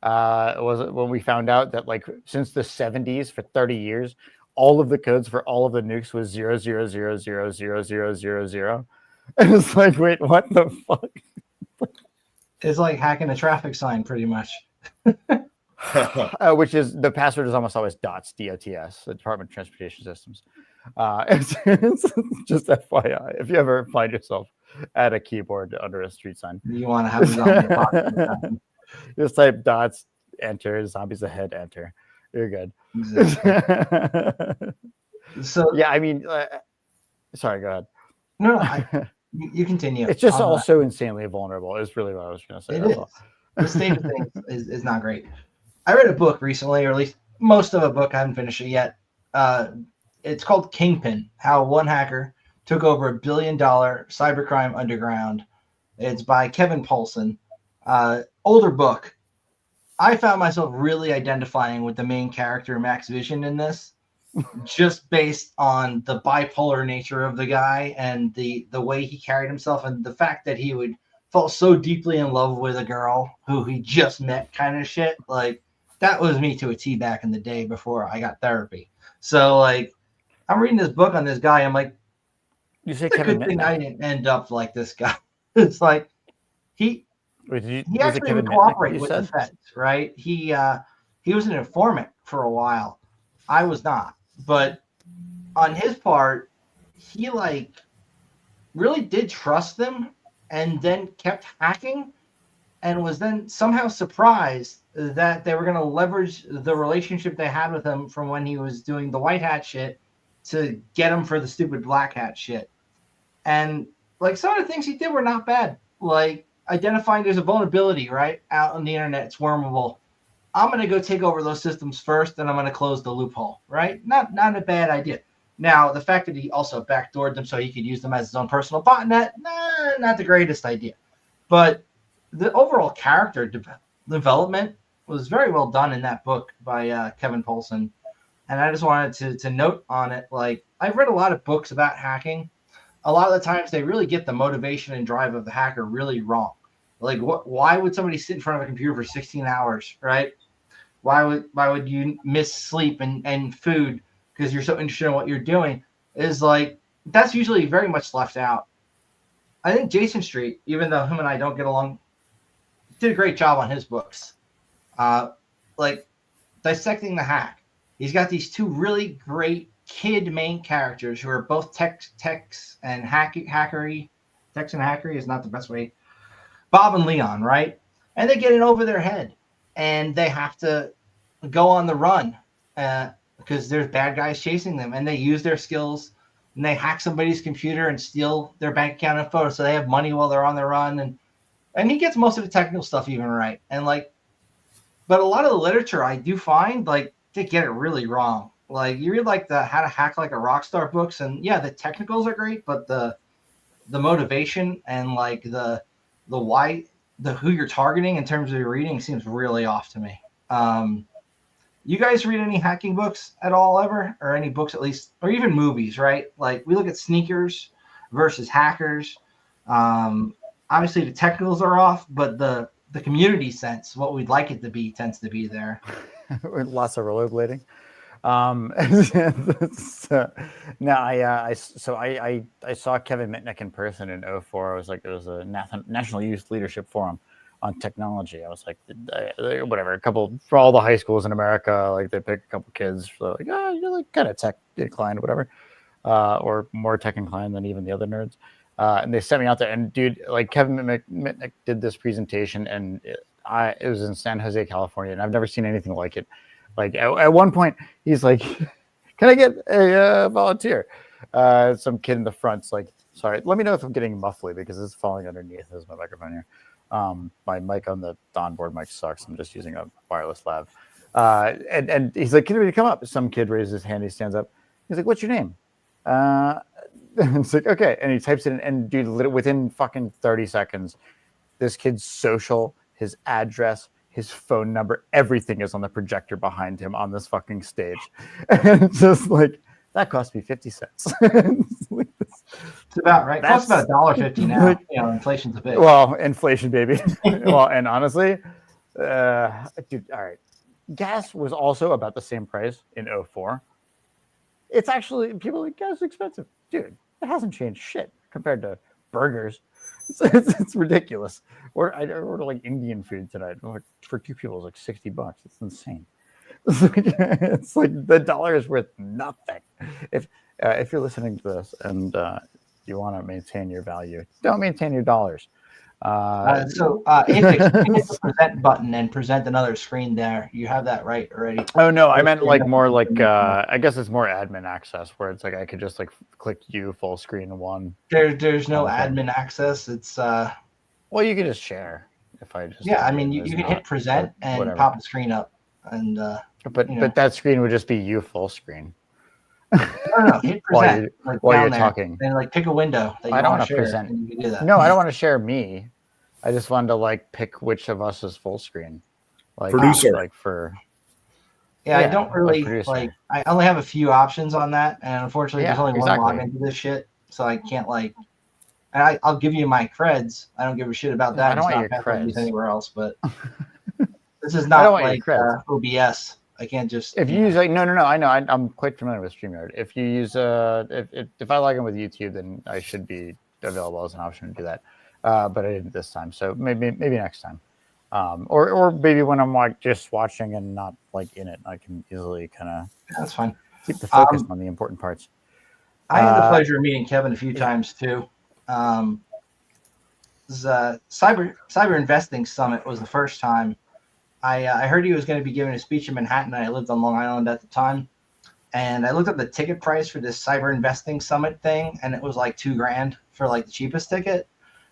was it when we found out that like since the 70s for 30 years, all of the codes for all of the nukes was 000000000. And it's like, wait, what the fuck? It's like hacking a traffic sign, pretty much. Which is the password is almost always DOTS, DOTS, the Department of Transportation Systems. It's just FYI, if you ever find yourself at a keyboard under a street sign, You want to have it on your pocket. just type DOTS, enter, zombies ahead, enter. You're good. Exactly. So Yeah, I mean, sorry, go ahead. no, you continue. It's just On that. also insanely vulnerable, is really what I was going to say. It that's is. all. The state of things is not great. I read a book recently, or at least most of a book. I haven't finished it yet. It's called Kingpin: How One Hacker Took Over $1 billion Cybercrime Underground. It's by Kevin Poulsen. Older book. I found myself really identifying with the main character, Max Vision, in this, just based on the bipolar nature of the guy and the way he carried himself, and the fact that he would fall so deeply in love with a girl who he just met, kind of shit. Like that was me to a T back in the day before I got therapy. So like I'm reading this book on this guy. I'm like, You say it's a Kevin good thing Mitnick? I didn't end up like this guy. It's like he Wait, he was it actually Kevin would Mitnick cooperate you with the said? feds, right? He was an informant for a while. I was not, but on his part, he like really did trust them, and then kept hacking, and was then somehow surprised that they were going to leverage the relationship they had with him from when he was doing the white hat shit to get him for the stupid black hat shit. And like some of the things he did were not bad. Like identifying there's a vulnerability right out on the internet, it's wormable. I'm going to go take over those systems first, and I'm going to close the loophole, right? Not a bad idea. Now, the fact that he also backdoored them so he could use them as his own personal botnet, not the greatest idea. But the overall character development was very well done in that book by Kevin Poulsen. And I just wanted to note on it, like, I've read a lot of books about hacking. A lot of the times they really get the motivation and drive of the hacker really wrong. Like, why would somebody sit in front of a computer for 16 hours, right? Why would you miss sleep and food because you're so interested in what you're doing? Is like, that's usually very much left out. I think Jason Street, even though him and I don't get along, did a great job on his books. Like dissecting the hack. He's got these two really great kid main characters who are both techs and hackery. Techs and hackery is not the best way. Bob and Leon, right? And they get in over their head. and they have to go on the run because there's bad guys chasing them, and they use their skills and they hack somebody's computer and steal their bank account info so they have money while they're on the run. And he gets most of the technical stuff even right. And like, but a lot of the literature I do find like they get it really wrong. Like you read like the How to Hack Like a Rockstar books, and yeah, the technicals are great, but the motivation and like the why, the who you're targeting in terms of your reading seems really off to me. You guys read any hacking books at all ever, or any books at least, or even movies, right? Like we look at sneakers versus hackers. Obviously the technicals are off, but the community sense, what we'd like it to be, tends to be there. Lots of rollerblading. I saw Kevin Mitnick in person in 2004. I was like, it was a National Youth Leadership Forum on technology. I was like, whatever, a couple for all the high schools in America, like they pick a couple kids, so like, you're like kind of tech inclined, whatever, or more tech inclined than even the other nerds. And they sent me out there, and dude, like Kevin Mitnick did this presentation, and it was in San Jose, California, and I've never seen anything like it. Like at one point, he's like, "Can I get a volunteer?" Some kid in the front's like, "Sorry, let me know if I'm getting muffly because it's falling underneath." This is my microphone here. My mic on the onboard mic sucks. I'm just using a wireless lav. And he's like, "Can you come up?" Some kid raises his hand. He stands up. He's like, "What's your name?" It's like, okay, and he types it in, and dude, within fucking 30 seconds, this kid's social, his address, his phone number, everything is on the projector behind him on this fucking stage. And it's just like, that cost me 50 cents. It's about right. It costs about $1.50 now. Like, inflation's a bit. Well, inflation, baby. Well, and honestly, dude, all right. Gas was also about the same price in 2004. It's actually, people are like, gas is expensive. Dude, it hasn't changed shit compared to burgers. It's ridiculous. I ordered like Indian food tonight. Like, for two people, it's like $60. It's insane. It's like the dollar is worth nothing. If you're listening to this and you want to maintain your value, don't maintain your dollars. Hit the present button and present another screen there. You have that right already. Oh no, I meant like more like I guess it's more admin access where it's like I could just like click you full screen one. There's no admin access. It's well, you can just share if I just I mean you can hit present and whatever. Pop the screen up and but that screen would just be you full screen. No, hit present while you're talking. And like pick a window that you want to share. Present. And you can do that. No, I don't want to share me. I just wanted to like pick which of us is full screen. Like producer. Like for I don't really like I only have a few options on that, and unfortunately there's only one login to this shit. So I can't like I'll give you my creds. I don't give a shit about that. I don't want your creds anywhere else, but this is not like OBS. I can't just. If you use like no, I know I'm quite familiar with StreamYard. If you use if I log in with YouTube, then I should be available as an option to do that. But I didn't this time, so maybe next time, or maybe when I'm like just watching and not like in it, I can easily kind of that's fine. Keep the focus on the important parts. I had the pleasure of meeting Kevin a few times too. The Cyber Investing Summit was the first time. I heard he was going to be giving a speech in Manhattan, and I lived on Long Island at the time. And I looked up the ticket price for this Cyber Investing Summit thing, and it was like $2,000 for like the cheapest ticket.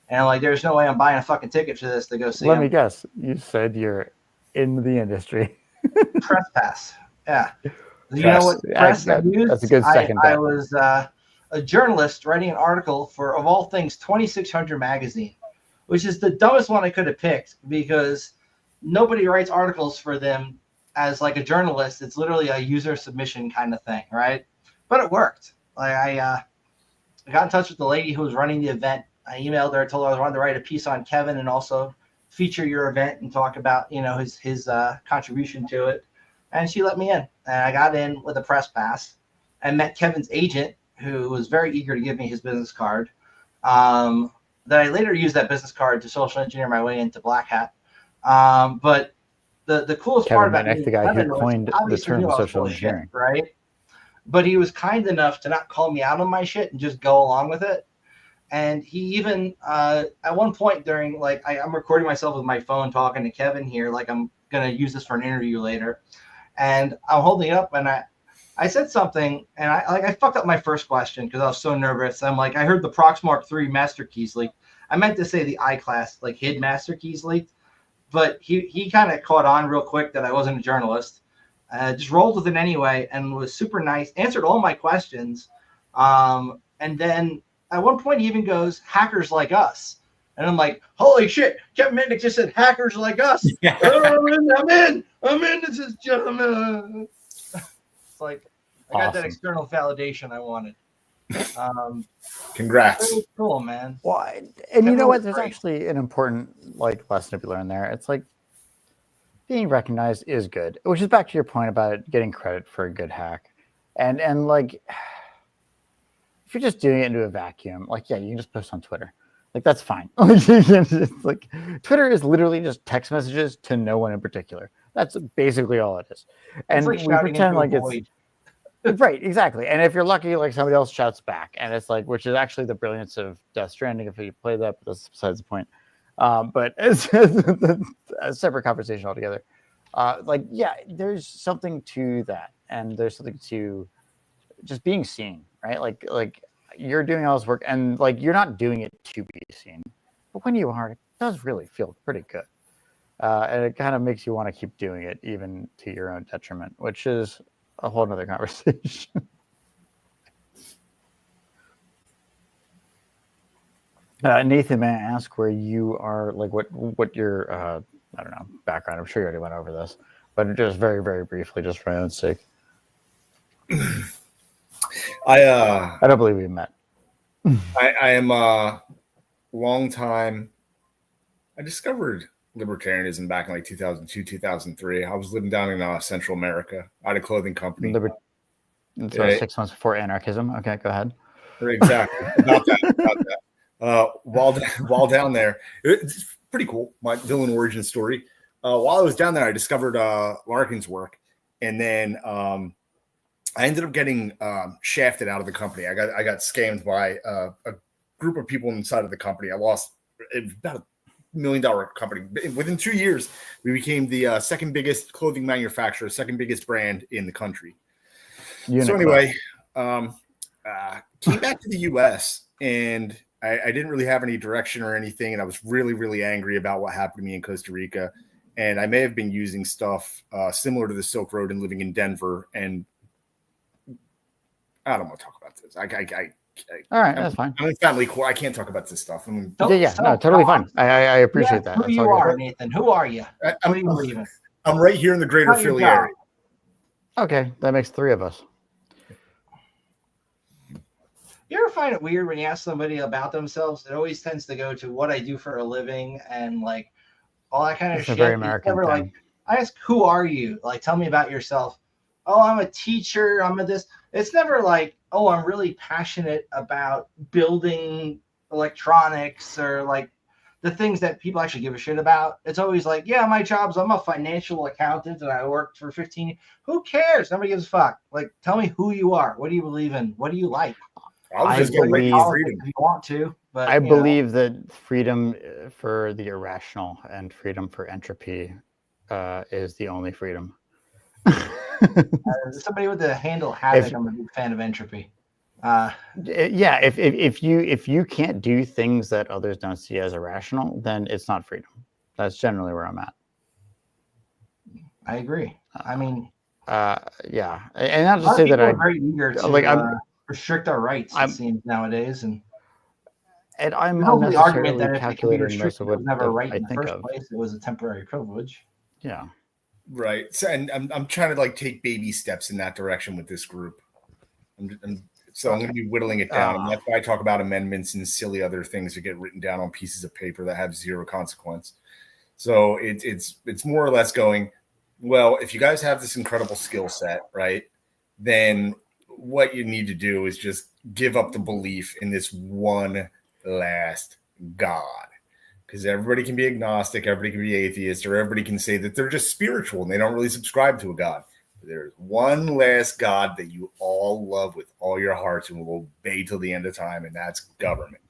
And I'm like, there's no way I'm buying a fucking ticket for this to go see. Let me guess. You said you're in the industry. Press pass. Yeah. You know what press I used? That's a good second. I was a journalist writing an article for, of all things, 2600 magazine, which is the dumbest one I could have picked because nobody writes articles for them as like a journalist. It's literally a user submission kind of thing, right? But it worked. Like I got in touch with the lady who was running the event. I emailed her, told her I wanted to write a piece on Kevin and also feature your event and talk about, his contribution to it. And she let me in. And I got in with a press pass and met Kevin's agent, who was very eager to give me his business card. Then I later used that business card to social engineer my way into Black Hat. But the coolest Kevin part about the guy who coined the term social engineering, right? But he was kind enough to not call me out on my shit and just go along with it. And he even at one point during I'm recording myself with my phone talking to Kevin here, like I'm gonna use this for an interview later, and I'm holding it up and I said something and I fucked up my first question because I was so nervous. I'm like, I heard the Proxmark 3 master keys leaked. I meant to say the iClass hid master keys leaked, but he kind of caught on real quick that I wasn't a journalist. Just rolled with it anyway and was super nice, answered all my questions. And then at one point he even goes, hackers like us. And I'm like, holy shit, Kevin Mitnick just said hackers like us. I'm in. This is gentlemen. It's like I got that external validation I wanted. Congrats. Really cool, man. Well, and you know what? There's actually an important lesson to be learned there. It's like being recognized is good, which is back to your point about getting credit for a good hack. And if you're just doing it into a vacuum, yeah, you can just post on Twitter. That's fine. Twitter is literally just text messages to no one in particular. That's basically all it is. And we pretend it's right, exactly. And if you're lucky, somebody else shouts back, and it's which is actually the brilliance of Death Stranding. If you play that, but that's besides the point. But it's a separate conversation altogether. Yeah, there's something to that, and there's something to just being seen, right? You're doing all this work, and you're not doing it to be seen, but when you are, it does really feel pretty good, and it kind of makes you want to keep doing it, even to your own detriment, which is a whole nother conversation. Nathan, may I ask where you are, what your, I don't know, background? I'm sure you already went over this, but just very, very briefly, just for my own sake. I don't believe we met. I am a long time. I discovered libertarianism back in 2002, 2003. I was living down in Central America. I had a clothing company. So 6 months before anarchism. Okay, go ahead. Exactly. About that. While down there, it's pretty cool. My villain origin story. While I was down there, I discovered Larkin's work, and then I ended up getting shafted out of the company. I got scammed by a group of people inside of the company. I lost about $1 million company. Within 2 years, we became the second biggest clothing manufacturer, second biggest brand in the country. Uniqlo. So anyway, came back to the U.S. and I didn't really have any direction or anything, and I was really, really angry about what happened to me in Costa Rica. And I may have been using stuff similar to the Silk Road and living in Denver. And I don't want to talk about this. All right, that's fine. I'm in family court. I can't talk about this stuff. No, totally fine. I appreciate that. Who you are, Nathan? Who are you? What do you believe in? I'm right here in the greater Philly area. Okay, that makes three of us. You ever find it weird when you ask somebody about themselves? It always tends to go to what I do for a living and all that kind of shit. It's a very American thing. I ask, who are you? Tell me about yourself. Oh, I'm a teacher. I'm a this. It's never oh, I'm really passionate about building electronics or the things that people actually give a shit about. It's always yeah, my job's, I'm a financial accountant and I worked for 15 years. Who cares? Nobody gives a fuck. Tell me who you are. What do you believe in? What do you like? I believe freedom. If you want to, but I believe that freedom for the irrational and freedom for entropy is the only freedom. Somebody with the handle Havoc, I'm a big fan of entropy. Yeah, if you can't do things that others don't see as irrational, then it's not freedom. That's generally where I'm at. I agree. I mean, yeah, and not to say that I'm very eager to restrict our rights. It seems nowadays, and I'm the argument that calculating if most of what never right I in the think first of. place. It was a temporary privilege. Yeah. Right. So, and I'm trying to take baby steps in that direction with this group. So I'm going to be whittling it down. And that's why I talk about amendments and silly other things that get written down on pieces of paper that have zero consequence. So it's more or less going, well, if you guys have this incredible skill set, right, then what you need to do is just give up the belief in this one last God. Because everybody can be agnostic, everybody can be atheist, or everybody can say that they're just spiritual and they don't really subscribe to a God. But there's one last God that you all love with all your hearts and will obey till the end of time, and that's government.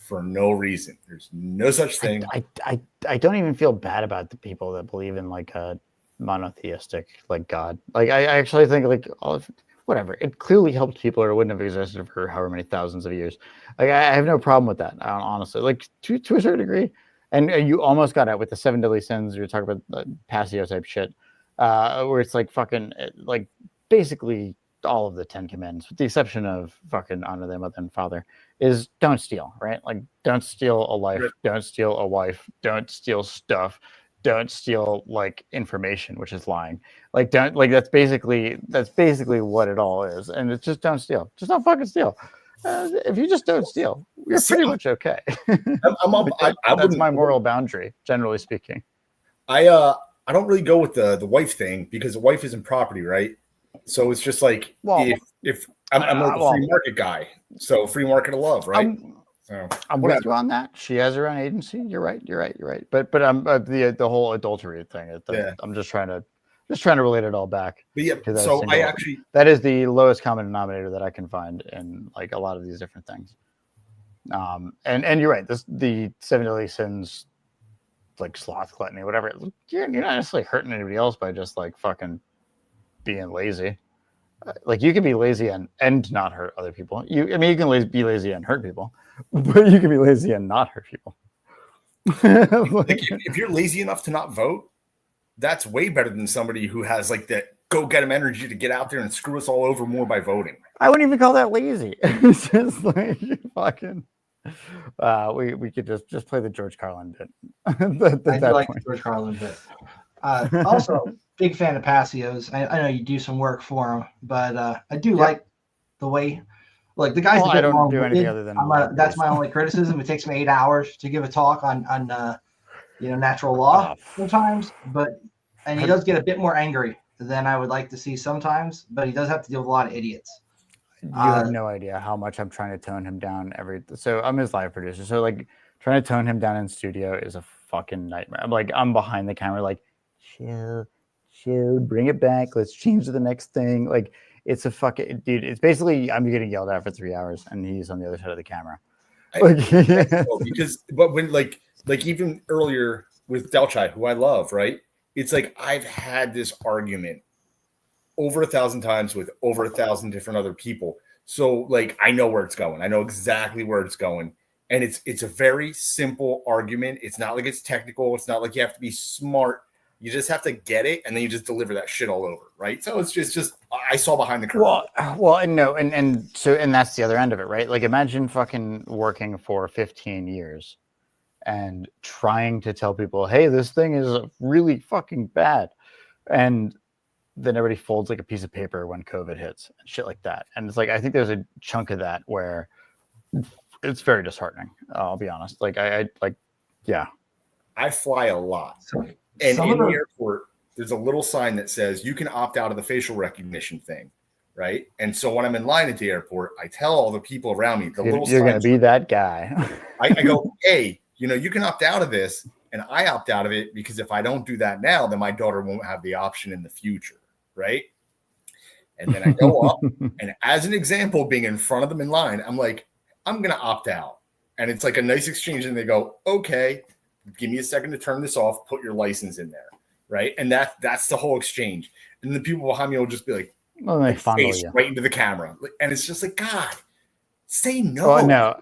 for no reason. There's no such thing. I don't even feel bad about the people that believe in like a monotheistic like God. Like I actually think like whatever. It clearly helped people, or it wouldn't have existed for however many thousands of years. Like I have no problem with that. Honestly, like to a certain degree. And you almost got it with the 7 deadly sins. You're talking about the Passio type shit, where it's like fucking like basically all of the 10 commandments, with the exception of fucking honor thy mother and father, is don't steal, right? Like don't steal a life, don't steal a wife, don't steal stuff, don't steal like information, which is lying. Like don't like that's basically what it all is, and it's just don't steal, just don't fucking steal. If you just don't steal, you're pretty much okay. That's my moral boundary, generally speaking. I don't really go with the wife thing, because the wife isn't property, right? So it's just like, if I'm like a free market guy, so free market of love, right? I'm with you on that. She has her own agency. You're right. But I'm the whole adultery thing. I'm just trying to relate it all back. But yeah, so that is the lowest common denominator that I can find in like a lot of these different things. And you're right. The 7 deadly sins, like sloth, gluttony, whatever. You're not necessarily hurting anybody else by just like fucking being lazy. Like you can be lazy and not hurt other people. You can be lazy and hurt people, but you can be lazy and not hurt people. Like, if you're lazy enough to not vote, that's way better than somebody who has like that go get them energy to get out there and screw us all over more by voting. I wouldn't even call that lazy. It's just like fucking. We could just play the George Carlin bit. I do like the George Carlin bit. Also, big fan of Passio's. I know you do some work for him, but I do like the way, like the guy's. I don't do anything other than that's my only criticism. It takes me 8 hours to give a talk on natural law sometimes, and he does get a bit more angry than I would like to see sometimes, but he does have to deal with a lot of idiots. You have no idea how much I'm trying to tone him down so I'm his live producer. So like trying to tone him down in studio is a fucking nightmare. I'm behind the camera, like, chill, bring it back. Let's change to the next thing. Like it's a fucking dude. It's basically, I'm getting yelled at for 3 hours and he's on the other side of the camera. But when like even earlier with Delchai, who I love, right? It's like, I've had this argument over 1,000 times with over 1,000 different other people. So like, I know where it's going. I know exactly where it's going. And it's a very simple argument. It's not like it's technical. It's not like you have to be smart. You just have to get it, and then you just deliver that shit all over, right? So it's just I saw behind the curtain. Well, and that's the other end of it, right? Like imagine fucking working for 15 years and trying to tell people, hey, this thing is really fucking bad. And then everybody folds like a piece of paper when COVID hits and shit like that. And it's like, I think there's a chunk of that where it's very disheartening. I'll be honest. Like I fly a lot. And in the airport, there's a little sign that says you can opt out of the facial recognition thing, right? And so when I'm in line at the airport, I tell all the people around me, you're going to be that guy. I go, hey, you can opt out of this, and I opt out of it because if I don't do that now, then my daughter won't have the option in the future, right? And then I go up, and as an example, being in front of them in line, I'm like, I'm going to opt out. And it's like a nice exchange, and they go, okay, give me a second to turn this off, put your license in there, right? And that's the whole exchange. And the people behind me will just be like, face right into the camera. And it's just like, God, say no. Well, no,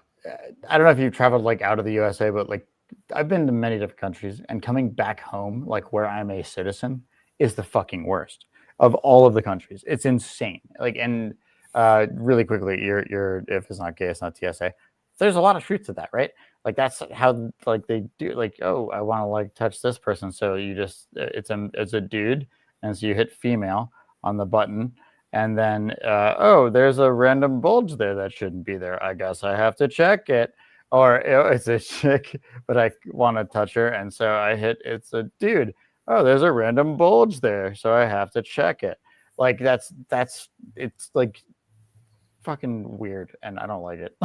I don't know if you've traveled like out of the USA, but like I've been to many different countries, and coming back home, like where I'm a citizen, is the fucking worst of all of the countries. It's insane. Like, and really quickly, you're if it's not gay, it's not TSA. There's a lot of truth to that, right? Like that's how like they do. Like, oh, I want to like touch this person, so you just it's a dude, and so you hit female on the button, and then there's a random bulge there that shouldn't be there. I guess I have to check it. Or it's a chick, but I want to touch her, and so I hit it's a dude. Oh, there's a random bulge there, so I have to check it. Like that's it's like fucking weird, and I don't like it.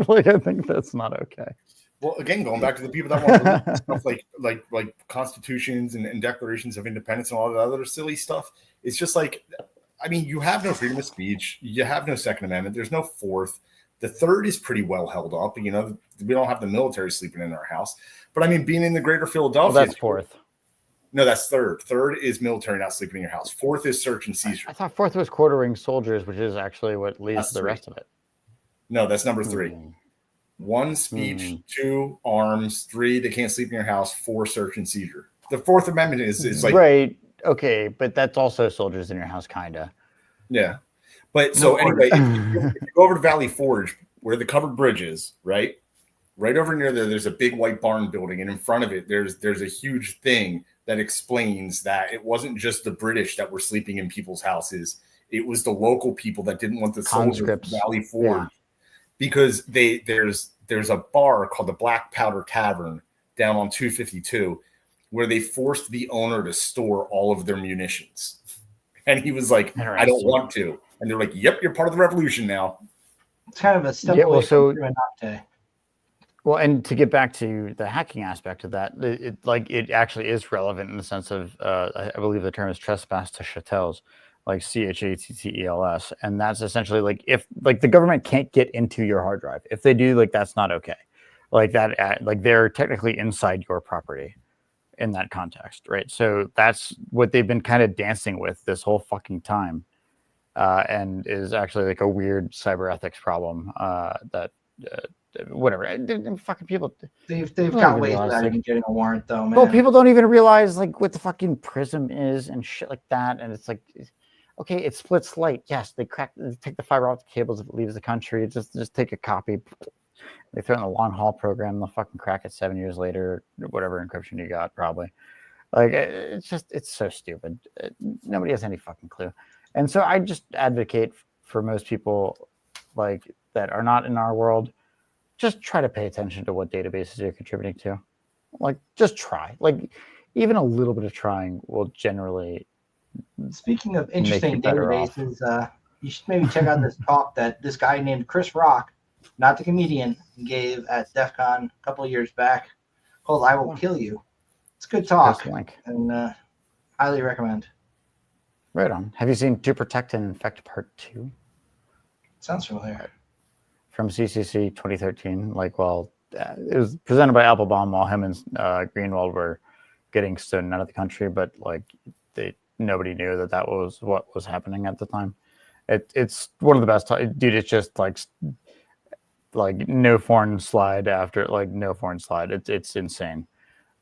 Like I think that's not okay. Well, again, going back to the people that want to stuff like constitutions and declarations of independence and all that other silly stuff, it's just like, I mean, you have no freedom of speech, you have no Second Amendment, there's no Fourth. The third is pretty well held up. We don't have the military sleeping in our house. But I mean, being in the greater Philadelphia. Well, that's fourth. No, that's third. Third is military not sleeping in your house. Fourth is search and seizure. I thought fourth was quartering soldiers, which is actually what leads to the rest of it. No, that's number 3. 1, speech. 2, arms. 3, they can't sleep in your house. 4, search and seizure. The Fourth Amendment is like right. Okay, but that's also soldiers in your house, kinda. Yeah, but so anyway, if you go over to Valley Forge, where the covered bridge is, right over near there, there's a big white barn building, and in front of it, there's a huge thing that explains that it wasn't just the British that were sleeping in people's houses; it was the local people that didn't want the soldiers from Valley Forge, because there's a bar called the Black Powder Tavern down on 252, where they forced the owner to store all of their munitions. And he was like, I don't want to. And they're like, yep, you're part of the revolution now. It's kind of a step away from Criminante. Well, and to get back to the hacking aspect of that, it actually is relevant in the sense of, I believe the term is trespass to chattels, like CHATTELS. And that's essentially like, if like the government can't get into your hard drive, if they do, like, that's not okay. Like that, like they're technically inside your property in that context, right? So that's what they've been kind of dancing with this whole fucking time, and is actually like a weird cyber ethics problem that whatever. Fucking people, they've got ways without even getting a warrant, though, man. Well, people don't even realize like what the fucking prism is and shit like that, and it's like, okay, it splits light. Yes, they take the fiber optic cables if it leaves the country. Just take a copy. They throw it in the long haul program. They'll fucking crack it 7 years later, whatever encryption you got, probably. Like, it's so stupid. Nobody has any fucking clue. And so I just advocate for most people like that are not in our world, just try to pay attention to what databases you're contributing to. Like, just try. Like, even a little bit of trying will generally. Speaking of interesting databases, you should maybe check out this talk that this guy named Chris Rock, not the comedian, gave at DEF CON a couple of years back, called I Will Kill You. It's a good talk, and highly recommend. Right on. Have you seen To Protect and Infect Part 2? Sounds familiar. From CCC 2013. Like, well, it was presented by Applebaum while him and Greenwald were getting stood out of the country, but like nobody knew that was what was happening at the time. It's one of the best. Dude, it's just like no foreign slide after like no foreign slide. It's insane.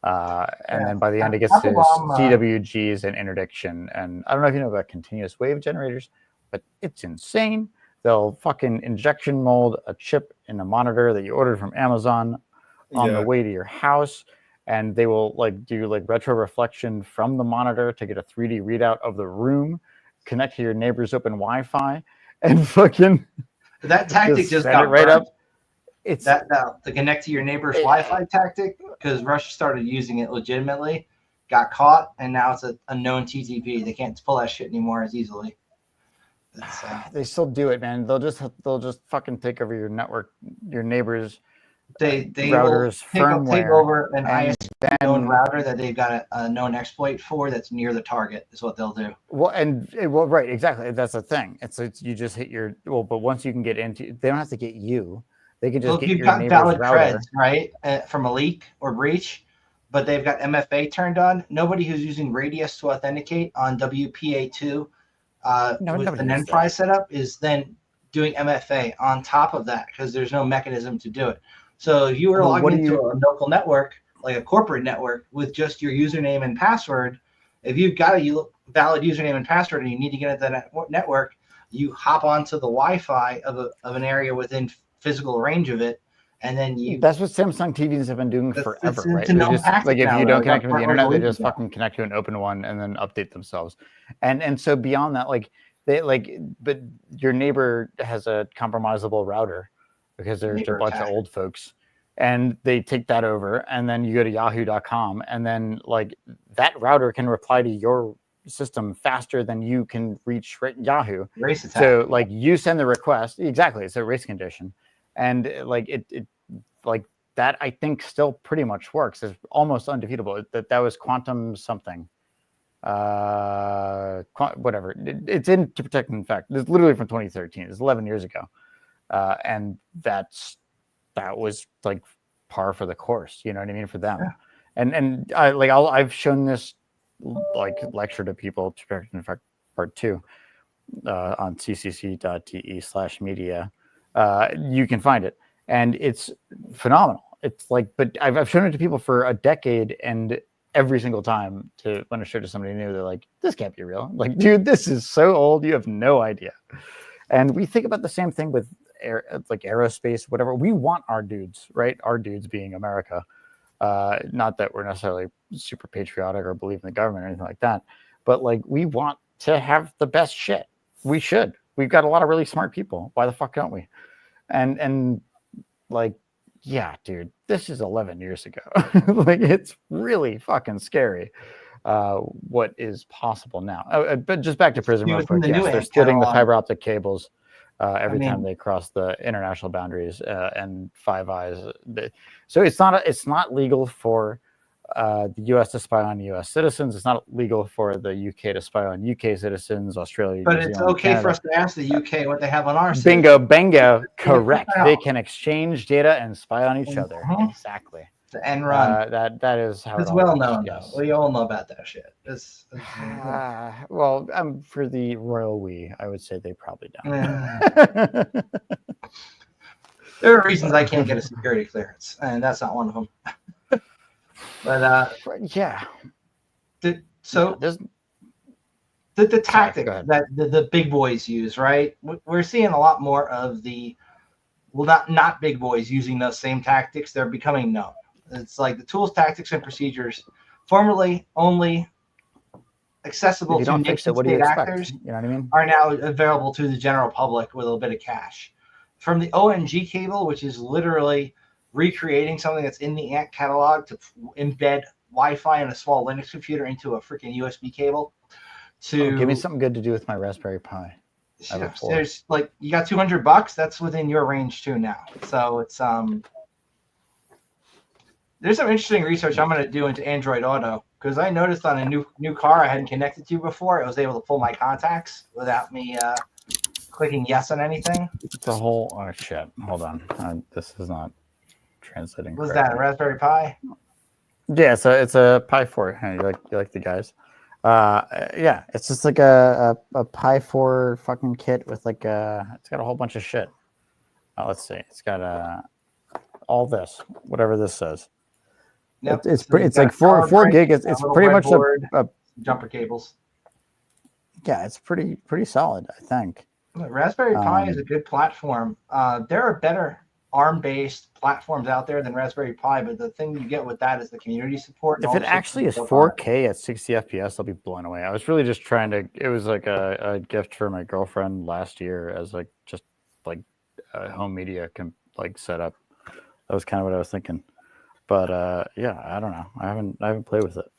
And then by the end it gets to CWGs and interdiction. And I don't know if you know about continuous wave generators, but it's insane. They'll fucking injection mold a chip in a monitor that you ordered from Amazon on the way to your house. And they will like do like retro reflection from the monitor to get a 3D readout of the room, connect to your neighbor's open Wi-Fi, and fucking that tactic just got right up. It's that the connect to your neighbor's Wi-Fi tactic, because Russia started using it legitimately, got caught, and now it's a known TTP. They can't pull that shit anymore as easily. They still do it, man. They'll just fucking take over your network, your neighbors. They routers, will take over an ISP known router that they've got a known exploit for that's near the target is what they'll do. Well, right, exactly. That's the thing. It's you just hit your but once you can get into, they don't have to get you. They can just get your neighbor's valid router. creds, right, from a leak or breach, but they've got MFA turned on. Nobody who's using Radius to authenticate on WPA2 with an enterprise setup is then doing MFA on top of that because there's no mechanism to do it. So if you were logging into a local network, like a corporate network, with just your username and password, if you've got a valid username and password and you need to get into that network, you hop onto the Wi-Fi of an area within physical range of it, and then you. That's what Samsung TVs have been doing forever, right? Like if you don't connect to the internet, they just fucking connect to an open one and then update themselves. And so beyond that, but your neighbor has a compromisable router because there's a bunch of old folks, and they take that over, and then you go to yahoo.com, and then like that router can reply to your system faster than you can reach Yahoo. Race attack. So like you send the request, exactly, it's a race condition, and like it like that I think still pretty much works. It's almost undefeatable. That was quantum something. Whatever. It's in To Protect and Infect. It's literally from 2013. It's 11 years ago. and that was like par for the course. You know what I mean, for them. Yeah. And I've shown this like lecture to people, in fact, part 2 on ccc.te/media. You can find it, and it's phenomenal. It's like, but I've shown it to people for a decade, and every single time when I show it to somebody new, they're like, "This can't be real." I'm like, dude, this is so old, you have no idea. And we think about the same thing with aerospace, whatever. We want our dudes, right? Our dudes being America. Not that we're necessarily super patriotic or believe in the government or anything like that, but like we want to have the best shit. We should. We've got a lot of really smart people. Why the fuck don't we? And like, yeah, dude, this is 11 years ago. Like, it's really fucking scary what is possible now. But just back to prison real quick. Yes, they're splitting the fiber optic cables every time they cross the international boundaries and Five Eyes. So it's not legal for the U.S. to spy on U.S. citizens. It's not legal for the U.K. to spy on U.K. citizens, Australia, but New it's Zealand, okay Canada. for us to ask the U.K. what they have on our Bingo, correct. They can exchange data and spy on each other. Exactly. And run. That is how it's it well all known. Yes. We all know about that shit. Well, for the royal we, I would say they probably don't. There are reasons I can't get a security clearance, and that's not one of them. But yeah. The tactic that the big boys use, right? We're seeing a lot more of not big boys using those same tactics. They're becoming known. It's like the tools, tactics, and procedures, formerly only accessible to nation-state actors, you know what I mean, are now available to the general public with a little bit of cash. From the ONG cable, which is literally recreating something that's in the ANT catalog to embed Wi-Fi in a small Linux computer into a freaking USB cable. Give me something good to do with my Raspberry Pi. There's like, you got $200. That's within your range too now. So it's there's some interesting research I'm going to do into Android Auto, because I noticed on a new car I hadn't connected to before, it was able to pull my contacts without me clicking yes on anything. It's a whole shit. Hold on, this is not translating. Was that a Raspberry Pi? Yeah, it's a Pi 4. You like the guys? Yeah, it's just like a Pi 4 fucking kit with like it's got a whole bunch of shit. Let's see, it's got all this, whatever this says. Yep. It's like 4 gig. It's pretty much a jumper cables. Yeah, it's pretty solid, I think. Raspberry Pi is a good platform. There are better ARM-based platforms out there than Raspberry Pi, but the thing you get with that is the community support. If it actually is 4K at 60 FPS, I'll be blown away. I was really just trying to. It was like a gift for my girlfriend last year as like just like a home media setup. That was kind of what I was thinking. But yeah, I don't know. I haven't played with it.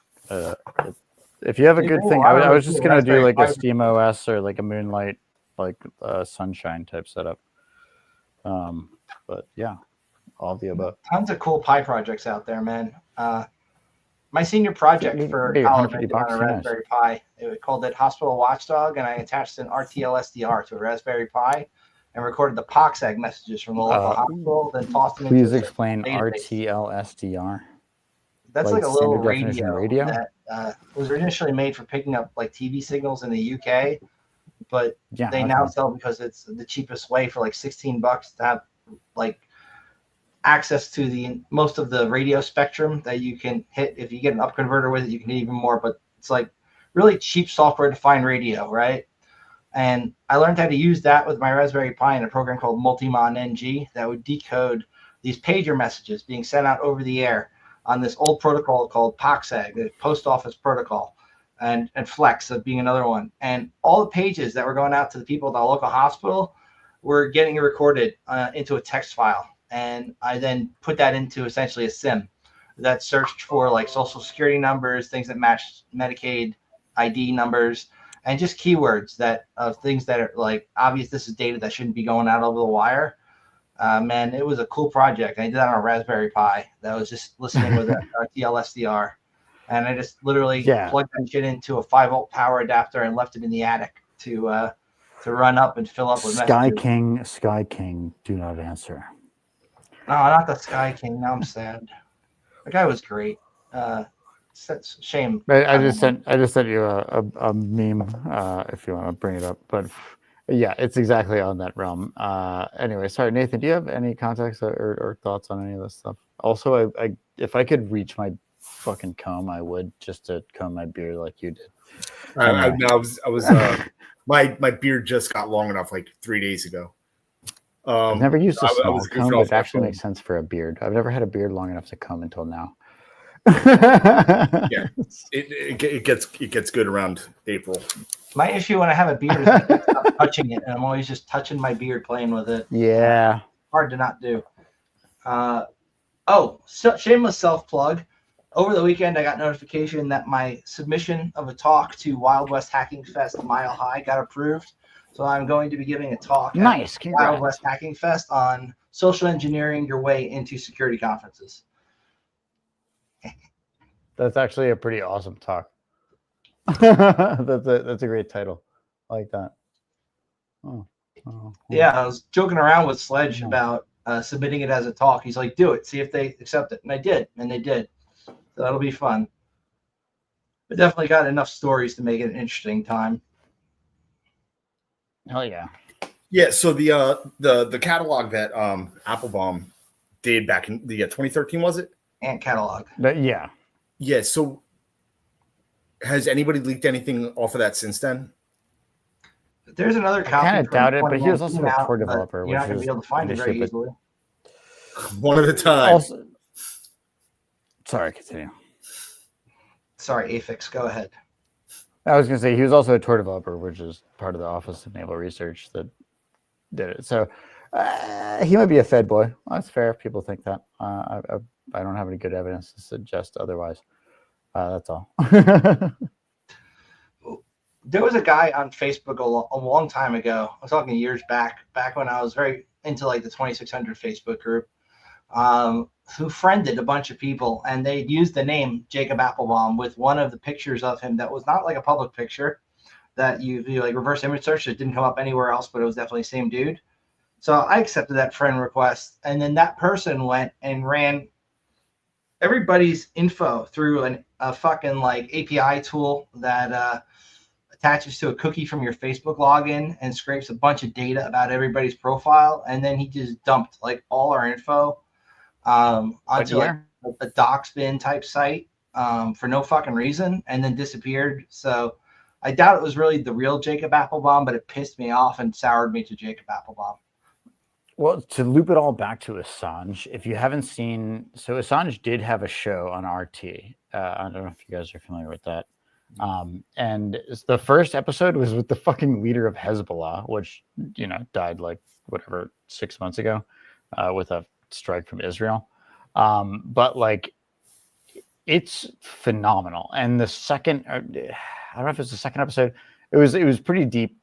If you have a good thing, I was just gonna do like a Steam OS or like a Moonlight, like a Sunshine type setup. But yeah, all of the above. Tons of cool Pi projects out there, man. My senior project for college I did on a Raspberry Pi. It called it Hospital Watchdog, and I attached an RTL SDR to a Raspberry Pi and recorded the POXEG messages from the local hospital, then tossed them into Please explain RTL SDR. That's like a little radio that was initially made for picking up like TV signals in the UK, but they now sell because it's the cheapest way for like $16 to have like access to the most of the radio spectrum that you can hit. If you get an up converter with it, you can hit even more, but it's like really cheap software defined radio, right? And I learned how to use that with my Raspberry Pi in a program called Multimon NG that would decode these pager messages being sent out over the air on this old protocol called POXEG, the Post Office Protocol, and Flex being another one. And all the pages that were going out to the people at the local hospital were getting recorded into a text file. And I then put that into essentially a SIM that searched for like social security numbers, things that matched Medicaid ID numbers, and just keywords that of things that are like obvious. This is data that shouldn't be going out over the wire. Man, it was a cool project. I did that on a Raspberry Pi that was just listening with an RTL SDR. And I just literally plugged that shit into a 5-volt power adapter and left it in the attic to to run up and fill up with messages. Sky King, do not answer. No, not the Sky King. Now I'm sad. The guy was great. Shame. I just sent you a meme if you want to bring it up, but yeah, it's exactly on that realm. Anyway, sorry, Nathan, do you have any context or thoughts on any of this stuff? Also, I if I could reach my fucking comb, I would, just to comb my beard like you did. I was my beard just got long enough like 3 days ago. I've never used a small comb, but it actually makes sense for a beard. I've never had a beard long enough to comb until now. Yeah, it gets good around April. My issue when I have a beard is I can't stop touching it, and I'm always just touching my beard, playing with it. Yeah, hard to not do. Shameless self plug. Over the weekend, I got notification that my submission of a talk to Wild West Hacking Fest Mile High got approved. So I'm going to be giving a talk nice. at Wild West Hacking Fest on social engineering your way into security conferences. That's actually a pretty awesome talk. That's a great title. I like that. Yeah, I was joking around with Sledge about submitting it as a talk. He's like, do it, see if they accept it. And I did, and they did. So that'll be fun. But definitely got enough stories to make it an interesting time. Hell yeah. Yeah, so the catalog that Applebaum did back in the 2013, was it? Ant catalog. Yeah. Yeah, so has anybody leaked anything off of that since then? There's another copy. I kind of doubt it, but he was also a core developer. You're not going to be able to find it very easily. One at a time. Also, sorry, continue. Sorry, Afix, go ahead. I was going to say he was also a Tor developer, which is part of the Office of Naval Research that did it. So he might be a Fed boy. Well, that's fair if people think that. I don't have any good evidence to suggest otherwise. That's all. There was a guy on Facebook a long time ago. I was talking years back when I was very into like the 2600 Facebook group, who friended a bunch of people, and they used the name Jacob Applebaum with one of the pictures of him that was not like a public picture that you like reverse image search. It didn't come up anywhere else, but it was definitely the same dude. So I accepted that friend request, and then that person went and ran everybody's info through a fucking like API tool that attaches to a cookie from your Facebook login and scrapes a bunch of data about everybody's profile. And then he just dumped like all our info onto like a doxbin type site for no fucking reason, and then disappeared. So I doubt it was really the real Jacob Applebaum, but it pissed me off and soured me to Jacob Applebaum. Well, to loop it all back to Assange, if you haven't seen, so Assange did have a show on RT. I don't know if you guys are familiar with that. And the first episode was with the fucking leader of Hezbollah, which, died like whatever, 6 months ago with a strike from Israel. But like, it's phenomenal. And the second, I don't know if it's the second episode, it was pretty deep,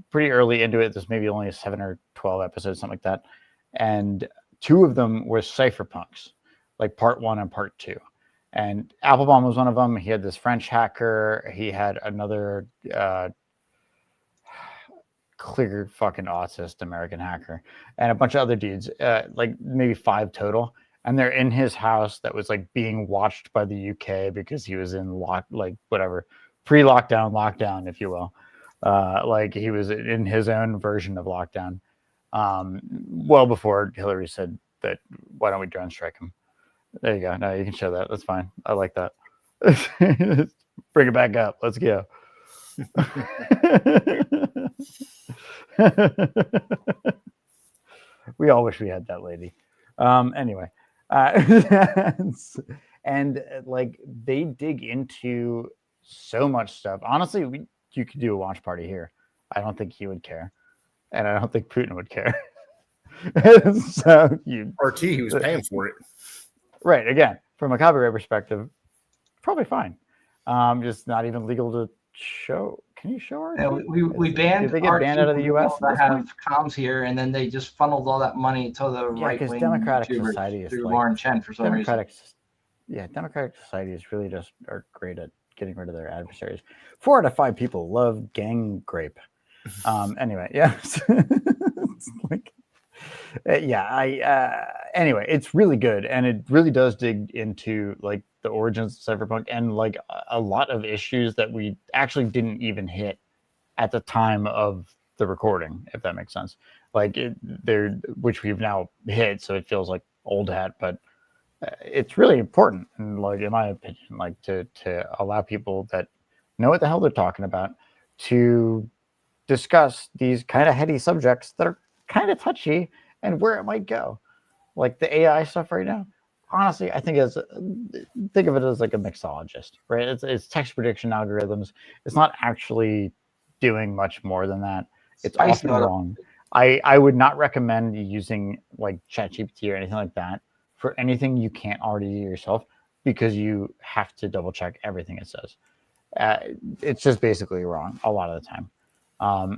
pretty early into it. There's maybe only 7 or 12 episodes, something like that. And 2 of them were cypherpunks, like part 1 and part 2. And Applebaum was one of them. He had this French hacker. He had another clear fucking autist American hacker, and a bunch of other dudes, like maybe 5 total. And they're in his house that was like being watched by the UK because he was in lockdown, if you will. Like he was in his own version of lockdown. Well before Hillary said that, why don't we drone strike him? There you go. No, you can show that. That's fine. I like that. Bring it back up. Let's go. We all wish we had that lady. Anyway. And like they dig into so much stuff. Honestly, you could do a watch party here. I don't think he would care. And I don't think Putin would care. So RT, he was paying for it. Right. Again, from a copyright perspective, probably fine. Just not even legal to show. Can you show Yeah, we banned. Did they get banned out of the U.S.? That have comms here, and then they just funneled all that money to the right wing Democratic society is through like, Lauren Chen for some reason. Democratic societies really just are great at getting rid of their adversaries. 4 out of 5 people love gang grape. Anyway, yeah. It's like, anyway, it's really good, and it really does dig into like the origins of cyberpunk and like a lot of issues that we actually didn't even hit at the time of the recording, if that makes sense. Like which we've now hit, so it feels like old hat, but it's really important, and like in my opinion, like to allow people that know what the hell they're talking about to discuss these kind of heady subjects that are kind of touchy and where it might go. Like the AI stuff right now, honestly, I think think of it as like a mixologist, right? It's text prediction algorithms. It's not actually doing much more than that. It's often wrong. I would not recommend using like ChatGPT or anything like that for anything you can't already do yourself, because you have to double check everything it says. It's just basically wrong a lot of the time.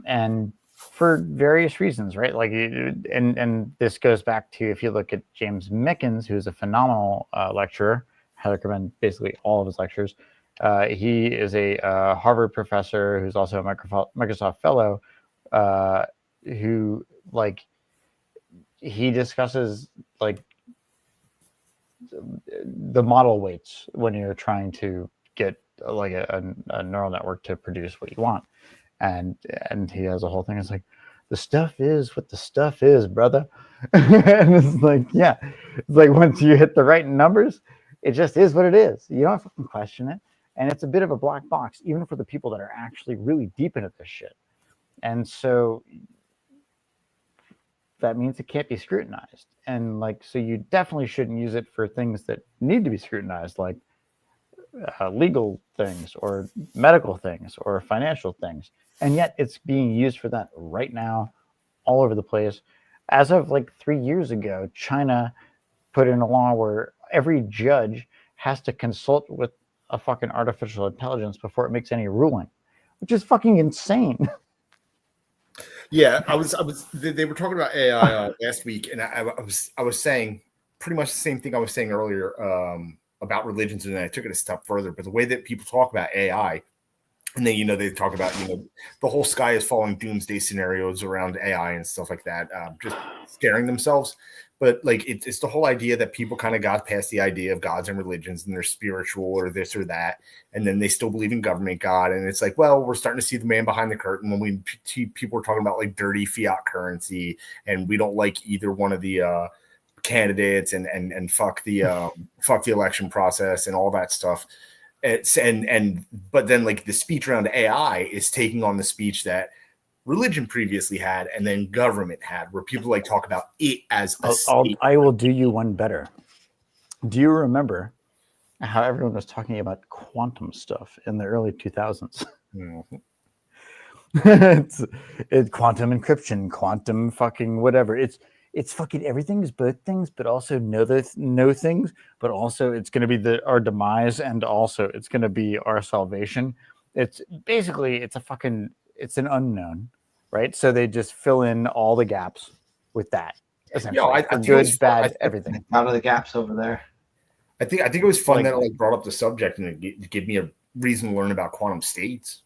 And for various reasons, right? Like, and this goes back to, if you look at James Mickens, who's a phenomenal lecturer, I recommend basically all of his lectures. He is a Harvard professor who's also a Microsoft fellow, who like he discusses like the model weights when you're trying to get like a neural network to produce what you want. And he has a whole thing. It's like, the stuff is what the stuff is, brother. And it's like, yeah, it's like once you hit the right numbers, it just is what it is. You don't fucking question it. And it's a bit of a black box, even for the people that are actually really deep into this shit. And so that means it can't be scrutinized. And like, so you definitely shouldn't use it for things that need to be scrutinized, like legal things or medical things or financial things. And yet it's being used for that right now all over the place. As of like 3 years ago, China put in a law where every judge has to consult with a fucking artificial intelligence before it makes any ruling, which is fucking insane. Yeah, they were talking about AI last week, and I was saying pretty much the same thing I was saying earlier about religions, and I took it a step further. But the way that people talk about AI, and then they talk about the whole sky is falling doomsday scenarios around AI and stuff like that, just scaring themselves. But like it's the whole idea that people kind of got past the idea of gods and religions and they're spiritual or this or that, and then they still believe in government God. And it's like, well, we're starting to see the man behind the curtain when people are talking about like dirty fiat currency, and we don't like either one of the candidates, and fuck the election process and all that stuff. But then like the speech around AI is taking on the speech that religion previously had and then government had, where people like talk about it as I will do you one better. Do you remember how everyone was talking about quantum stuff in the early 2000s? Mm-hmm. it's quantum encryption, quantum fucking whatever. It's fucking everything's both things, but also no things, but also it's going to be our demise, and also it's going to be our salvation. It's basically it's an unknown, right? So they just fill in all the gaps with that. Essentially, I good, bad, everything. Out of the gaps over there. I think it was fun that it brought up the subject and it gave me a reason to learn about quantum states.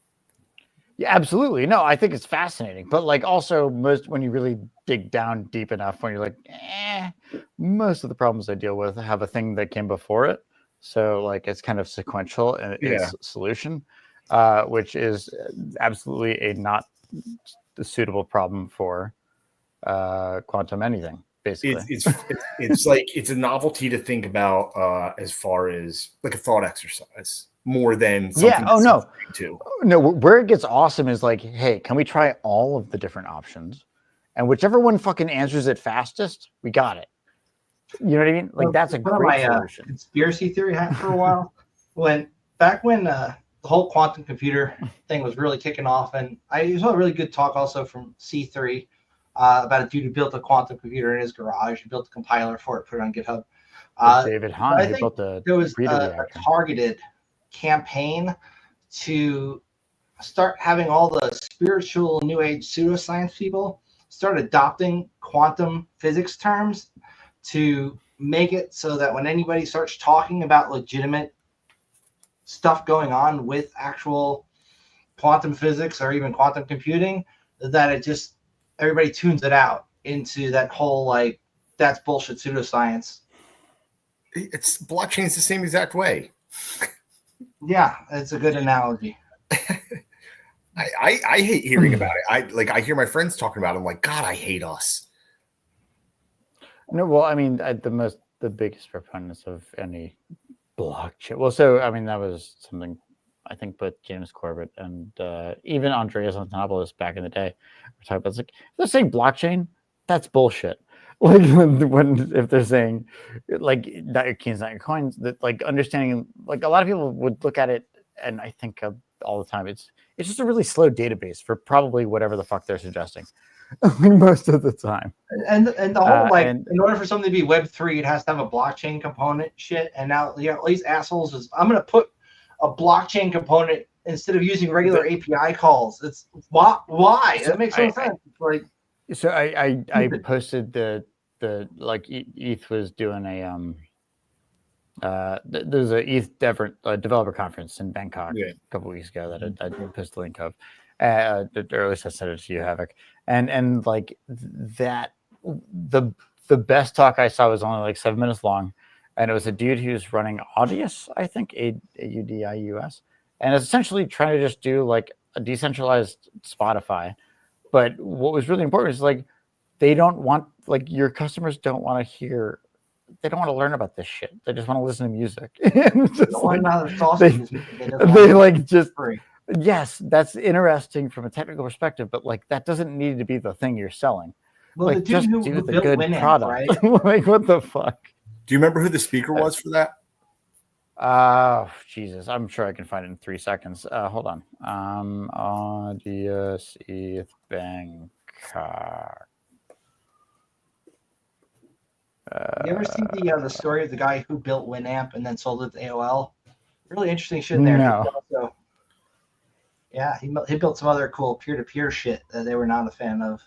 Yeah, absolutely. No, I think it's fascinating, but like also when you really dig down deep enough, when you're like, most of the problems I deal with have a thing that came before it. So like it's kind of sequential in its solution, which is absolutely a not suitable problem for quantum anything. Basically, it's like it's a novelty to think about as far as like a thought exercise. More than something no, where it gets awesome is like, hey, can we try all of the different options, and whichever one fucking answers it fastest, we got it. You know what I mean? Like that's a great solution. Conspiracy theory hat for a while back when the whole quantum computer thing was really kicking off, and I saw a really good talk also from C3 about a dude who built a quantum computer in his garage. He built a compiler for it, put it on GitHub. David Hahn, who built there was a targeted campaign to start having all the spiritual new age pseudoscience people start adopting quantum physics terms to make it so that when anybody starts talking about legitimate stuff going on with actual quantum physics or even quantum computing, that it just everybody tunes it out into that whole like that's bullshit pseudoscience. It's blockchain's the same exact way. Yeah, it's a good analogy. I hate hearing about it. I hear my friends talking about it. I'm like, God, I hate us. No, well, I mean, the biggest proponents of any blockchain. Well, so I mean, that was something I think both James Corbett and even Andreas Antonopoulos back in the day were talking about. It's like if they're saying blockchain, that's bullshit. Like if they're saying like not your keys, not your coins, that like understanding, like a lot of people would look at it, and I think all the time it's just a really slow database for probably whatever the fuck they're suggesting most of the time. And the whole like and in order for something to be Web3, it has to have a blockchain component shit. And now all these assholes is I'm gonna put a blockchain component instead of using regular API calls. It's why? That makes no sense. It's like so I posted the like ETH was doing a there's a ETH developer conference in Bangkok a couple weeks ago that I posted the link of. Or at least I sent it to you, Havoc. And like that, the best talk I saw was only like 7 minutes long, and it was a dude who's running Audius, I think, AUDIUS, and it's essentially trying to just do like a decentralized Spotify. But what was really important is like they don't want, like, your customers don't want to hear, they don't want to learn about this shit. They just want to listen to music. They like just free. Yes, that's interesting from a technical perspective, but like that doesn't need to be the thing you're selling. Well, like, the dude just who do the built good Winamp, product. right? Like, what the fuck? Do you remember who the speaker was for that? Jesus, I'm sure I can find it in 3 seconds. Hold on. Audius ETH Bangkok. You ever see the story of the guy who built Winamp and then sold it to AOL? Really interesting shit there. No. Also, yeah, he built some other cool peer-to-peer shit that they were not a fan of.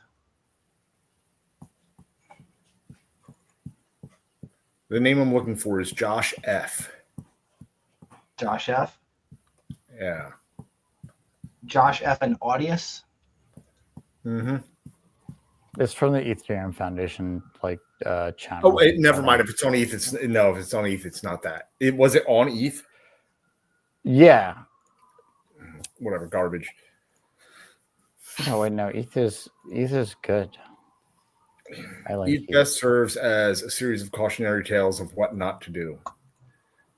The name I'm looking for is Josh F. Josh F. Yeah. Josh F. and Audius. Mm-hmm. It's from the Ethereum Foundation, like channel. Oh, never mind. If it's on ETH, if it's on ETH, it's not that. Was it on ETH? Yeah. Whatever, garbage. No, wait, no. ETH is good. I like ETH best serves as a series of cautionary tales of what not to do.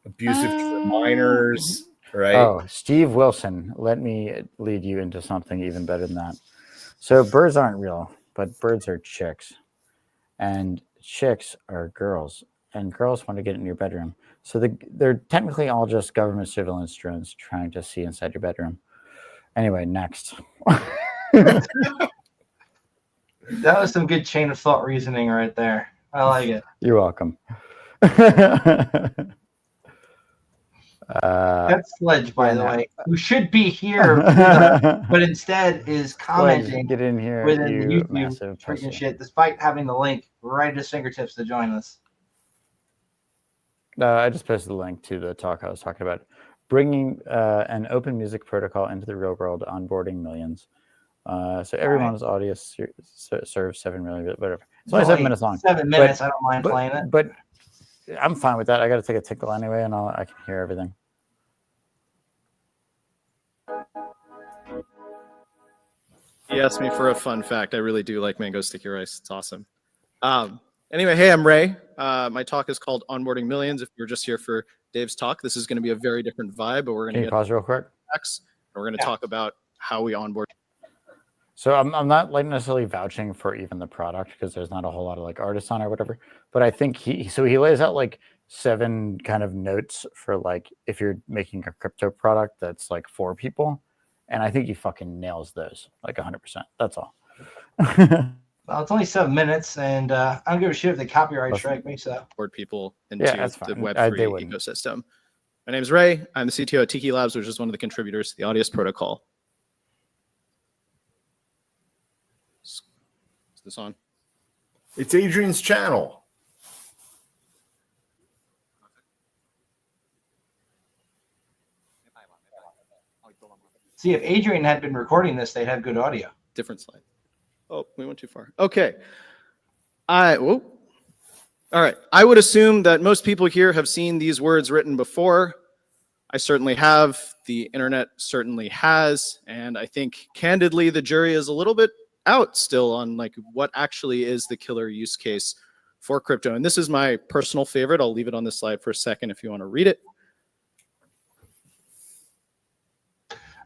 Abusive to minors, right? Oh, Steve Wilson, let me lead you into something even better than that. So birds aren't real, but birds are chicks. And chicks are girls. And girls want to get in your bedroom. So they're technically all just government surveillance drones trying to see inside your bedroom. Anyway, next. That was some good chain of thought reasoning right there. I like it. You're welcome. That's Sledge, by the way, who should be here, but instead is commenting get in here, within the you YouTube freaking shit, despite having the link right at his fingertips to join us. I just posted the link to the talk I was talking about. Bringing an open music protocol into the real world, onboarding millions. So everyone's audience serves 7 million, whatever. It's only 7 minutes long. 7 minutes, I don't mind playing it. But I'm fine with that. I got to take a tickle anyway, and I can hear everything. He asked me for a fun fact. I really do like mango sticky rice. It's awesome. Anyway, hey, I'm Ray. My talk is called Onboarding Millions. If you're just here for Dave's talk, this is going to be a very different vibe, but we're going to get pause real quick. Facts, and we're going to talk about how we onboard. So I'm not like necessarily vouching for even the product because there's not a whole lot of like artists on or whatever. But I think he lays out like 7 kind of notes for like if you're making a crypto product that's like for people. And I think he fucking nails those like 100%. That's all. Well, it's only 7 minutes, and I don't give a shit if they copyright strike me. So board people into the Web3 ecosystem. My name is Ray. I'm the CTO at Tiki Labs, which is one of the contributors to the Audius protocol. Is this on? It's Adrian's channel. see, if Adrian had been recording this, they'd have good audio. Different slide. Oh, we went too far. Okay. All right. I would assume that most people here have seen these words written before. I certainly have. The internet certainly has. And I think, candidly, the jury is a little bit out still on like what actually is the killer use case for crypto. And this is my personal favorite. I'll leave it on this slide for a second if you want to read it.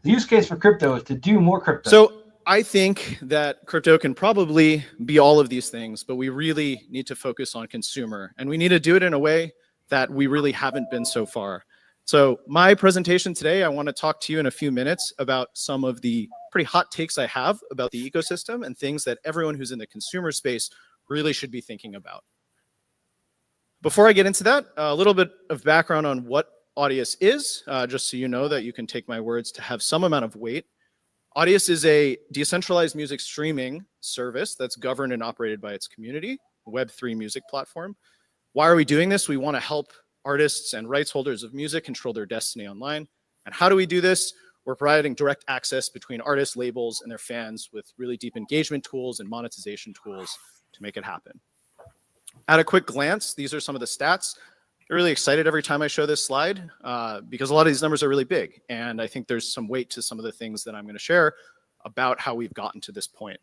The use case for crypto is to do more crypto. So I think that crypto can probably be all of these things, but we really need to focus on consumer, and we need to do it in a way that we really haven't been so far. So my presentation today, I want to talk to you in a few minutes about some of the pretty hot takes I have about the ecosystem and things that everyone who's in the consumer space really should be thinking about. Before I get into that, a little bit of background on what Audius is, just so you know that you can take my words to have some amount of weight. Audius is a decentralized music streaming service that's governed and operated by its community, a Web3 music platform. Why are we doing this? We want to help artists and rights holders of music control their destiny online. And how do we do this? We're providing direct access between artists, labels, and their fans with really deep engagement tools and monetization tools to make it happen. At a quick glance, these are some of the stats. I'm really excited every time I show this slide because a lot of these numbers are really big. And I think there's some weight to some of the things that I'm going to share about how we've gotten to this point.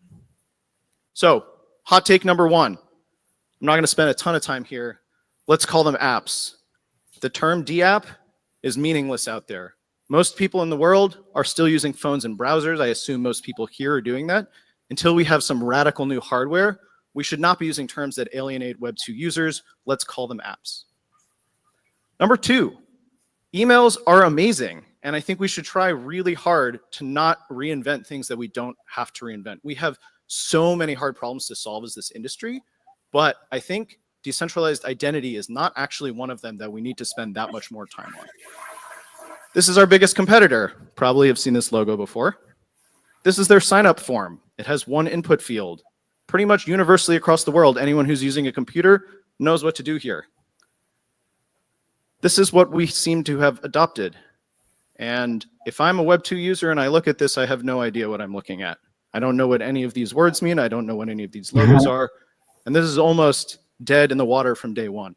So hot take number one, I'm not going to spend a ton of time here. Let's call them apps. The term DApp is meaningless out there. Most people in the world are still using phones and browsers. I assume most people here are doing that. Until we have some radical new hardware, we should not be using terms that alienate Web 2 users. Let's call them apps. Number two, emails are amazing. And I think we should try really hard to not reinvent things that we don't have to reinvent. We have so many hard problems to solve as this industry, but I think decentralized identity is not actually one of them that we need to spend that much more time on. This is our biggest competitor. Probably have seen this logo before. This is their sign-up form. It has one input field. Pretty much universally across the world, anyone who's using a computer knows what to do here. This is what we seem to have adopted. And if I'm a Web 2 user and I look at this, I have no idea what I'm looking at. I don't know what any of these words mean. I don't know what any of these logos are. And this is almost dead in the water from day one.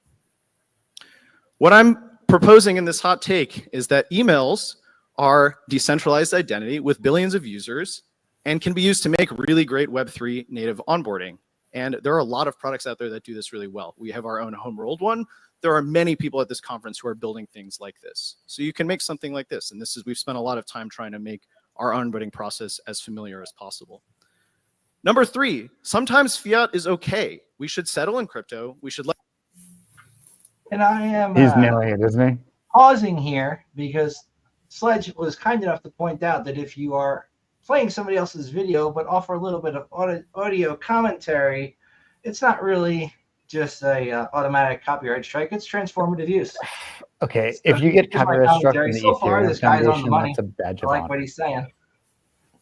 What I'm proposing in this hot take is that emails are decentralized identity with billions of users and can be used to make really great Web3 native onboarding. And there are a lot of products out there that do this really well. We have our own home-rolled one. There are many people at this conference who are building things like this. So you can make something like this. And we've spent a lot of time trying to make our onboarding process as familiar as possible. Number three, sometimes fiat is okay. We should settle in crypto. We should let. And I am He's nailing it, isn't he? pausing here because Sledge was kind enough to point out that if you are playing somebody else's video but offer a little bit of audio commentary, it's not really just a automatic copyright strike. It's transformative use. Okay, So if you get here's my copyright struck commentary. in the So far, Ethereum this guy's on the Foundation, money. that's a badge I of like honor. what he's saying.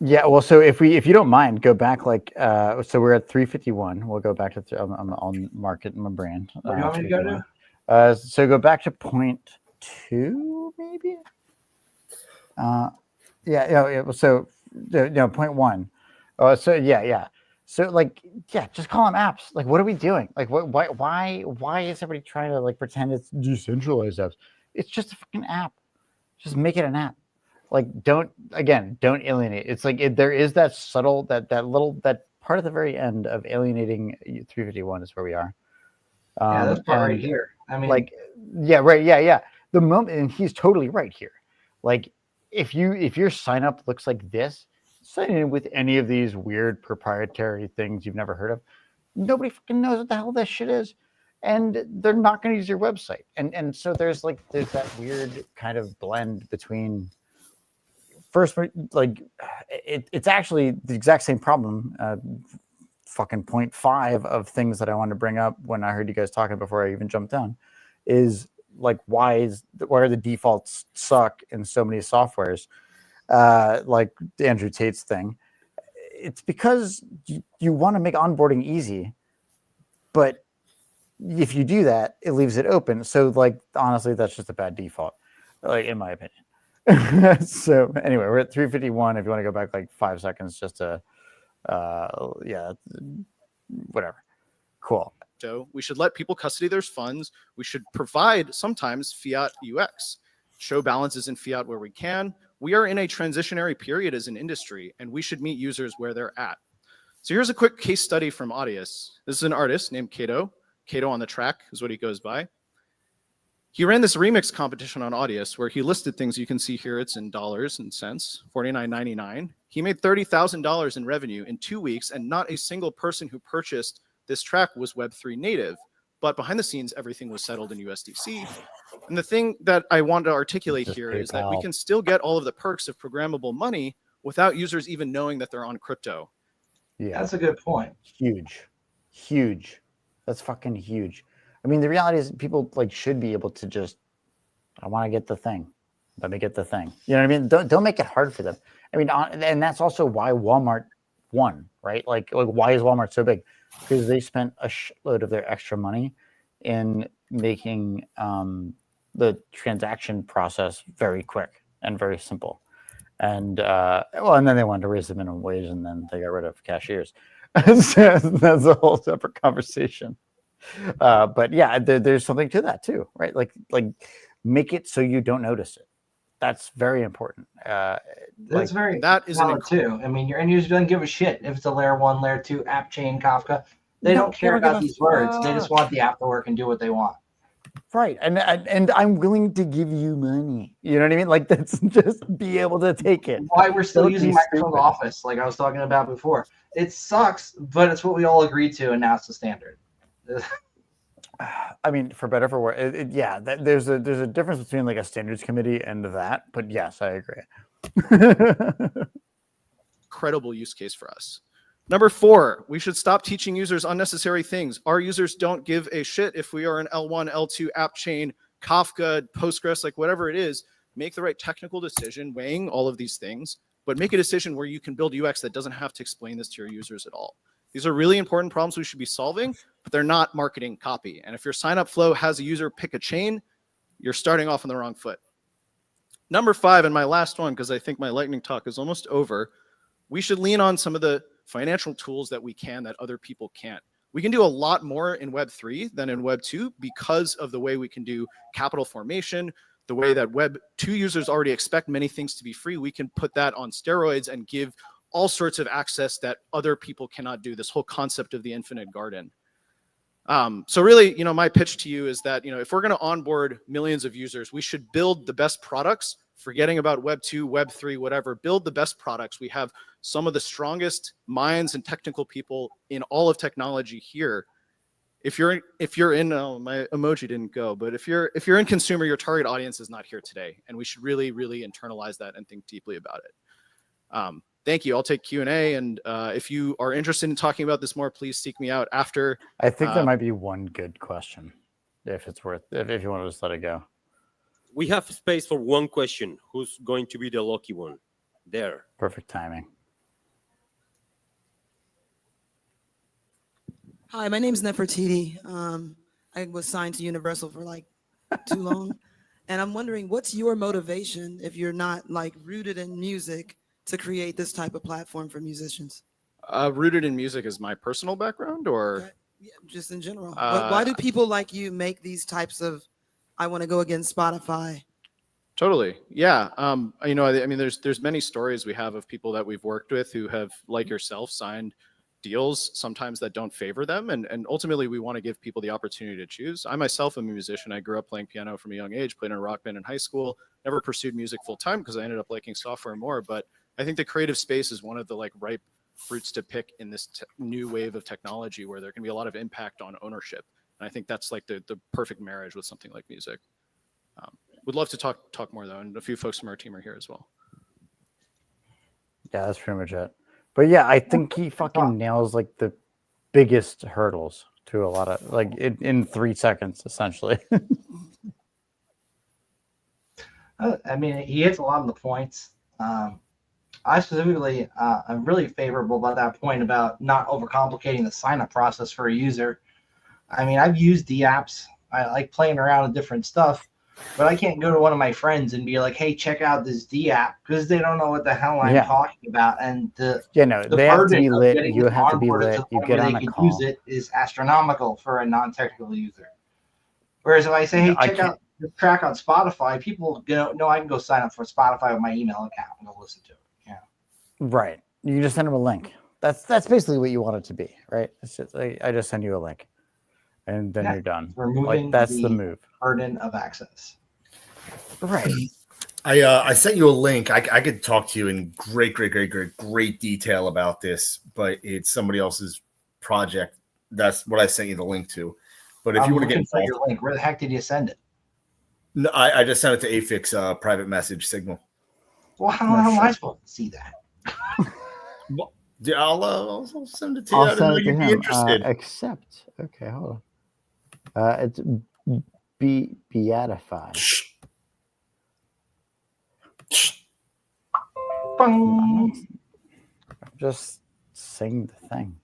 Yeah, well, so if you don't mind, go back like so we're at 351. We'll go back to I'll mark it in my brand. What do you want me to go to? So go back to point 2, maybe. Yeah. So point 1. So yeah. So just call them apps. Like, what are we doing? Like, why is everybody trying to like pretend it's decentralized apps? It's just a fucking app. Just make it an app. Like, don't alienate. It's like there is that subtle that part at the very end of alienating 351 is where we are. Yeah, that's part right here. I mean, Yeah. The moment, and he's totally right here. Like, if your sign up looks like this, sign in with any of these weird proprietary things you've never heard of. Nobody fucking knows what the hell this shit is, and they're not going to use your website. And so there's that weird kind of blend between. First, like, it's actually the exact same problem. Fucking point 5 of things that I wanted to bring up when I heard you guys talking before I even jumped down is like, why are the defaults suck in so many softwares? Like Andrew Tate's thing. It's because you want to make onboarding easy, but if you do that, it leaves it open. So, like, honestly, that's just a bad default, like, in my opinion. So anyway, we're at 351. If you want to go back like 5 seconds just to Yeah, whatever. Cool. So we should let people custody their funds. We should provide sometimes fiat UX, show balances in fiat where we can. We are in a transitionary period as an industry, and we should meet users where they're at. So here's a quick case study from Audius. This is an artist named Kato. Kato on the track is what he goes by. He ran this remix competition on Audius where he listed things. You can see here it's in dollars and cents, $49.99. He made $30,000 in revenue in 2 weeks, and not a single person who purchased this track was Web3 native. But behind the scenes, everything was settled in USDC. And the thing that I want to articulate here is that we can still get all of the perks of programmable money without users even knowing that they're on crypto. Yeah, That's a good point. Huge. That's fucking huge. I mean, the reality is people like should be able to just, I want to get the thing. Let me get the thing. You know what I mean? Don't make it hard for them. I mean, and that's also why Walmart won, right? Like why is Walmart so big? Because they spent a shitload of their extra money in making the transaction process very quick and very simple. And and then they wanted to raise the minimum wage, and then they got rid of cashiers. So that's a whole separate conversation. But yeah, there's something to that too, right? Like make it so you don't notice it. That's very important. That's very that is valid too. I mean, your end user doesn't give a shit if it's a layer 1, layer 2 app chain Kafka. They don't care about these words. They just want the app to work and do what they want. Right. And I'm willing to give you money. You know what I mean? Like, that's just be able to take it. Why we're still Don't using be Microsoft stupid. Office, like I was talking about before. It sucks, but it's what we all agreed to, and now it's the standard. I mean, for better or for worse, there's a difference between like a standards committee and that. But yes, I agree. Incredible use case for us. Number 4, we should stop teaching users unnecessary things. Our users don't give a shit if we are an L1, L2 app chain, Kafka, Postgres, like whatever it is. Make the right technical decision, weighing all of these things, but make a decision where you can build UX that doesn't have to explain this to your users at all. These are really important problems we should be solving, but they're not marketing copy. And if your sign-up flow has a user pick a chain, you're starting off on the wrong foot. Number 5, and my last one, because I think my lightning talk is almost over, we should lean on some of the financial tools that we can that other people can't. We can do a lot more in Web3 than in Web 2 because of the way we can do capital formation, the way that Web 2 users already expect many things to be free. We can put that on steroids and give all sorts of access that other people cannot do, this whole concept of the infinite garden. So really, my pitch to you is that, if we're going to onboard millions of users, we should build the best products, forgetting about Web 2, Web 3, whatever, build the best products. We have some of the strongest minds and technical people in all of technology here. If you're in, my emoji didn't go, but if you're in consumer, your target audience is not here today. And we should really, really internalize that and think deeply about it. Thank you. I'll take Q&A. And if you are interested in talking about this more, please seek me out after. I think there might be one good question, if it's worth, if you want to just let it go. We have space for one question. Who's going to be the lucky one? There. Perfect timing. Hi, my name's Nefertiti. I was signed to Universal for like too long. And I'm wondering, what's your motivation if you're not like rooted in music to create this type of platform for musicians? Rooted in music is my personal background, or yeah, just in general. Why do people like you make these types of, I want to go against Spotify? Totally. Yeah. I mean, there's many stories we have of people that we've worked with who have, like yourself, signed deals sometimes that don't favor them. And ultimately, we want to give people the opportunity to choose. I myself am a musician. I grew up playing piano from a young age, played in a rock band in high school, never pursued music full time because I ended up liking software more. But I think the creative space is one of the like ripe fruits to pick in this new wave of technology where there can be a lot of impact on ownership. And I think that's like the perfect marriage with something like music. Would love to talk more though. And a few folks from our team are here as well. Yeah, that's pretty much it. But yeah, I think he fucking nails like the biggest hurdles to a lot of like in 3 seconds, essentially. I mean, he hits a lot of the points. I specifically, I'm really favorable about that point about not overcomplicating the sign-up process for a user. I mean, I've used the apps. I like playing around with different stuff, But I can't go to one of my friends and be like, "Hey, check out this D app," because they don't know what the hell I'm talking about. And the they have to burden be of lit. getting You them have to be onboarded lit. to the You point get where on they a can call. use it is astronomical for a non-technical user. Whereas if I say, "Hey, check out this track on Spotify," people know I can go sign up for Spotify with my email account and go listen to it. Yeah, right. You can just send them a link. That's basically what you want it to be, right? It's just I just send you a link, and then you're done. Removing that's the move. Burden of access. Right. I sent you a link. I could talk to you in great detail about this, but it's somebody else's project. That's what I sent you the link to. But if you want to get involved, your link, where the heck did you send it? No, I just sent it to Afix private message signal. Well, how am I supposed to see that? Well, I'll send it to you. I'll I didn't send know it to you'd be him. interested. Accept. Okay, hold on. It's beatified. I'm just sing the thing.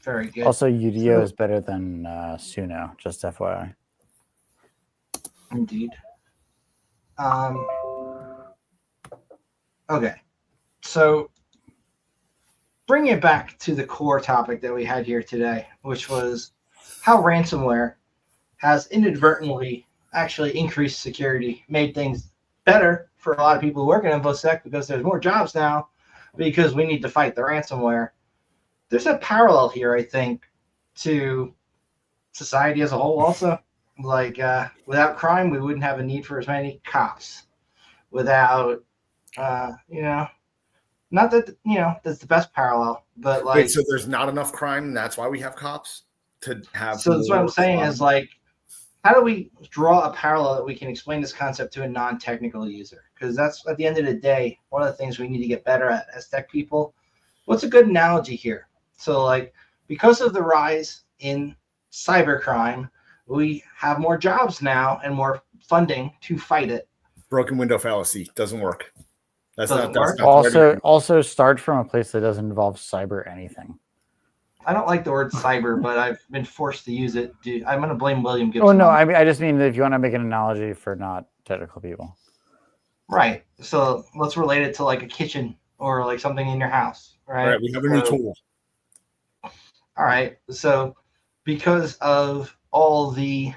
Very good. Also, UDO is better than Suno, just FYI. Indeed. Okay. So bring it back to the core topic that we had here today, which was how ransomware has inadvertently actually increased security, made things better for a lot of people who work in InfoSec because there's more jobs now because we need to fight the ransomware. There's a parallel here, I think, to society as a whole also. Like, without crime, we wouldn't have a need for as many cops. Without, not that, that's the best parallel, but like. Wait, so there's not enough crime, and that's why we have cops to have. So that's what I'm saying is like, how do we draw a parallel that we can explain this concept to a non-technical user? Because that's, at the end of the day, one of the things we need to get better at as tech people. What's a good analogy here? So, like, because of the rise in cybercrime, we have more jobs now and more funding to fight it. Broken window fallacy doesn't work. That's Doesn't not. work. Also start from a place that doesn't involve cyber anything. I don't like the word cyber, but I've been forced to use it. I'm going to blame William Gibson. Oh no, I just mean that if you want to make an analogy for not technical people. Right. So let's relate it to like a kitchen or like something in your house. Right. Right. We have a new tool. All right. So because of all the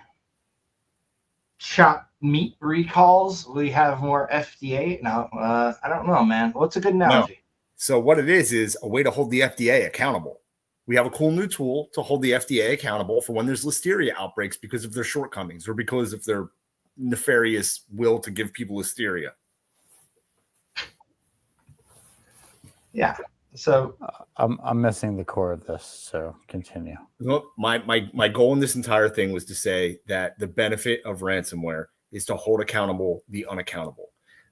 chopped meat recalls, we have more FDA. No, I don't know, man. What's a good analogy? No. So what it is a way to hold the FDA accountable. We have a cool new tool to hold the FDA accountable for when there's listeria outbreaks because of their shortcomings or because of their nefarious will to give people listeria. Yeah. So I'm missing the core of this. So continue. Well, my goal in this entire thing was to say that the benefit of ransomware is to hold accountable the unaccountable.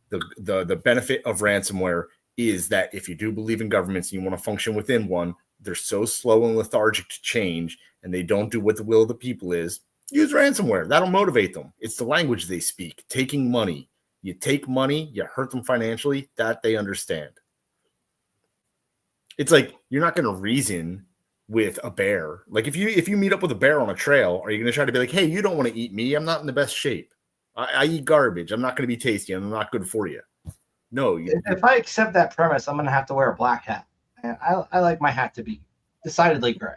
The benefit of ransomware is that if you do believe in governments and you want to function within one, they're so slow and lethargic to change and they don't do what the will of the people is. Use ransomware. That'll motivate them. It's the language they speak. Taking money. You take money, you hurt them financially, that they understand. It's like you're not going to reason with a bear. Like if you meet up with a bear on a trail, are you going to try to be like, hey, you don't want to eat me? I'm not in the best shape. I eat garbage. I'm not going to be tasty. I'm not good for you. No. If I accept that premise, I'm going to have to wear a black hat. And I like my hat to be decidedly gray.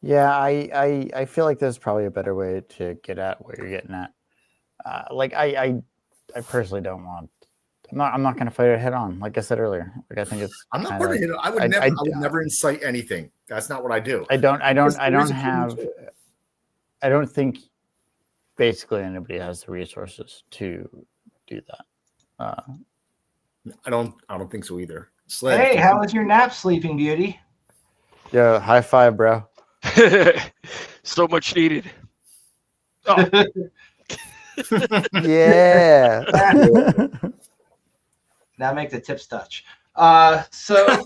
Yeah, I feel like there's probably a better way to get at what you're getting at. Like I personally don't want. I'm not going to fight it head on. Like I said earlier, like I think it's. I'm not going to hit it. I would never incite anything. That's not what I do. I don't think basically anybody has the resources to do that. I don't think so either. Hey, how was your nap, Sleeping Beauty? Yo, high five, bro. So much needed. Oh. Yeah. Now make the tips touch. So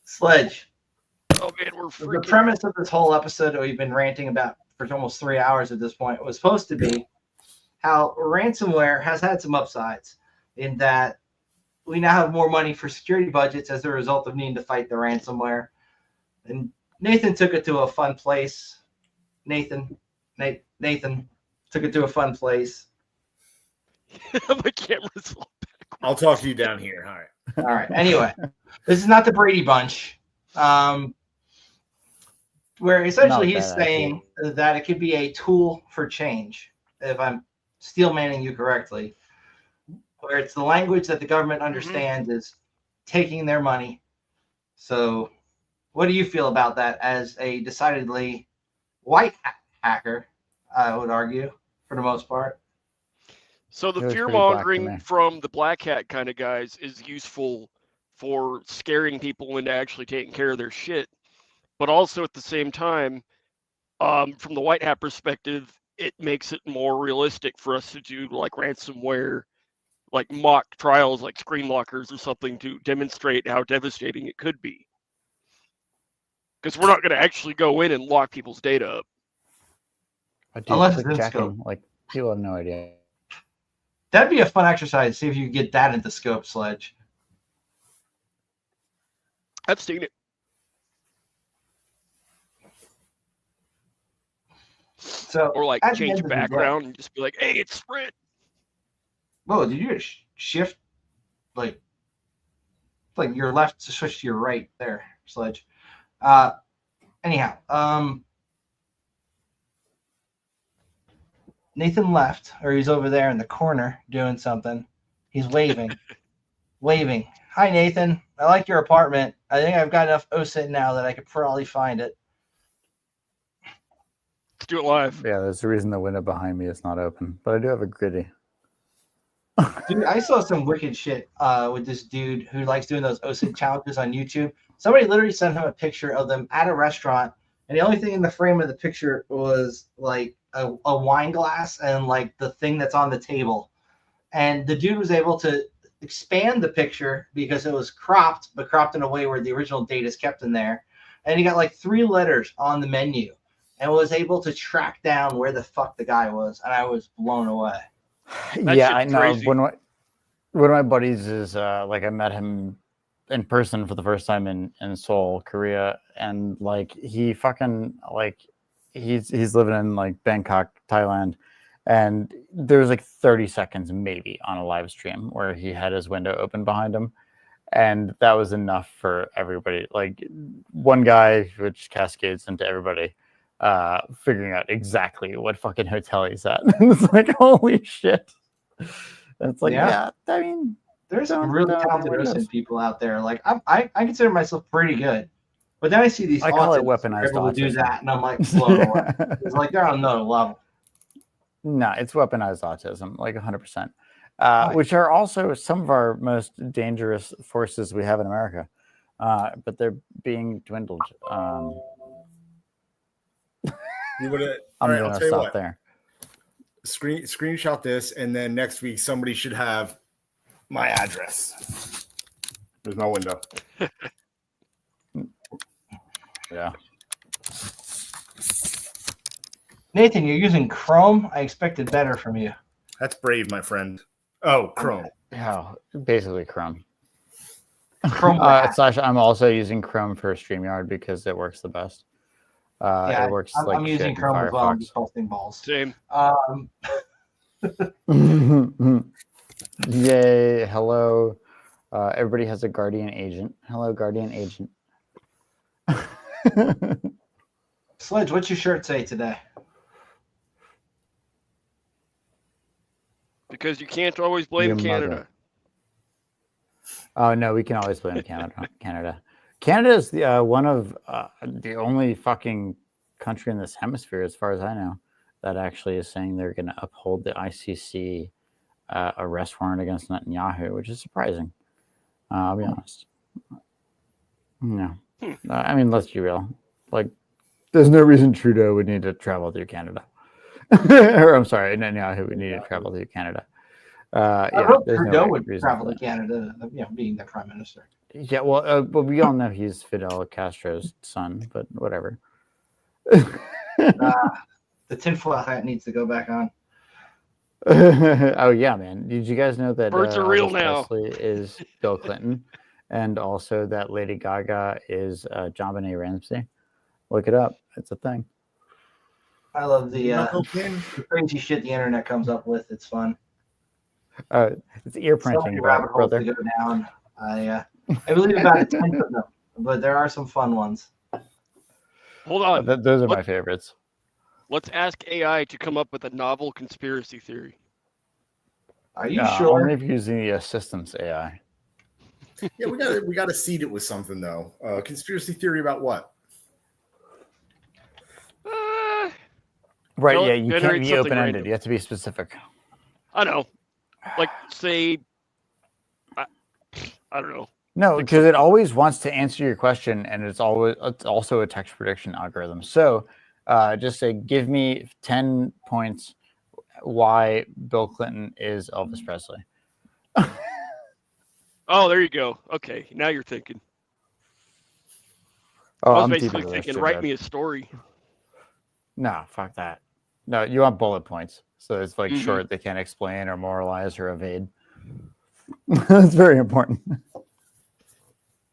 Sledge. Oh man, we're freaking. The premise of this whole episode that we've been ranting about for almost 3 hours at this point was supposed to be how ransomware has had some upsides in that we now have more money for security budgets as a result of needing to fight the ransomware. And Nathan took it to a fun place. Nathan took it to a fun place. My camera's all I'll talk to you down here. All right. All right. Anyway, this is not the Brady Bunch, where essentially Not he's bad, saying that it could be a tool for change, if I'm steelmanning you correctly, where it's the language that the government understands is taking their money. So what do you feel about that as a decidedly white hacker, I would argue, for the most part? So the It was fear pretty black to mongering me. from the black hat kind of guys is useful for scaring people into actually taking care of their shit. But also at the same time, from the white hat perspective, it makes it more realistic for us to do like ransomware, like mock trials, like screen lockers or something to demonstrate how devastating it could be. Because we're not going to actually go in and lock people's data up. But Unless dude, it's in clickjacking, like people have no idea. That'd be a fun exercise. See if you can get that into scope, Sledge. I've seen it. So, Or like at the change end of the day- background and just be like, hey, it's Sprint. Whoa, did you shift like your left to switch to your right there, Sledge? Anyhow, Nathan left, or he's over there in the corner doing something. He's waving. Waving. Hi, Nathan. I like your apartment. I think I've got enough OSINT now that I could probably find it. Let's do it live. Yeah, there's a reason the window behind me is not open, but I do have a gritty. Dude, I saw some wicked shit with this dude who likes doing those OSINT challenges on YouTube. Somebody literally sent him a picture of them at a restaurant, and the only thing in the frame of the picture was like a wine glass and like the thing that's on the table. And the dude was able to expand the picture because it was cropped, but cropped in a way where the original data is kept in there. And he got like 3 letters on the menu and was able to track down where the fuck the guy was. And I was blown away. Yeah, I shit's know. crazy. One of my buddies is like I met him in person for the first time in Seoul, Korea, and like he fucking like he's living in like Bangkok, Thailand, and there was like 30 seconds maybe on a live stream where he had his window open behind him, and that was enough for everybody. Like one guy, which cascades into everybody, figuring out exactly what fucking hotel he's at. It's like, holy shit. It's like, yeah, I mean, there's some don't really open talented windows. OSINT people out there. Like I consider myself pretty good, but then I see these I call it autists who are weaponized able to do autism. that, and I'm like blown away. It's like they're on another level. No, it's weaponized autism, like 100%. Right. Which are also some of our most dangerous forces we have in America, but they're being dwindled. You would have. I'm All right, gonna I'll tell you stop what. there. Screenshot this, and then next week somebody should have my address. There's my window. Yeah. Nathan, you're using Chrome. I expected better from you. That's brave, my friend. Oh, Chrome. Yeah, basically Chrome. Chrome. I'm also using Chrome for StreamYard because it works the best. Yeah, it works I'm like using shit in Chrome as well. I'm Firefox. just posting balls. Same. Yay! Hello. Everybody has a guardian agent. Hello, guardian agent. Sledge, what's your shirt say today? Because you can't always blame Your Canada. mother. Oh no, we can always blame Canada. Canada is the one of the only fucking country in this hemisphere, as far as I know, that actually is saying they're going to uphold the ICC arrest warrant against Netanyahu, which is surprising. I'll be honest. No, I mean, let's be real. Like, there's no reason Trudeau would need to travel through Canada. Or I'm sorry, Netanyahu would need to travel through Canada. I hope Trudeau would travel to Canada, being the prime minister. Yeah, well, but we all know he's Fidel Castro's son, but whatever. The tinfoil hat needs to go back on. Oh yeah, man. Did you guys know that Birds are real Elvis now. Presley is Bill Clinton, and also that Lady Gaga is JonBenet Ramsey? Look it up. It's a thing. I love Knuckle the King? crazy shit the internet comes up with. It's fun. It's ear So many printing, rabbit holes brother. to go down. I believe about a tenth of them, but there are some fun ones. Hold on. Those are What- my favorites. Let's ask AI to come up with a novel conspiracy theory. Are you Only sure? if you're using the assistance AI. Yeah, we gotta seed it with something though. Conspiracy theory about what? Right, yeah, you can't generate be something open ended. random. You have to be specific. I know. Like, say, I don't know. No, Like because it always wants to answer your question, and it's also a text prediction algorithm. So just say, give me 10 points why Bill Clinton is Elvis Presley. Oh, there you go. Okay, now you're thinking. Oh, I was I'm deep basically into this thinking, shit, write bud. me a story. No, fuck that. No, you want bullet points. So it's like Mhm. short, they can't explain or moralize or evade. That's very important.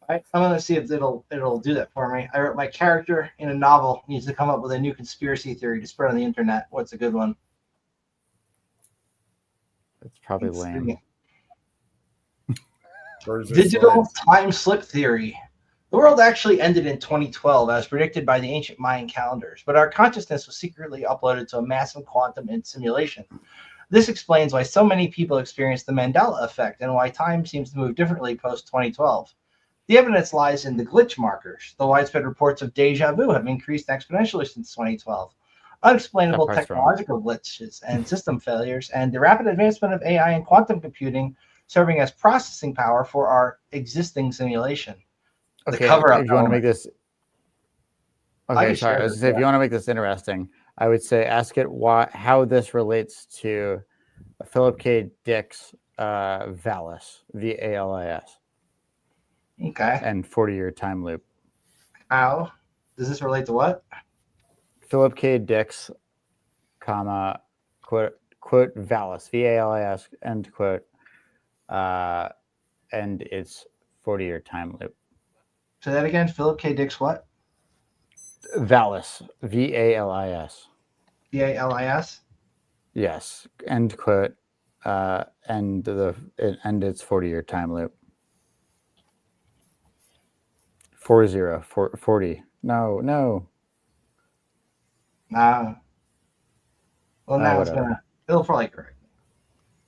I'm gonna see if it'll do that for me. I wrote my character in a novel needs to come up with a new conspiracy theory to spread on the internet. What's a good one? It's probably Let's lame. see. Birds are Digital sleds. time slip theory. The world actually ended in 2012 as predicted by the ancient Mayan calendars, but our consciousness was secretly uploaded to a massive quantum simulation. This explains why so many people experience the Mandela effect and why time seems to move differently post 2012. The evidence lies in the glitch markers. The widespread reports of deja vu have increased exponentially since 2012. Unexplainable That part's wrong. technological glitches and system failures, and the rapid advancement of AI and quantum computing serving as processing power for our existing simulation. The Okay, cover-up if you want to make element. this, I okay, can sorry. I share was this, gonna say, if yeah. you want to make this interesting, I would say ask it how this relates to Philip K. Dick's Valis, VALIS, Okay. and 40-year time loop. How does this relate to what? Philip K. Dick's, comma, quote Valis, VALIS, end quote, and its 40-year time loop. Say that again. Philip K. Dick's what? Valis, VALIS. VALIS? Yes, end quote, and its 40-year time loop. 40. No. Well, now it's Whatever. it'll probably correct.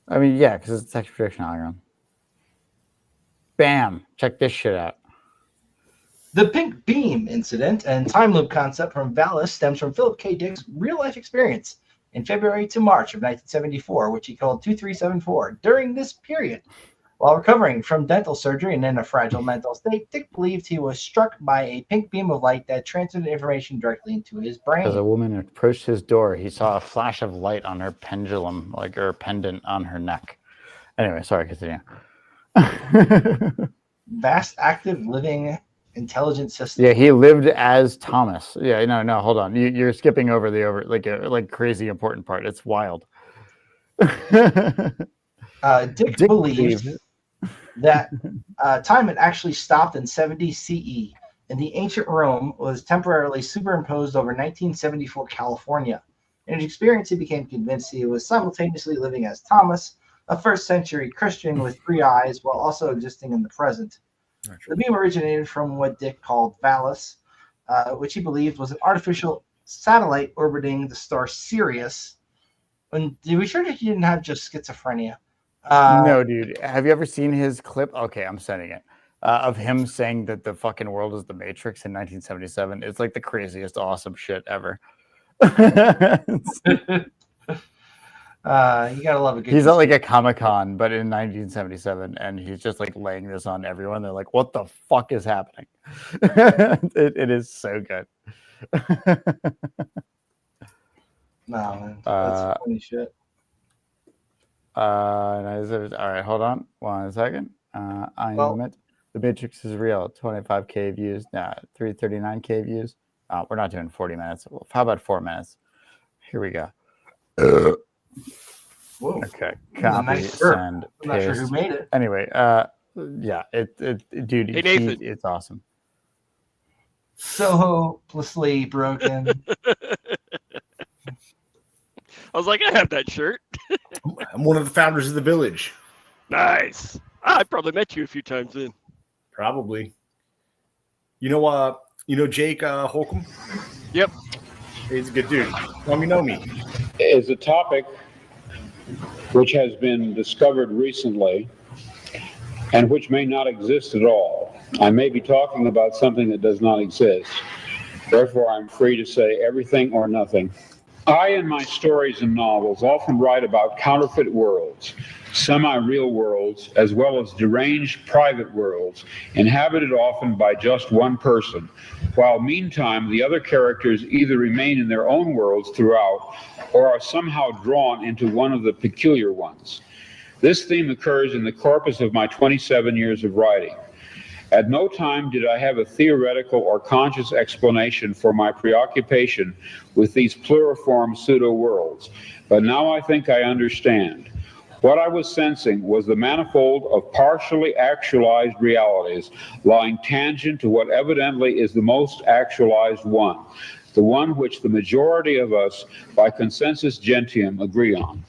I mean, yeah, because it's a text prediction algorithm. Bam! Check this shit out. The pink beam incident and time loop concept from Valis stems from Philip K. Dick's real-life experience in February to March of 1974, which he called 2374. During this period, while recovering from dental surgery and in a fragile mental state, Dick believed he was struck by a pink beam of light that transmitted information directly into his brain. As a woman approached his door, he saw a flash of light on her pendulum, like her pendant on her neck. Anyway, sorry, continue. Vast, active, living, intelligent system. Yeah, he lived as Thomas. Yeah, no, hold on. You're skipping over the crazy important part. It's wild. Dick believed that time had actually stopped in 70 CE, and the ancient Rome was temporarily superimposed over 1974 California. In his experience, he became convinced he was simultaneously living as Thomas, a first-century Christian with 3 eyes, while also existing in the present. The beam originated from what Dick called Valis, which he believed was an artificial satellite orbiting the star Sirius. And are we sure that he didn't have just schizophrenia? No, dude. Have you ever seen his clip? Okay, I'm sending it. Of him saying that the fucking world is the Matrix in 1977. It's like the craziest, awesome shit ever. You gotta love a good. He's at like a Comic-Con, but in 1977, and he's just like laying this on everyone. They're like, "What the fuck is happening?" it is so good. No, man, that's funny shit. All right, hold on 1 second. Limit. The Matrix is real. 25K views. 339K views. We're not doing 40 minutes. How about 4 minutes? Here we go. Whoa. Okay, This is a copy, nice shirt. send, I'm not sure who paste. made it. Anyway, yeah, dude, Hey, Nathan. it's awesome. So hopelessly broken. I was like, I have that shirt. I'm one of the founders of the village. Nice. I probably met you a few times then. Probably. You know Jake Holcomb? Yep. He's a good dude. Tell me, know me. Is a topic which has been discovered recently and which may not exist at all. I may be talking about something that does not exist. Therefore, I'm free to say everything or nothing. I, in my stories and novels, often write about counterfeit worlds, semi-real worlds, as well as deranged private worlds, inhabited often by just one person, while meantime the other characters either remain in their own worlds throughout or are somehow drawn into one of the peculiar ones. This theme occurs in the corpus of my 27 years of writing. At no time did I have a theoretical or conscious explanation for my preoccupation with these pluriform pseudo-worlds, but now I think I understand. What I was sensing was the manifold of partially actualized realities lying tangent to what evidently is the most actualized one, the one which the majority of us, by consensus gentium, agree on.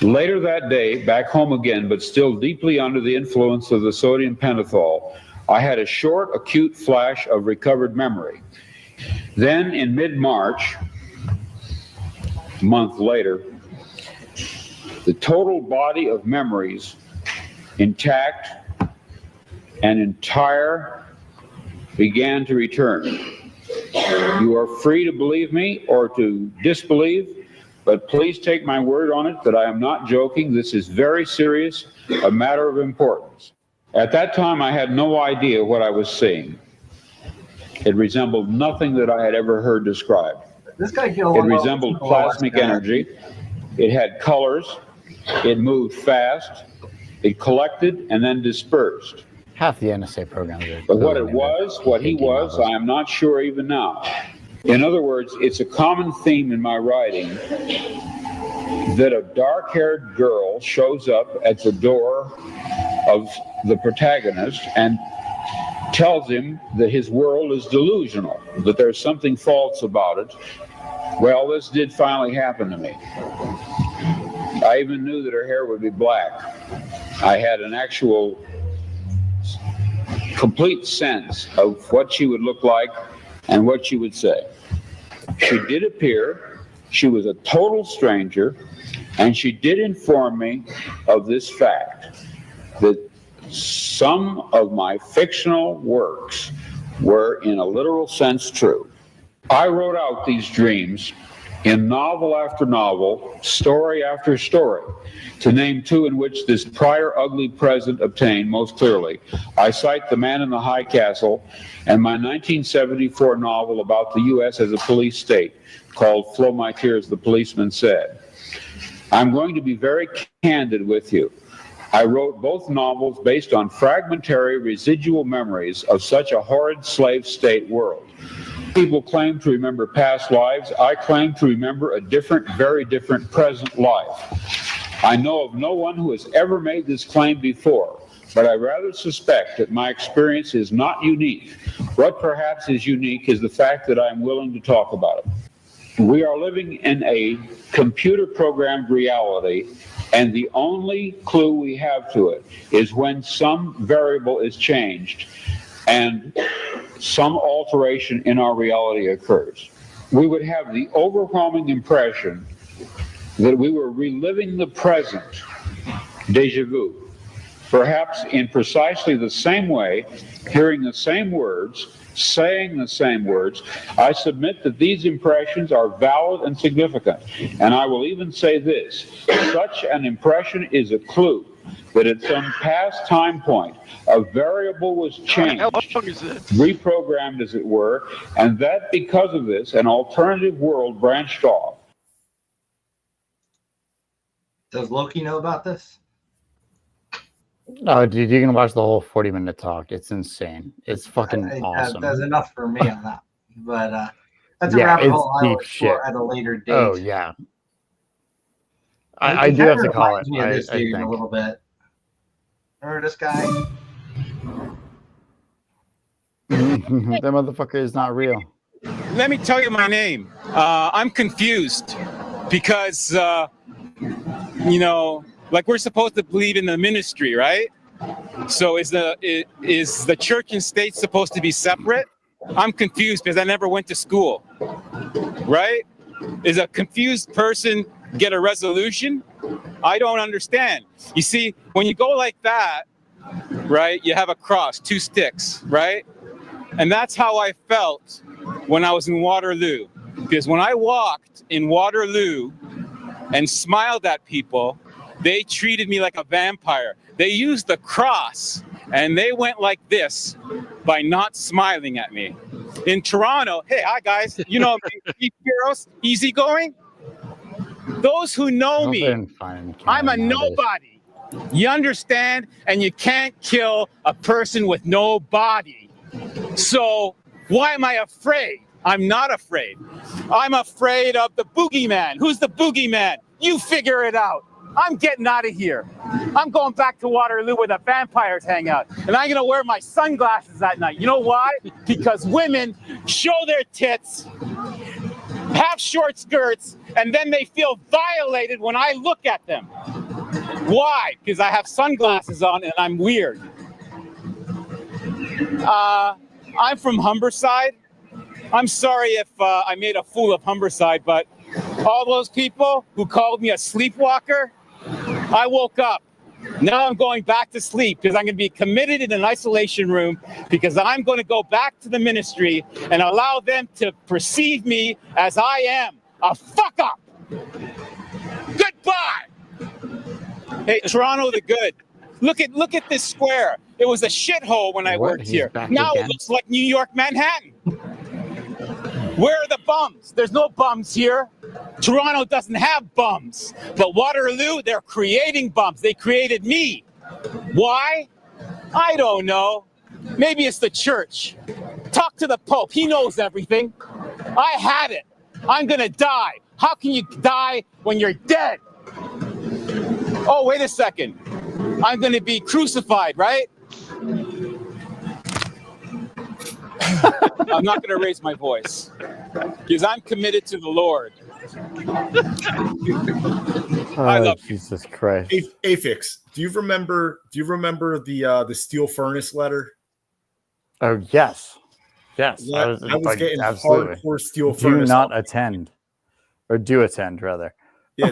Later that day, back home again, but still deeply under the influence of the sodium pentothal, I had a short, acute flash of recovered memory. Then, in mid-March, a month later, the total body of memories, intact and entire, began to return. You are free to believe me or to disbelieve, but please take my word on it that I am not joking. This is very serious, a matter of importance. At that time, I had no idea what I was seeing. It resembled nothing that I had ever heard described. This guy It resembled plasmic energy. It had colors. It moved fast. It collected and then dispersed. Half the NSA programs are. But what it was, what he was, I am not sure even now. In other words, it's a common theme in my writing that a dark-haired girl shows up at the door of the protagonist and tells him that his world is delusional, that there's something false about it. Well, this did finally happen to me. I even knew that her hair would be black. I had an actual complete sense of what she would look like and what she would say. She did appear. She was a total stranger, and she did inform me of this fact, that some of my fictional works were in a literal sense true. I wrote out these dreams in novel after novel, story after story. To name two in which this prior ugly present obtained most clearly, I cite The Man in the High Castle and my 1974 novel about the U.S. as a police state called Flow My Tears, the Policeman Said. I'm going to be very candid with you. I wrote both novels based on fragmentary residual memories of such a horrid slave state world. People claim to remember past lives. I claim to remember a different, very different present life. I know of no one who has ever made this claim before, but I rather suspect that my experience is not unique. What perhaps is unique is the fact that I'm willing to talk about it. We are living in a computer-programmed reality, and the only clue we have to it is when some variable is changed and some alteration in our reality occurs. We would have the overwhelming impression that we were reliving the present, déjà vu, perhaps in precisely the same way, hearing the same words, saying the same words. I submit that these impressions are valid and significant, and I will even say this: such an impression is a clue that at some past time point, a variable was changed, reprogrammed as it were, and that because of this, an alternative world branched off. Does Loki know about this? Oh, dude, you can watch the whole 40-minute talk. It's insane. It's fucking awesome. That's enough for me on that. But that's a Yeah, rabbit it's hole I will deep explore shit. at a later date. Oh, yeah. I do kinda have to call it. reminds me of this I dude a think. little bit. Remember this guy? That motherfucker is not real. Let me tell you my name. I'm confused because, like we're supposed to believe in the ministry, right? So is the church and state supposed to be separate? I'm confused because I never went to school, right? Is a confused person get a resolution? I don't understand. You see, when you go like that, right, you have a cross, 2 sticks, right? And that's how I felt when I was in Waterloo. Because when I walked in Waterloo and smiled at people, they treated me like a vampire. They used the cross and they went like this by not smiling at me. In Toronto, hey, hi guys, you know me, heroes, easygoing. Those who know me, I'm a nobody. You understand? And you can't kill a person with no body. So why am I afraid? I'm not afraid. I'm afraid of the boogeyman. Who's the boogeyman? You figure it out. I'm getting out of here. I'm going back to Waterloo where the vampires hang out. And I'm going to wear my sunglasses at night. You know why? Because women show their tits, have short skirts, and then they feel violated when I look at them. Why? Because I have sunglasses on and I'm weird. I'm from Humberside. I'm sorry if I made a fool of Humberside, but all those people who called me a sleepwalker, I woke up. Now I'm going back to sleep because I'm going to be committed in an isolation room because I'm going to go back to the ministry and allow them to perceive me as I am, a fuck up. Goodbye. Hey, Toronto the good. Look at this square. It was a shithole when I worked here. Now it looks like New York, Manhattan. Where are the bums? There's no bums here. Toronto doesn't have bums. But Waterloo, they're creating bums. They created me. Why? I don't know. Maybe it's the church. Talk to the Pope. He knows everything. I had it. I'm going to die. How can you die when you're dead? Oh, wait a second. I'm going to be crucified, right? I'm not going to raise my voice because I'm committed to the Lord. I love Jesus Christ. Afix, do you remember the steel furnace letter? Oh yes. Yes. Yeah, I was like, getting absolutely. hardcore steel Do furnace. not attend. Or do attend rather. Yeah.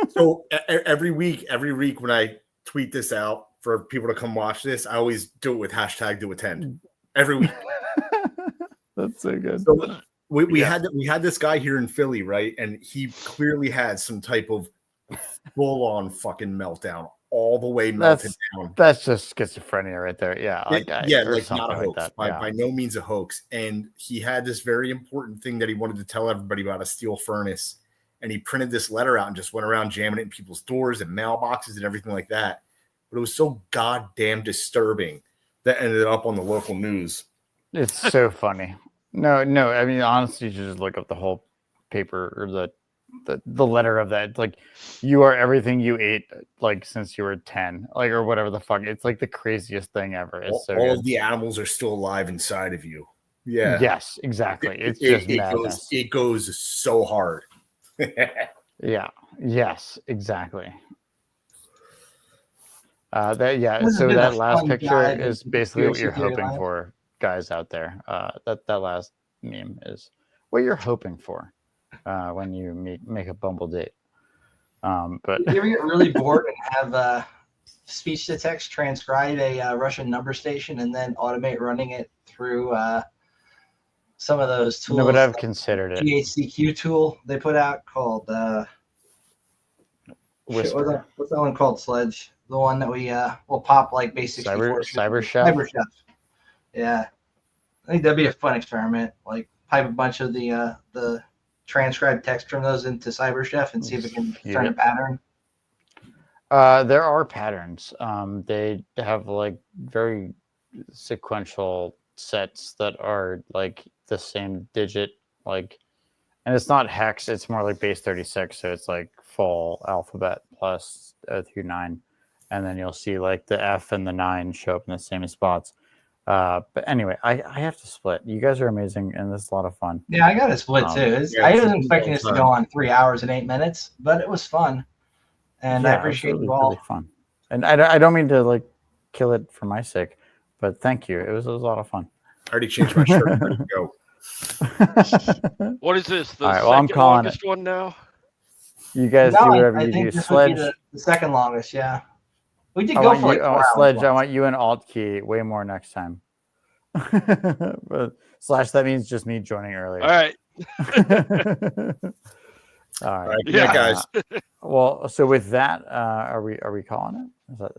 So every week when I tweet this out for people to come watch this, I always do it with hashtag do attend every week. That's so good. So we had this guy here in Philly, right? And he clearly had some type of full-on fucking meltdown, all the way melted down. That's just schizophrenia right there. Yeah. Like not a hoax. Like that. By no means a hoax. And he had this very important thing that he wanted to tell everybody about, a steel furnace. And he printed this letter out and just went around jamming it in people's doors and mailboxes and everything like that. But it was so goddamn disturbing that ended up on the local news. It's so funny. No. I mean, honestly, you should just look up the whole paper or the letter of that. It's like, you are everything you ate like since you were 10, like, or whatever the fuck. It's like the craziest thing ever. It's all of the animals are still alive inside of you. Yeah. Yes, exactly. It's just madness. It goes so hard. Yeah. Yes, exactly. So that last picture is basically what you're hoping for, guys out there. That last meme is what you're hoping for when you make a Bumble date. But you ever get really bored and have speech to text transcribe a Russian number station and then automate running it through some of those tools? No, but I've considered it. GHCQ tool they put out called what's that one called, Sledge? The one that we will pop like basic Cyber Chef. Yeah, I think that'd be a fun experiment. Like pipe a bunch of the transcribed text from those into Cyber Chef and see if it can turn a pattern. There are patterns. They have like very sequential sets that are like the same digit, like, And it's not hex; it's more like base 36. So it's like full alphabet plus through 9, and then you'll see like the F and the 9 show up in the same spots. But anyway, I have to split. You guys are amazing, and this is a lot of fun. Yeah, I got a split too. I wasn't expecting this to go on 3 hours and 8 minutes, but it was fun, and I appreciate you all. Really fun. And I don't mean to like kill it for my sake, but thank you. It was a lot of fun. I already changed my shirt. I'm ready to go. What is this? The All right, well, I'm second calling longest one now? You guys do whatever you do. This Sledge. would be the second longest. Yeah, we did I go want for like you, 4 hours. Sledge. I once. want you and Alt Key way more next time. But Slash, that means just me joining earlier. All right. All right. Yeah, guys. Well, so with that, are we calling it?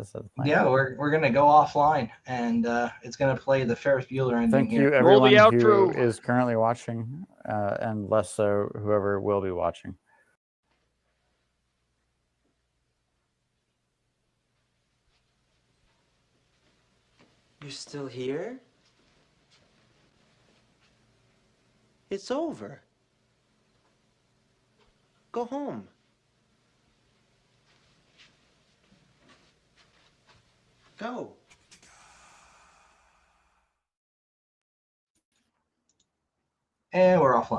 Is that the plan? Yeah, we're gonna go offline, and it's gonna play the Ferris Bueller ending. Thank you, here. Roll the everyone who outro. is currently watching, and less so whoever will be watching. You're still here? It's over. Go home. Go. And we're offline.